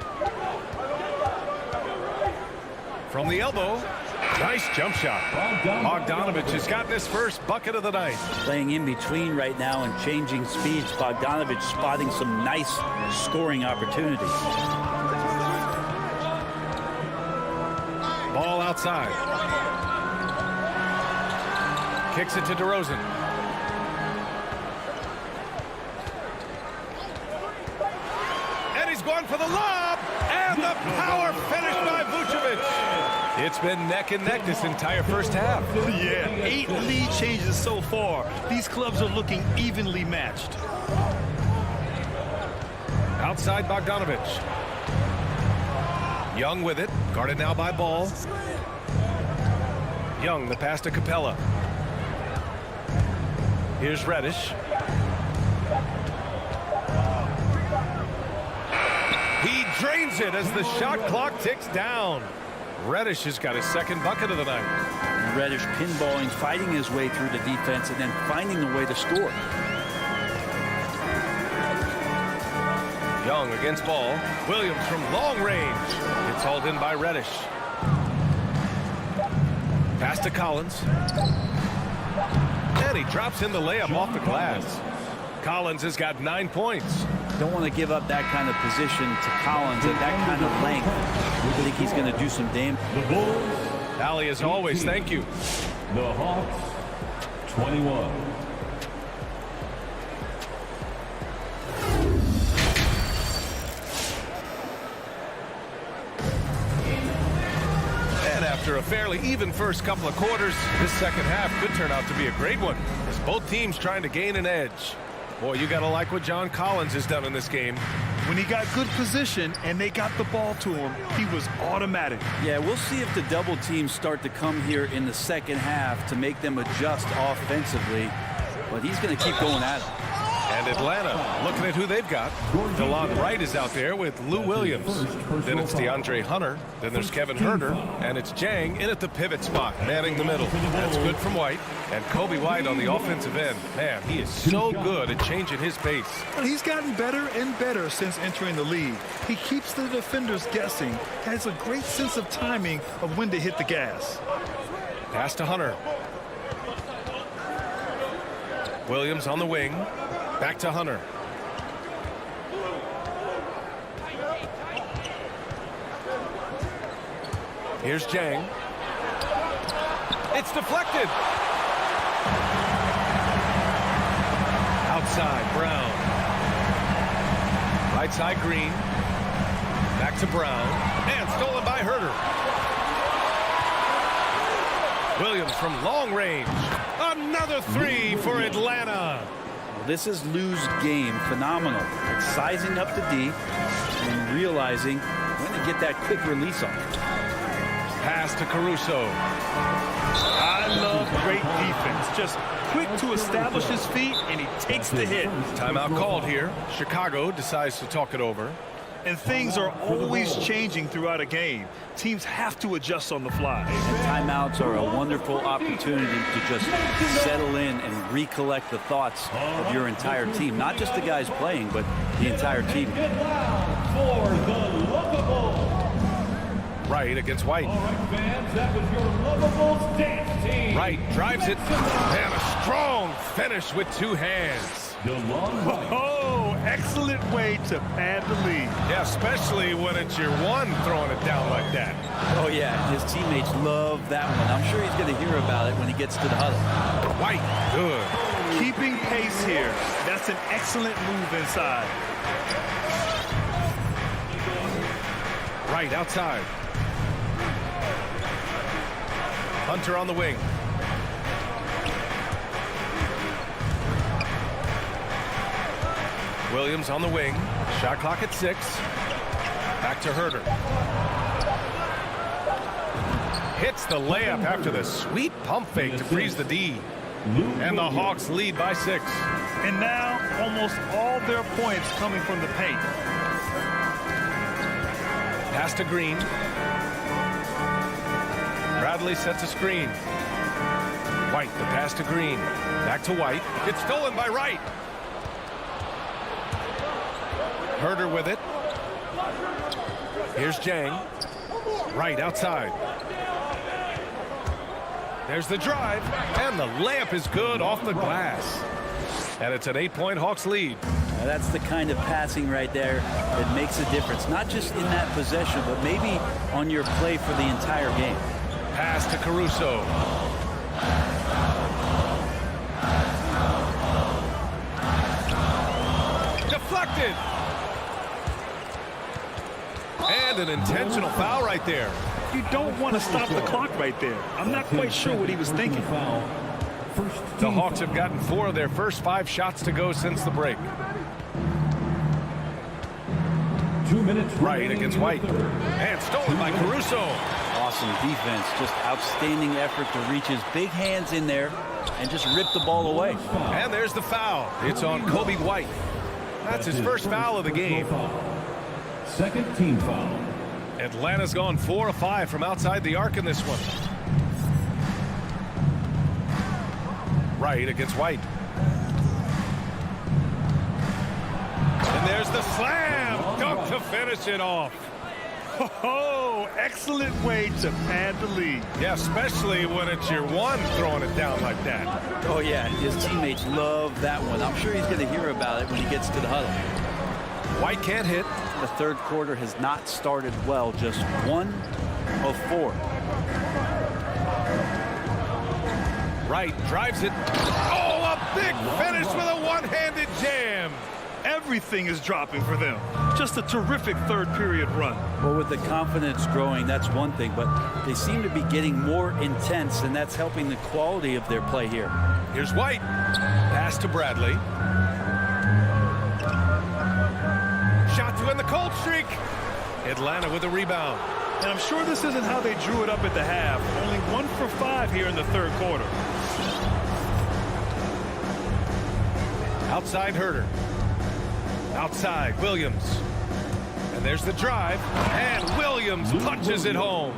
From the elbow. Nice jump shot. Bogdanovich has got this first bucket of the night. Playing in between right now and changing speeds. Bogdanovich spotting some nice scoring opportunities. Ball outside. Kicks it to DeRozan. And he's going for the lob. And the power finish by Vucevic. It's been neck and neck this entire first half. Yeah, 8 lead changes so far. These clubs are looking evenly matched. Outside Bogdanovich. Young with it. Guarded now by Ball. Young, the pass to Capella. Here's Reddish. He drains it as the shot clock ticks down. Reddish has got his second bucket of the night. Reddish pinballing, fighting his way through the defense, and then finding the way to score. Young against Ball. Williams from long range. It's hauled in by Reddish. Pass to Collins. And he drops in the layup off the glass. Collins has got 9 points. Don't want to give up that kind of position to Collins at that kind of length. I think he's going to do some damage. The Bulls. Allie, as always, thank you. The Hawks, 21. And after a fairly even first couple of quarters, this second half could turn out to be a great one, as both teams trying to gain an edge. Boy, you got to like what John Collins has done in this game. When he got good position and they got the ball to him, he was automatic. Yeah, we'll see if the double teams start to come here in the second half to make them adjust offensively. But he's going to keep going at it. And Atlanta, looking at who they've got. DeLon Wright is out there with Lou Williams. Then it's DeAndre Hunter. Then there's Kevin Huerter. And it's Jang in at the pivot spot, manning the middle. That's good from White. And Kobe White on the offensive end. Man, he is so good at changing his pace. He's gotten better and better since entering the league. He keeps the defenders guessing, has a great sense of timing of when to hit the gas. Pass to Hunter. Williams on the wing. Back to Hunter. Here's Jang. It's deflected. Outside, Brown. Right side, Green. Back to Brown. And stolen by Huerter. Williams from long range. Another three for Atlanta. This is Lou's game. Phenomenal. It's sizing up the D and realizing when to get that quick release on. Pass to Caruso. I love great defense. Just quick to establish his feet, and he takes the hit. Timeout called here. Chicago decides to talk it over. And things are always changing throughout a game. Teams have to adjust on the fly. And timeouts are a wonderful opportunity to just settle in and recollect the thoughts of your entire team. Not just the guys playing, but the entire team. For the Lookables. Wright against White. All right, fans, that was your Lookables dance team. Wright drives it. And a strong finish with two hands. Oh, excellent way to pad the lead. Yeah, especially when it's your one throwing it down like that. Oh, yeah. His teammates love that one. I'm sure he's going to hear about it when he gets to the huddle. White, good. Keeping pace here. That's an excellent move inside. Wright outside. Hunter on the wing. Williams on the wing. Shot clock at 6. Back to Huerter. Hits the layup after the sweet pump fake to freeze the D. And the Hawks lead by 6. And now almost all their points coming from the paint. Pass to Green. Bradley sets a screen. White, the pass to Green. Back to White. It's stolen by Wright. Herder with it. Here's Jang. Wright outside. There's the drive, and the layup is good off the glass. And it's an 8-point Hawks lead. Now that's the kind of passing right there that makes a difference, not just in that possession, but maybe on your play for the entire game. Pass to Caruso. Deflected. And an intentional foul right there. You don't want to stop the clock right there. I'm not quite sure what he was thinking. The Hawks have gotten 4 of their first 5 shots to go since the break. 2 minutes. Right against White. And stolen by Caruso. Awesome defense. Just outstanding effort to reach his big hands in there and just rip the ball away. And there's the foul. It's on Kobe White. That's his first foul of the game. Second team foul. Atlanta's gone 4 of 5 from outside the arc in this one. Right against White. And there's the slam. Dunk to finish it off. Oh, excellent way to pad the lead. Yeah, especially when it's your one throwing it down like that. Oh, yeah, his teammates love that one. I'm sure he's going to hear about it when he gets to the huddle. White can't hit. The third quarter has not started well, just 1 of 4. Wright drives it. Oh, a big finish with a one-handed jam. Everything is dropping for them. Just a terrific third period run. Well, with the confidence growing, that's one thing, but they seem to be getting more intense, and that's helping the quality of their play here. Here's White. Pass to Bradley. Shot to end the cold streak. Atlanta with a rebound. And I'm sure this isn't how they drew it up at the half. Only 1 for 5 here in the third quarter. Outside Herder. Outside Williams. And there's the drive. And Williams punches it home.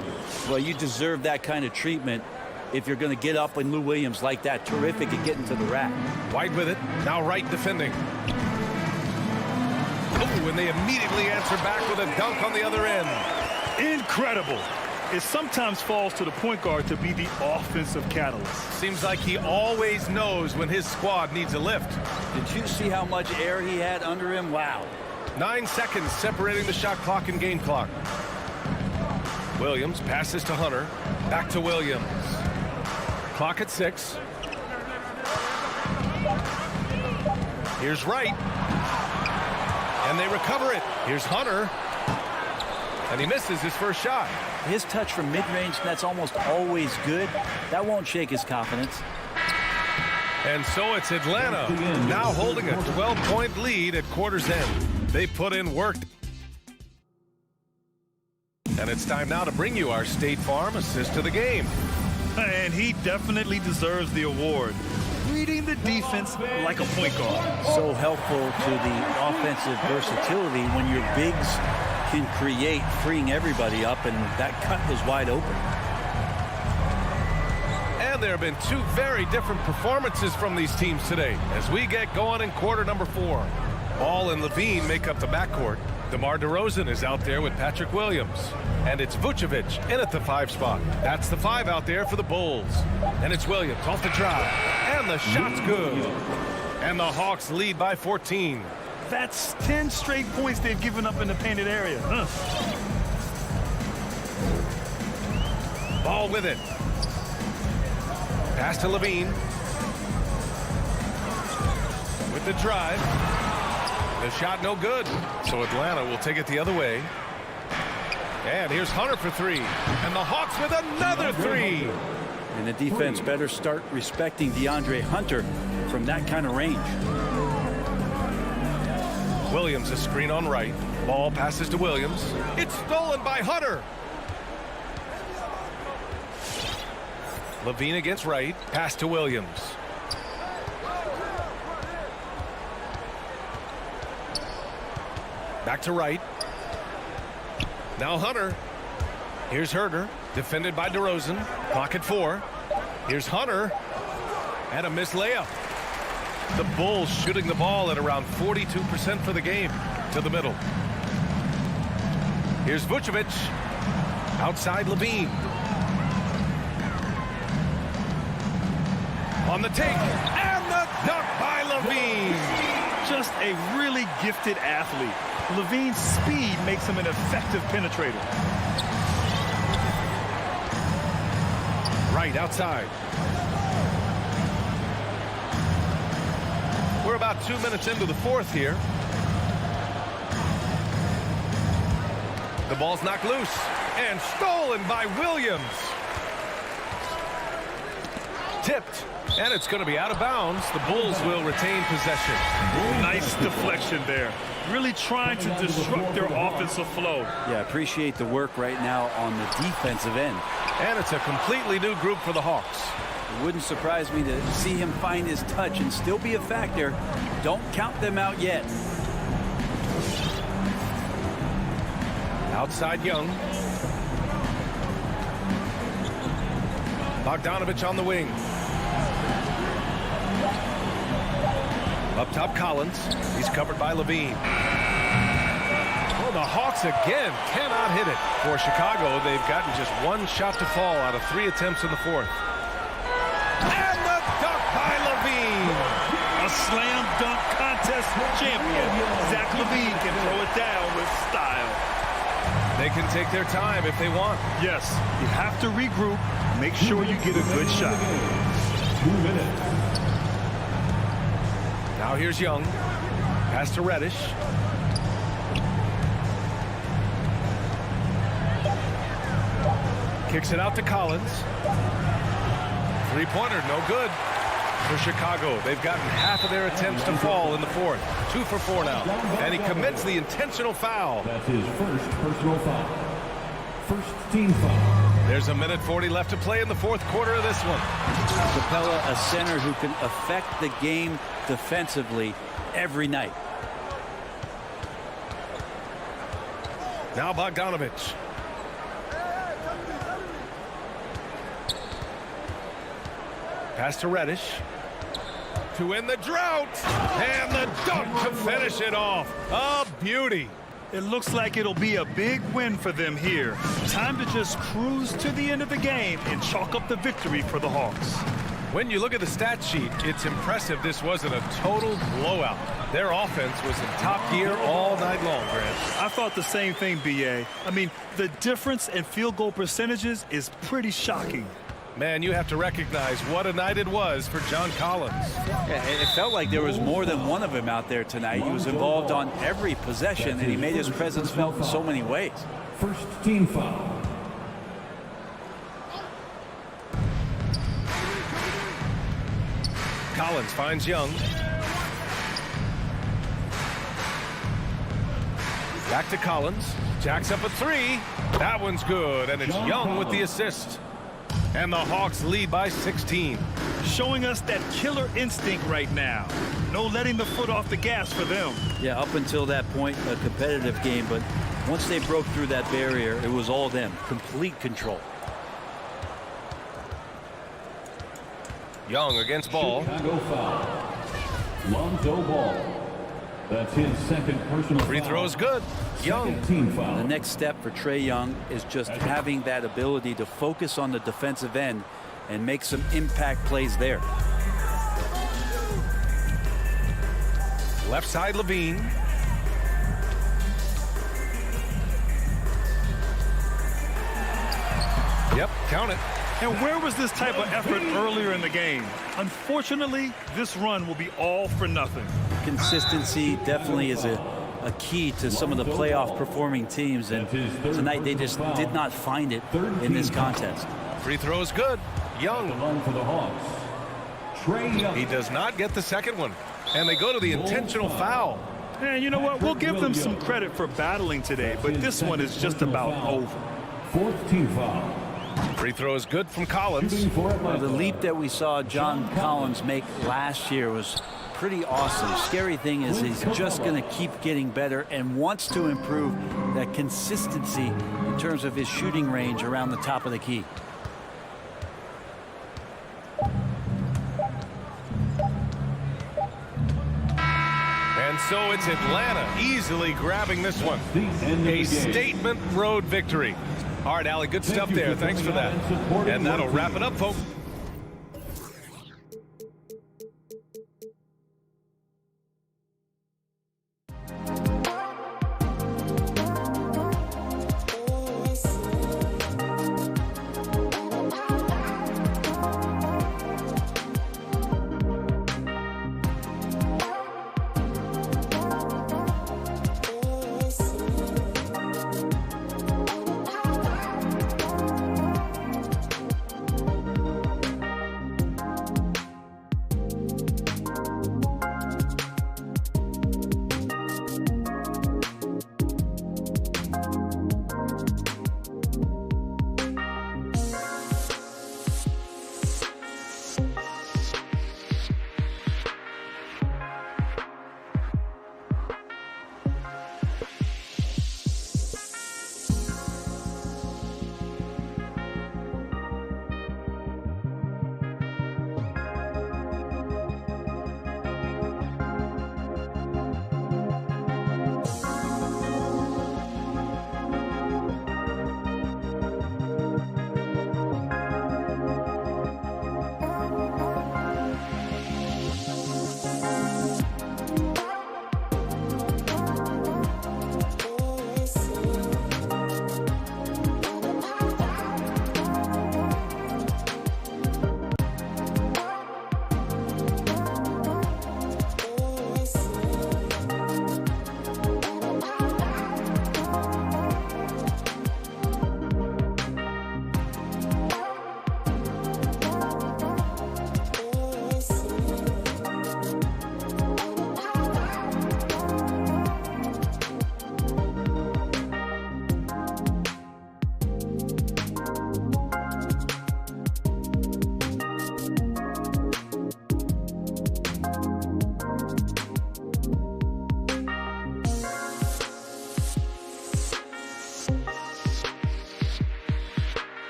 Well, you deserve that kind of treatment if you're going to get up in Lou Williams like that. Terrific at getting to the rack. White with it. Now Wright defending. Oh, and they immediately answer back with a dunk on the other end. Incredible. It sometimes falls to the point guard to be the offensive catalyst. Seems like he always knows when his squad needs a lift. Did you see how much air he had under him? Wow. 9 seconds separating the shot clock and game clock. Williams passes to Hunter. Back to Williams. Clock at 6. Here's Wright. And they recover it. Here's Hunter. And he misses his first shot. His touch from mid-range, that's almost always good. That won't shake his confidence. And so it's Atlanta now holding a 12-point lead at quarter's end. They put in work. And it's time now to bring you our State Farm assist of the game. And he definitely deserves the award. Reading the defense like a point guard. So helpful to the offensive versatility when your bigs can create, freeing everybody up, and that cut was wide open. And there have been 2 very different performances from these teams today as we get going in quarter number 4. Ball and Levine make up the backcourt. DeMar DeRozan is out there with Patrick Williams. And it's Vucevic in at the 5 spot. That's the 5 out there for the Bulls. And it's Williams off the drive. And the shot's good. And the Hawks lead by 14. That's 10 straight points they've given up in the painted area. Ball with it. Pass to Levine. With the drive. The shot no good. So Atlanta will take it the other way. And here's Hunter for 3. And the Hawks with another 3. And the defense better start respecting DeAndre Hunter from that kind of range. Williams, a screen on Wright. Ball passes to Williams. It's stolen by Hunter. Levine against Wright. Pass to Williams. Back to Wright. Now Hunter. Here's Herter. Defended by DeRozan. Clock at 4. Here's Hunter. And a missed layup. The Bulls shooting the ball at around 42% for the game. To the middle. Here's Vucevic. Outside Levine. On the take. And the dunk by Levine. Just a really gifted athlete. Levine's speed makes him an effective penetrator. Right outside. We're about 2 minutes into the fourth here. The ball's knocked loose and stolen by Williams. Tipped, and it's going to be out of bounds. The Bulls will retain possession. Nice deflection there. Really trying to disrupt their offensive flow. Yeah, appreciate the work right now on the defensive end. And it's a completely new group for the Hawks. It wouldn't surprise me to see him find his touch and still be a factor. Don't count them out yet. Outside Young. Bogdanovich on the wing. Up top Collins. He's covered by Levine. Oh, the Hawks again cannot hit it. For Chicago, they've gotten just one shot to fall out of 3 attempts in the fourth. And the dunk by Levine. A slam dunk contest champion. Zach Levine can throw it down with style. They can take their time if they want. Yes, you have to regroup. Make sure you get a good shot. 2 minutes. Now here's Young. Pass to Reddish. Kicks it out to Collins. Three-pointer, no good. For Chicago, they've gotten half of their attempts to fall in the fourth. 2 for 4 now. And he commits the intentional foul. That's his first personal foul. First team foul. There's a minute 40 left to play in the fourth quarter of this one. Capella, a center who can affect the game defensively every night. Now Bogdanovich. Pass to Reddish. To end the drought. And the dunk to finish it off. A beauty. It looks like it'll be a big win for them here. Time to just cruise to the end of the game and chalk up the victory for the Hawks. When you look at the stat sheet, it's impressive this wasn't a total blowout. Their offense was in top gear all night long, Grant. I thought the same thing, B.A. I mean, the difference in field goal percentages is pretty shocking. Man, you have to recognize what a night it was for John Collins. Yeah, it felt like there was more than one of them out there tonight. He was involved on every possession, and he made his presence felt in so many ways. First team foul. Collins finds Young. Back to Collins. Jacks up a 3. That one's good, and it's Young with the assist. And the Hawks lead by 16. Showing us that killer instinct right now. No letting the foot off the gas for them. Yeah, up until that point, a competitive game, but once they broke through that barrier, it was all them. Complete control. Young against Ball. Chicago foul. Lonzo Ball. That's his second personal Free throw is good. Young. Team foul. The next step for Trae Young is just having that ability to focus on the defensive end and make some impact plays there. Left side Levine. Yep, count it. And where was this type of effort earlier in the game? Unfortunately, this run will be all for nothing. Consistency definitely is a key to some of the playoff performing teams, and tonight they just did not find it in this contest. Free throw is good. Young. For the Hawks. Trae Young. He does not get the second one. And they go to the intentional foul. And you know what? We'll give them some credit for battling today, but this one is just about over. Fourth team foul. Free throw is good from Collins. Well, the leap that we saw John Collins make last year was pretty awesome. Scary thing is he's just going to keep getting better and wants to improve that consistency in terms of his shooting range around the top of the key. And so it's Atlanta easily grabbing this one. A statement road victory. All right, Allie, good stuff there. Thanks for that. And that'll wrap it up, folks.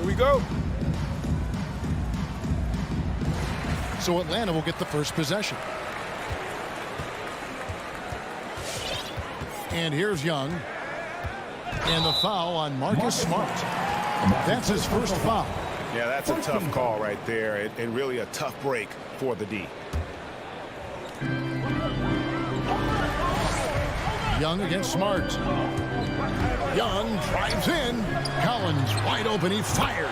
Here we go. So Atlanta will get the first possession. And here's Young. And the foul on Marcus Smart. That's his first foul. Yeah, that's a tough call right there, and really a tough break for the D. Young against Smart. Young drives in. Collins wide open. He fires.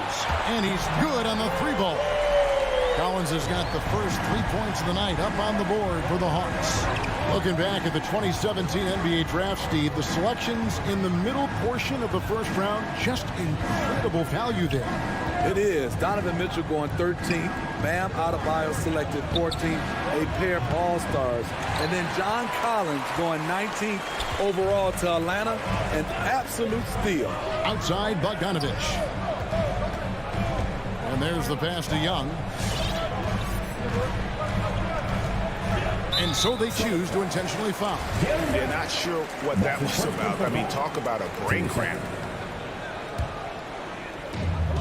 And he's good on the 3-ball. Collins has got the first 3 points of the night up on the board for the Hawks. Looking back at the 2017 NBA draft, Steve, the selections in the middle portion of the first round, just incredible value there. It is. Donovan Mitchell going 13th. Bam Adebayo selected 14th. A pair of all-stars. And then John Collins going 19th overall to Atlanta. An absolute steal. Outside Bogdanovich. And there's the pass to Young. And so they choose to intentionally foul. Yeah, not sure what that was about. I mean, talk about a brain cramp.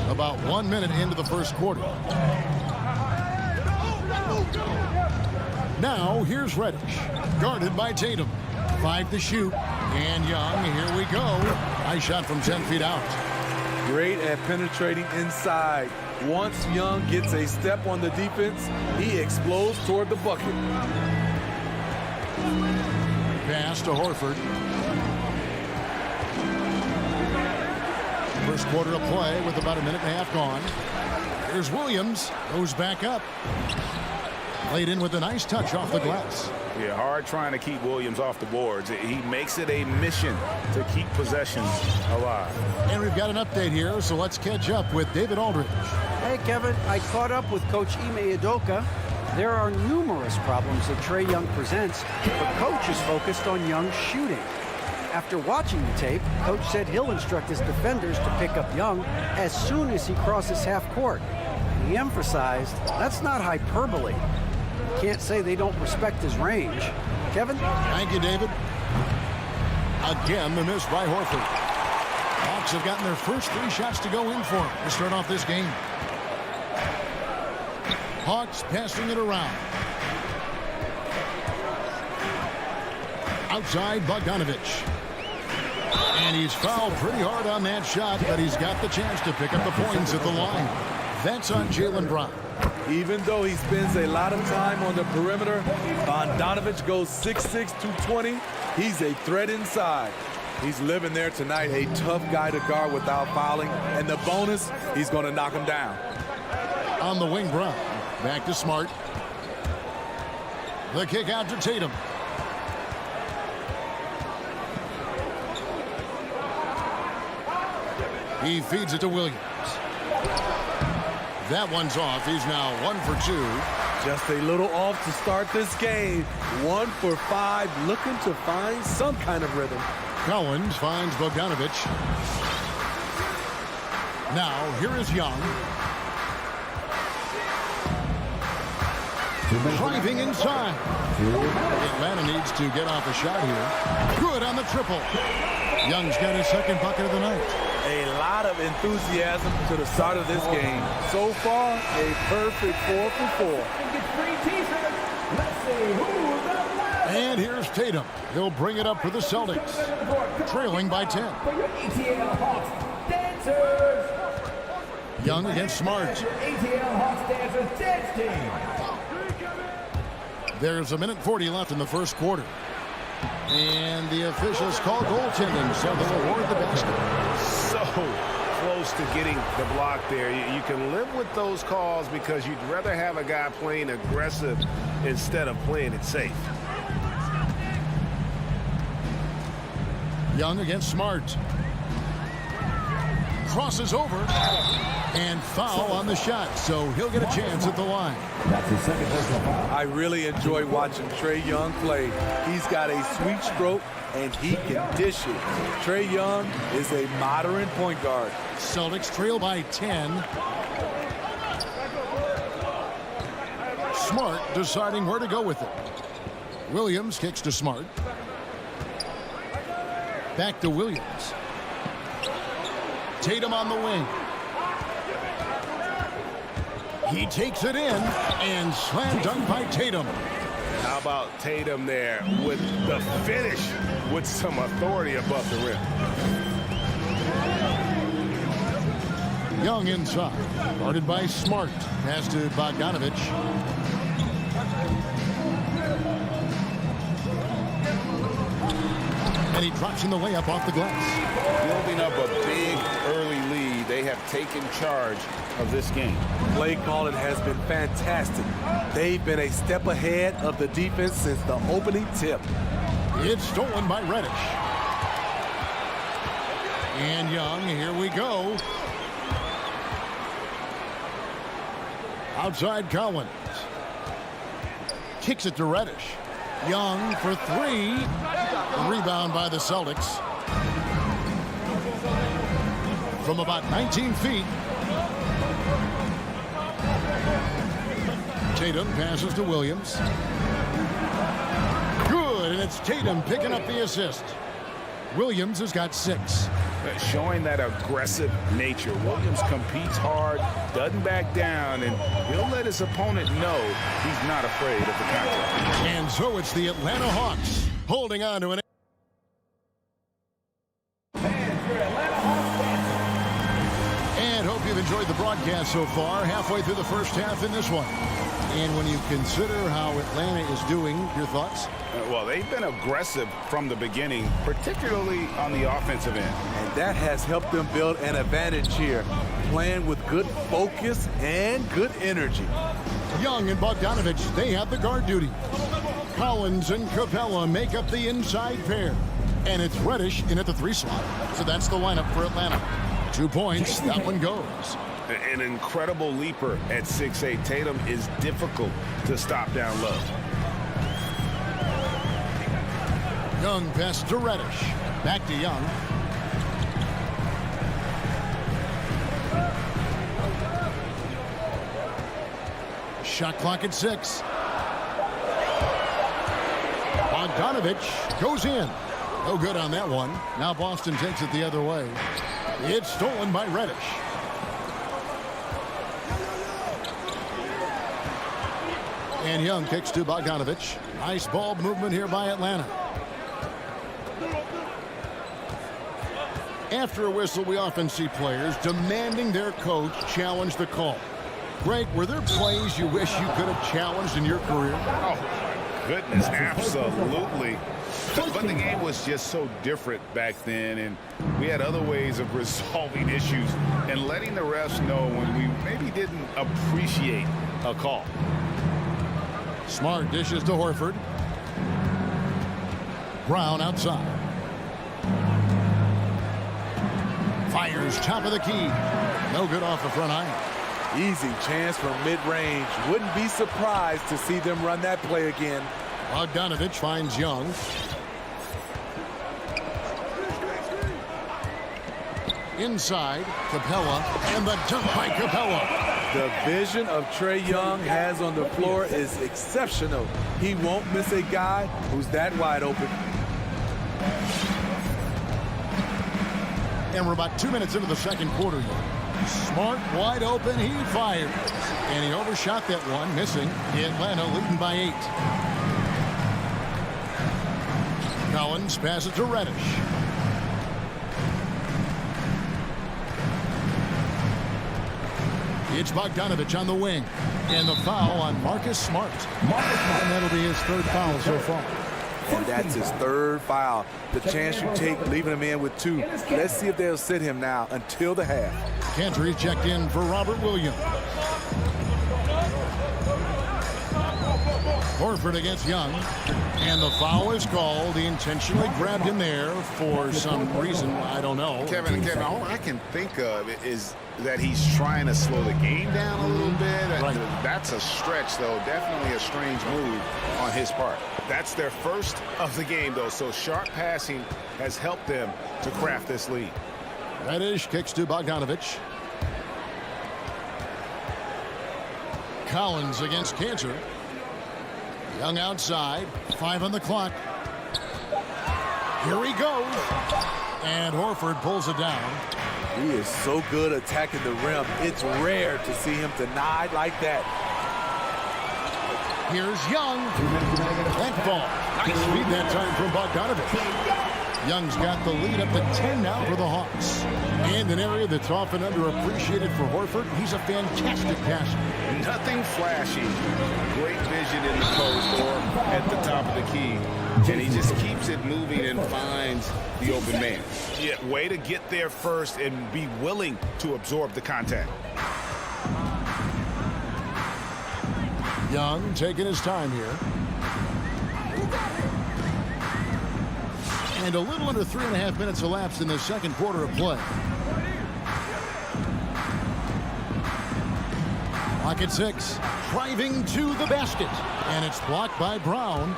About 1 minute into the first quarter. Now here's Reddish, guarded by Tatum. 5 to shoot, and Young, here we go. Nice shot from 10 feet out. Great at penetrating inside. Once Young gets a step on the defense, he explodes toward the bucket. Pass to Horford. First quarter of play with about a minute and a half gone. Here's Williams, goes back up. Laid in with a nice touch off the glass. Yeah, hard trying to keep Williams off the boards. He makes it a mission to keep possessions alive. And we've got an update here, so let's catch up with David Aldridge. Hey, Kevin, I caught up with Coach Ime Udoka. There are numerous problems that Trae Young presents, but Coach is focused on Young's shooting. After watching the tape, Coach said he'll instruct his defenders to pick up Young as soon as he crosses half court. He emphasized that's not hyperbole. Can't say they don't respect his range. Kevin? Thank you, David. Again, the miss by Horford. Hawks have gotten their first 3 shots to go in for him to start off this game. Hawks passing it around. Outside Bogdanovich. And he's fouled pretty hard on that shot, but he's got the chance to pick up the points at the line. That's on Jaylen Brown. Even though he spends a lot of time on the perimeter, Bogdanovich goes 6'6", 220. He's a threat inside. He's living there tonight, a tough guy to guard without fouling. And the bonus, he's going to knock him down. On the wing, Brown. Back to Smart. The kick out to Tatum. He feeds it to Williams. That one's off. He's now 1 for 2. Just a little off to start this game. 1 for 5, looking to find some kind of rhythm. Collins finds Bogdanovich. Now, here is Young. Driving inside. Atlanta needs to get off a shot here. Good on the triple. Young's got his second bucket of the night. A lot of enthusiasm to the start of this game. So far, a perfect 4 for 4. And here's Tatum. He'll bring it up for the Celtics. Trailing by 10. Young against Smart. There's 1:40 left in the first quarter. And the officials call goaltending, so they'll award the basket. So close to getting the block there. You can live with those calls because you'd rather have a guy playing aggressive instead of playing it safe. Young against Smart. Crosses over. And foul on the shot, so he'll get a chance at the line. That's his second personal foul. I really enjoy watching Trae Young play. He's got a sweet stroke, and he can dish it. Trae Young is a modern point guard. Celtics trail by 10. Smart deciding where to go with it. Williams kicks to Smart. Back to Williams. Tatum on the wing. He takes it in and slam dunk by Tatum. How about Tatum there with the finish with some authority above the rim. Young inside, guarded by Smart. Pass to Bogdanovich. And he drops in the layup off the glass. Building up a big early lead, they have taken charge of this game. Play calling has been fantastic. They've been a step ahead of the defense since the opening tip. It's stolen by Reddish. And Young, here we go. Outside Collins. Kicks it to Reddish. Young for three. Rebound by the Celtics. From about 19 feet. Tatum passes to Williams. Good, and it's Tatum picking up the assist. Williams has got 6. Showing that aggressive nature. Williams competes hard, doesn't back down, and he'll let his opponent know he's not afraid of the counter. And so it's the Atlanta Hawks holding on to an. And hope you've enjoyed the broadcast so far. Halfway through the first half in this one. And when you consider how Atlanta is doing, your thoughts? Well, they've been aggressive from the beginning, particularly on the offensive end. And that has helped them build an advantage here, playing with good focus and good energy. Young and Bogdanovich, they have the guard duty. Collins and Capella make up the inside pair. And it's Reddish in at the 3 slot. So that's the lineup for Atlanta. 2 points, that one goes. An incredible leaper at 6'8". Tatum is difficult to stop down low. Young pass to Reddish. Back to Young. Shot clock at 6. Bogdanovich goes in. No good on that one. Now Boston takes it the other way. It's stolen by Reddish. And Young kicks to Bogdanovich. Nice ball movement here by Atlanta. After a whistle, we often see players demanding their coach challenge the call. Greg, were there plays you wish you could have challenged in your career? Oh, my goodness, absolutely. But the game was just so different back then, and we had other ways of resolving issues and letting the refs know when we maybe didn't appreciate a call. Smart dishes to Horford. Brown outside. Fires top of the key. No good off the front iron. Easy chance from mid-range. Wouldn't be surprised to see them run that play again. Bogdanovich finds Young. Inside, Capella, and the dunk by Capella. The vision of Trae Young has on the floor is exceptional. He won't miss a guy who's that wide open. And we're about 2 minutes into the second quarter here. Smart, wide open, he fires. And he overshot that one, missing. Atlanta leading by 8. Collins passes to Reddish. It's Bogdanovich on the wing. And the foul on Marcus Smart. And that'll be his 3rd foul so far. And that's his 3rd foul. The chance you take leaving him in with 2. Let's see if they'll sit him now until the half. Cantor checked in for Robert Williams. Horford against Young. And the foul is called. He intentionally grabbed him there for some reason. I don't know. Kevin, all I can think of is that he's trying to slow the game down a little bit. Right. That's a stretch, though. Definitely a strange move on his part. That's their first of the game, though, so sharp passing has helped them to craft this lead. Reddish kicks to Bogdanovich. Collins against Cantor. Young outside. 5 on the clock. Here he goes. And Horford pulls it down. He is so good attacking the rim. It's rare to see him denied like that. Here's Young. That ball. Nice feed that time from Bogdanovich. Young's got the lead up to 10 now for the Hawks. And an area that's often underappreciated for Horford, he's a fantastic passer. Nothing flashy. Great vision in the post or at the top of the key. And he just keeps it moving and finds the open man. Yeah, way to get there first and be willing to absorb the contact. Young taking his time here. And a little under 3.5 minutes elapsed in the second quarter of play. Clock at 6. Driving to the basket. And it's blocked by Brown.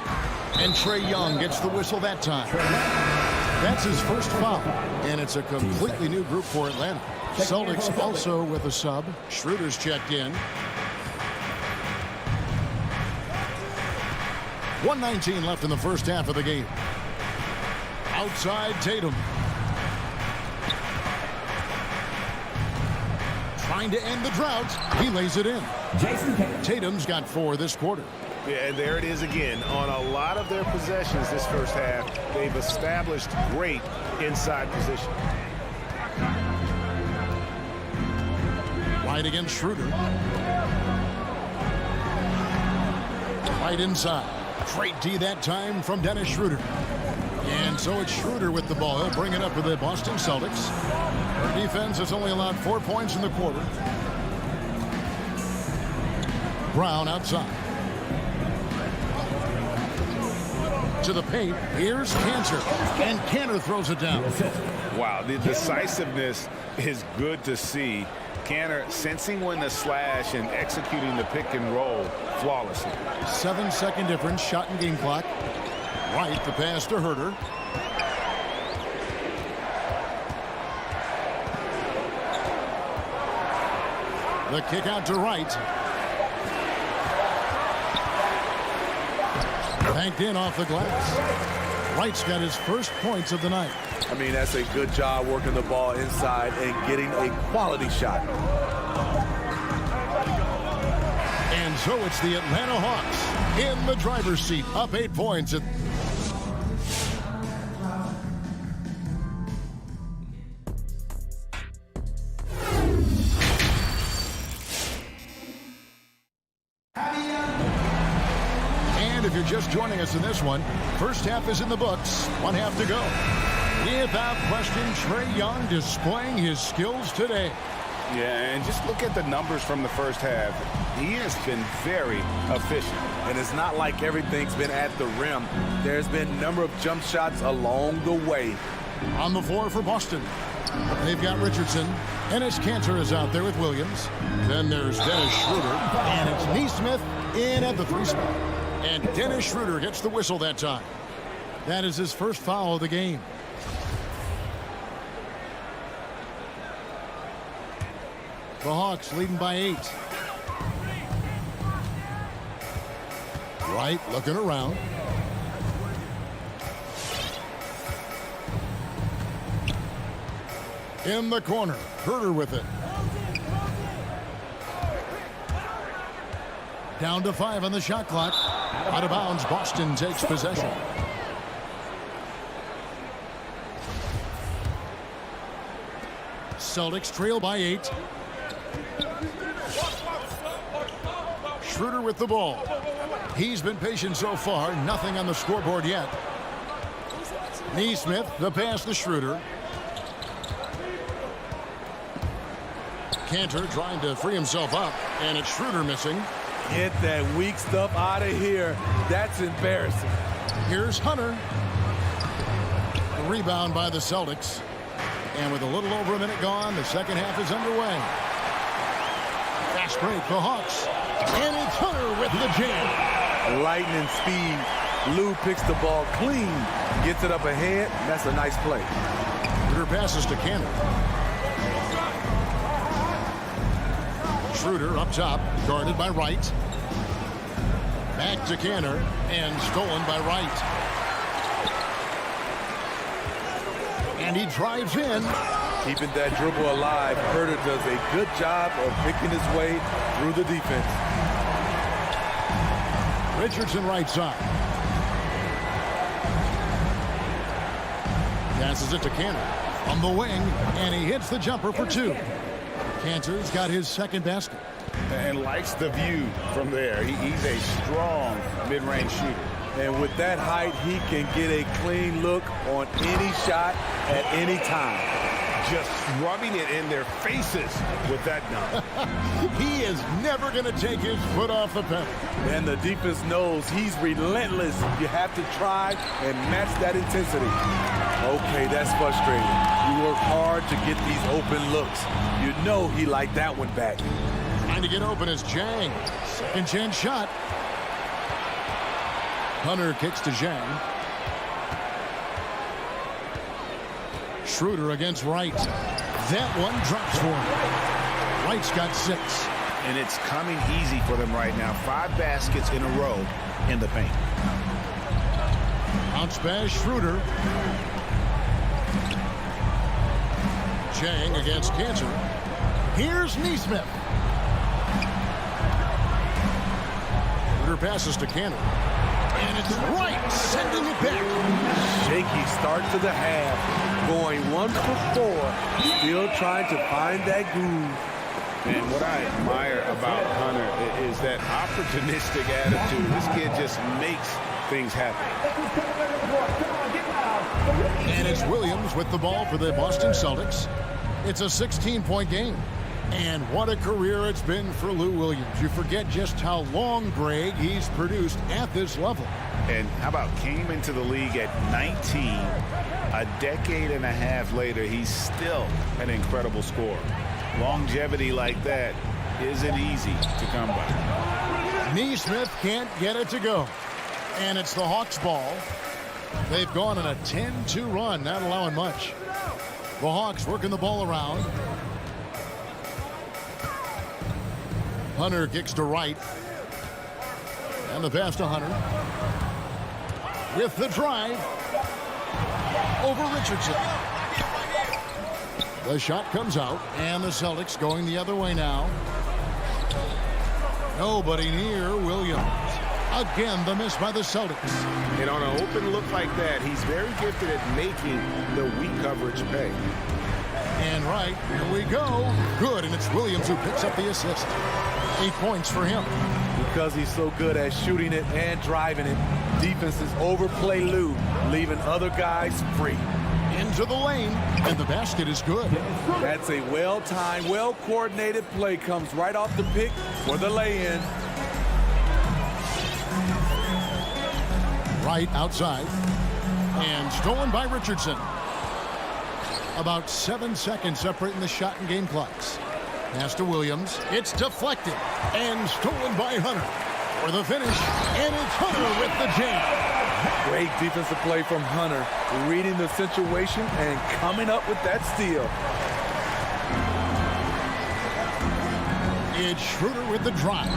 And Trae Young gets the whistle that time. That's his first foul. And it's a completely new group for Atlanta. Celtics also with a sub. Schroeder's checked in. 1:19 left in the first half of the game. Outside Tatum. Trying to end the drought. He lays it in. Tatum's got 4 this quarter. Yeah, and there it is again. On a lot of their possessions this first half, they've established great inside position. Right against Schroeder. Right inside. Great D that time from Dennis Schroeder. And so it's Schroeder with the ball. He'll bring it up for the Boston Celtics. Their defense has only allowed 4 points in the quarter. Brown outside. To the paint. Here's Cantor. And Cantor throws it down. Wow, the decisiveness is good to see. Cantor sensing when to slash and executing the pick and roll flawlessly. 7-second difference. Shot and game clock. Right, the pass to Herter. The kick out to Wright. Banked in off the glass. Wright's got his first points of the night. I mean, that's a good job working the ball inside and getting a quality shot. And so it's the Atlanta Hawks in the driver's seat, up 8 points. If you're just joining us in this one, first half is in the books. 1 half to go. Without question, Trae Young displaying his skills today. Yeah, and just look at the numbers from the first half. He has been very efficient. And it's not like everything's been at the rim. There's been a number of jump shots along the way. On the floor for Boston. They've got Richardson. Enes Kanter is out there with Williams. Then there's Dennis Schroeder. And it's Nesmith in at the 3 spot. And Dennis Schroeder gets the whistle that time. That is his first foul of the game. The Hawks leading by 8. Wright looking around. In the corner. Herter with it. Down to 5 on the shot clock. Out of bounds, Boston takes possession. Celtics trail by 8. Schroeder with the ball. He's been patient so far. Nothing on the scoreboard yet. Nesmith, the pass to Schroeder. Kanter trying to free himself up, and it's Schroeder missing. Get that weak stuff out of here. That's embarrassing. Here's Hunter. The rebound by the Celtics. And with a little over a minute gone, the second half is underway. Fast break for Hawks. And it's Hunter with the jam. Lightning speed. Lou picks the ball clean. Gets it up ahead. That's a nice play. Schroeder passes to Cannon. Schroeder up top, guarded by Wright. Back to Canner, and stolen by Wright. And he drives in, Keeping that dribble alive, Herter does a good job of picking his way through the defense. Richardson right side. Passes it to Cantor on the wing, and he hits the jumper for two. Cantor's got his second basket. And likes the view from there. He's a strong mid-range shooter. And with that height, he can get a clean look on any shot at any time. Just rubbing it in their faces with that dunk. He is never going to take his foot off the pedal. And the defense knows he's relentless. You have to try and match that intensity. Okay, that's frustrating. You work hard to get these open looks. You know he liked that one back. Trying to get open is Zhang. Second chance shot. Hunter kicks to Zhang. Schroeder against Wright. That one drops for him. Wright's got 6. And it's coming easy for them right now. 5 baskets in a row in the paint. Bounce pass, Schroeder. Zhang against Cantor. Here's Neesmith. Schroeder passes to Cantor. And it's Wright sending it back. Shaky start to the half. Going 1 for 4. Still trying to find that groove. And what I admire about Hunter is that opportunistic attitude. This kid just makes things happen. And it's Williams with the ball for the Boston Celtics. It's a 16-point game. And what a career it's been for Lou Williams. You forget just how long, Greg, he's produced at this level. And how about came into the league at 19. A decade and a half later, he's still an incredible scorer. Longevity like that isn't easy to come by. Neesmith can't get it to go. And it's the Hawks' ball. They've gone on a 10-2 run, not allowing much. The Hawks working the ball around. Hunter kicks to Wright. And the pass to Hunter. With the drive. Over Richardson. The shot comes out. And the Celtics going the other way now. Nobody near Williams. Again, the miss by the Celtics. And on an open look like that, he's very gifted at making the weak coverage pay. And right, here we go. Good, and it's Williams who picks up the assist. 8 points for him. Because he's so good at shooting it and driving it, defenses overplay Lou, leaving other guys free. Into the lane, and the basket is good. That's a well-timed, well-coordinated play. Comes right off the pick for the lay-in. Right outside. And stolen by Richardson. About 7 seconds separating the shot and game clocks. Pass to Williams. It's deflected. And stolen by Hunter. For the finish. And it's Hunter with the jam. Great defensive play from Hunter. Reading the situation and coming up with that steal. It's Schroeder with the drive.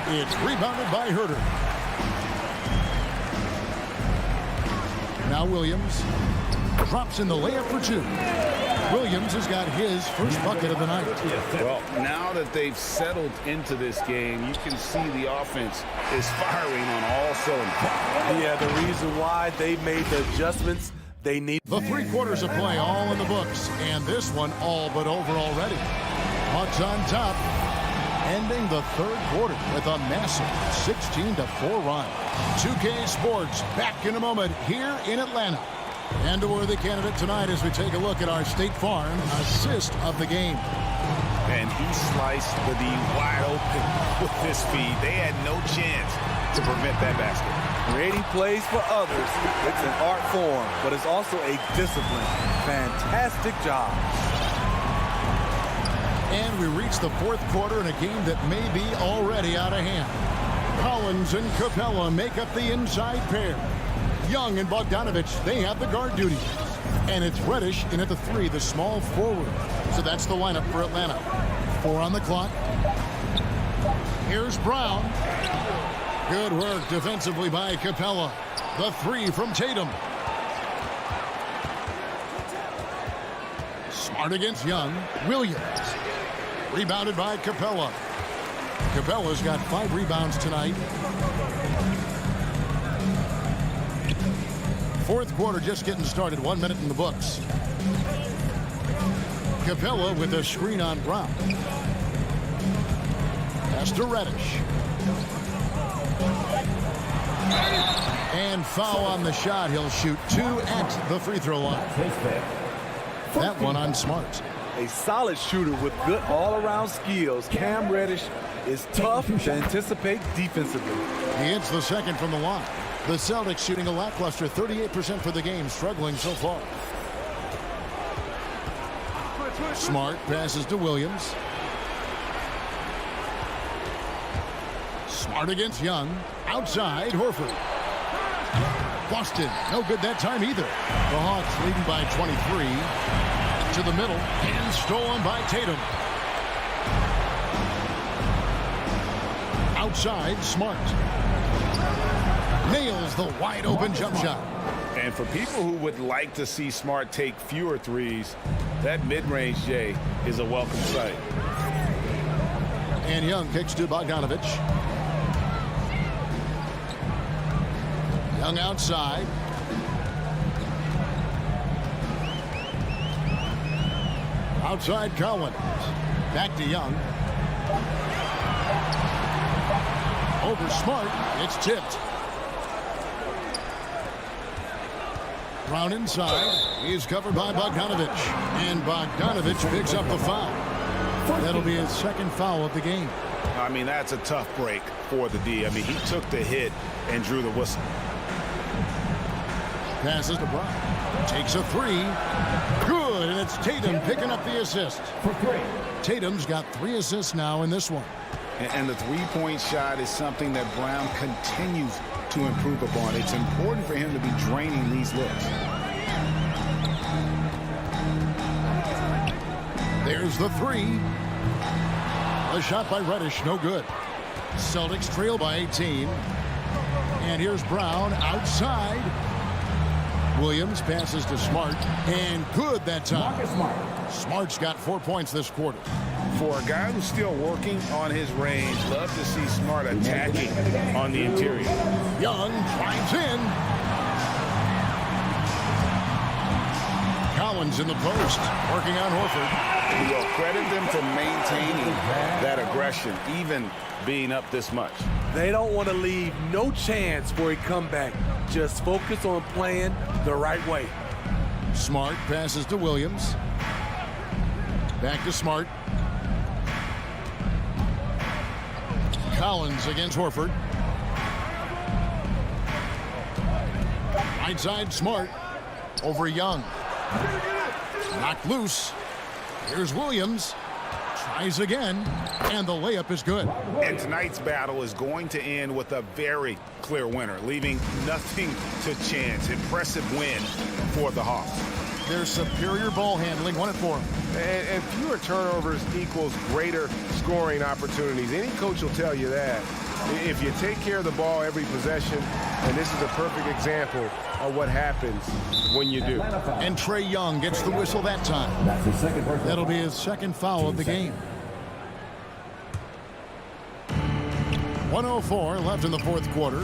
It's rebounded by Herter. Now Williams drops in the layup for 2. Williams has got his first bucket of the night. Well, now that they've settled into this game, you can see the offense is firing on all cylinders. Yeah, the reason why they made the adjustments they need. The 3 quarters of play all in the books, and this one all but over already. Hawks on top, ending the 3rd quarter with a massive 16-4 run. 2K Sports back in a moment here in Atlanta. And a worthy candidate tonight as we take a look at our State Farm assist of the game. And he sliced the D wide open with this feed. They had no chance to prevent that basket. Creating plays for others. It's an art form, but it's also a discipline. Fantastic job. And we reach the 4th quarter in a game that may be already out of hand. Collins and Capella make up the inside pair. Young and Bogdanovich, they have the guard duty. And it's Reddish in at the 3, the small forward. So that's the lineup for Atlanta. 4 on the clock. Here's Brown. Good work defensively by Capella. The 3 from Tatum. Smart against Young. Williams. Rebounded by Capella. Capella's got 5 rebounds tonight. Fourth quarter just getting started. 1 minute in the books. Capella with a screen on Brown. Pass to Reddish. And foul on the shot. He'll shoot 2 at the free throw line. That one on Smart. A solid shooter with good all-around skills. Cam Reddish is tough to anticipate defensively. He hits the second from the line. The Celtics shooting a lackluster 38% for the game, struggling so far. Smart passes to Williams. Smart against Young. Outside, Horford. Boston, no good that time either. The Hawks leading by 23. To the middle, and stolen by Tatum. Outside, Smart. Nails the wide open jump shot. And for people who would like to see Smart take fewer threes, that mid-range J is a welcome sight. And Young kicks to Bogdanovich. Young outside. Outside Collins. Back to Young. Over Smart. It's tipped. Brown inside. He's covered by Bogdanovich. And Bogdanovich picks up the foul. That'll be his second foul of the game. I mean, that's a tough break for the D. I mean, he took the hit and drew the whistle. Passes to Brown. Takes a 3. Good, and it's Tatum picking up the assist. Tatum's got 3 assists now in this one. And the three-point shot is something that Brown continues to improve upon. It's important for him to be draining these looks. There's the 3. A shot by Reddish, no good. Celtics trail by 18. And here's Brown outside. Williams passes to Smart, and good that time. Smart's got 4 points this quarter. For a guy who's still working on his range, love to see Smart attacking on the interior. Young drives in. Collins in the post, working on Horford. Well, credit them for maintaining that aggression, even being up this much. They don't want to leave no chance for a comeback. Just focus on playing the right way. Smart passes to Williams. Back to Smart. Collins against Horford. Right side, Smart. Over Young. Knocked loose. Here's Williams. Tries again. And the layup is good. And tonight's battle is going to end with a very clear winner, leaving nothing to chance. Impressive win for the Hawks. Their superior ball handling won it for them. And fewer turnovers equals greater scoring opportunities. Any coach will tell you that. If you take care of the ball every possession, and this is a perfect example of what happens when you do. And Trae Young gets the whistle that time. That'll be his second foul of the game. 1:04 left in the fourth quarter.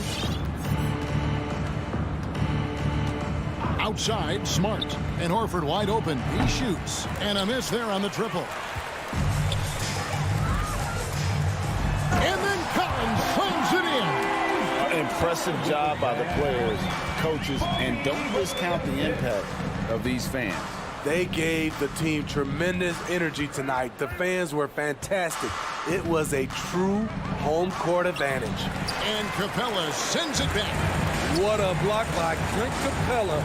Outside, Smart. And Horford wide open. He shoots. And a miss there on the triple. And then Collins slams it in. Impressive job by the players, coaches, and don't discount the impact of these fans. They gave the team tremendous energy tonight. The fans were fantastic. It was a true home court advantage. And Capella sends it back. What a block by Clint Capella,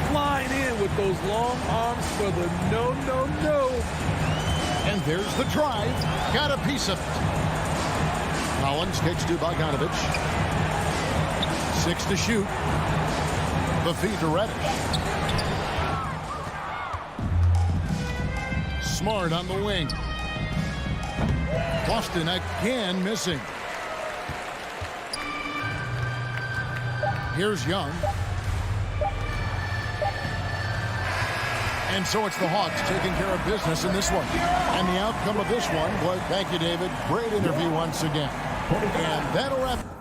flying in with those long arms for the no. And there's the drive. Got a piece of it. Collins kicks to Bogdanovich. 6 to shoot. The feed to Reddish. Smart on the wing. Boston again missing. Here's Young. And so it's the Hawks taking care of business in this one. And the outcome of this one was, thank you, David. Great interview once again. And that'll wrap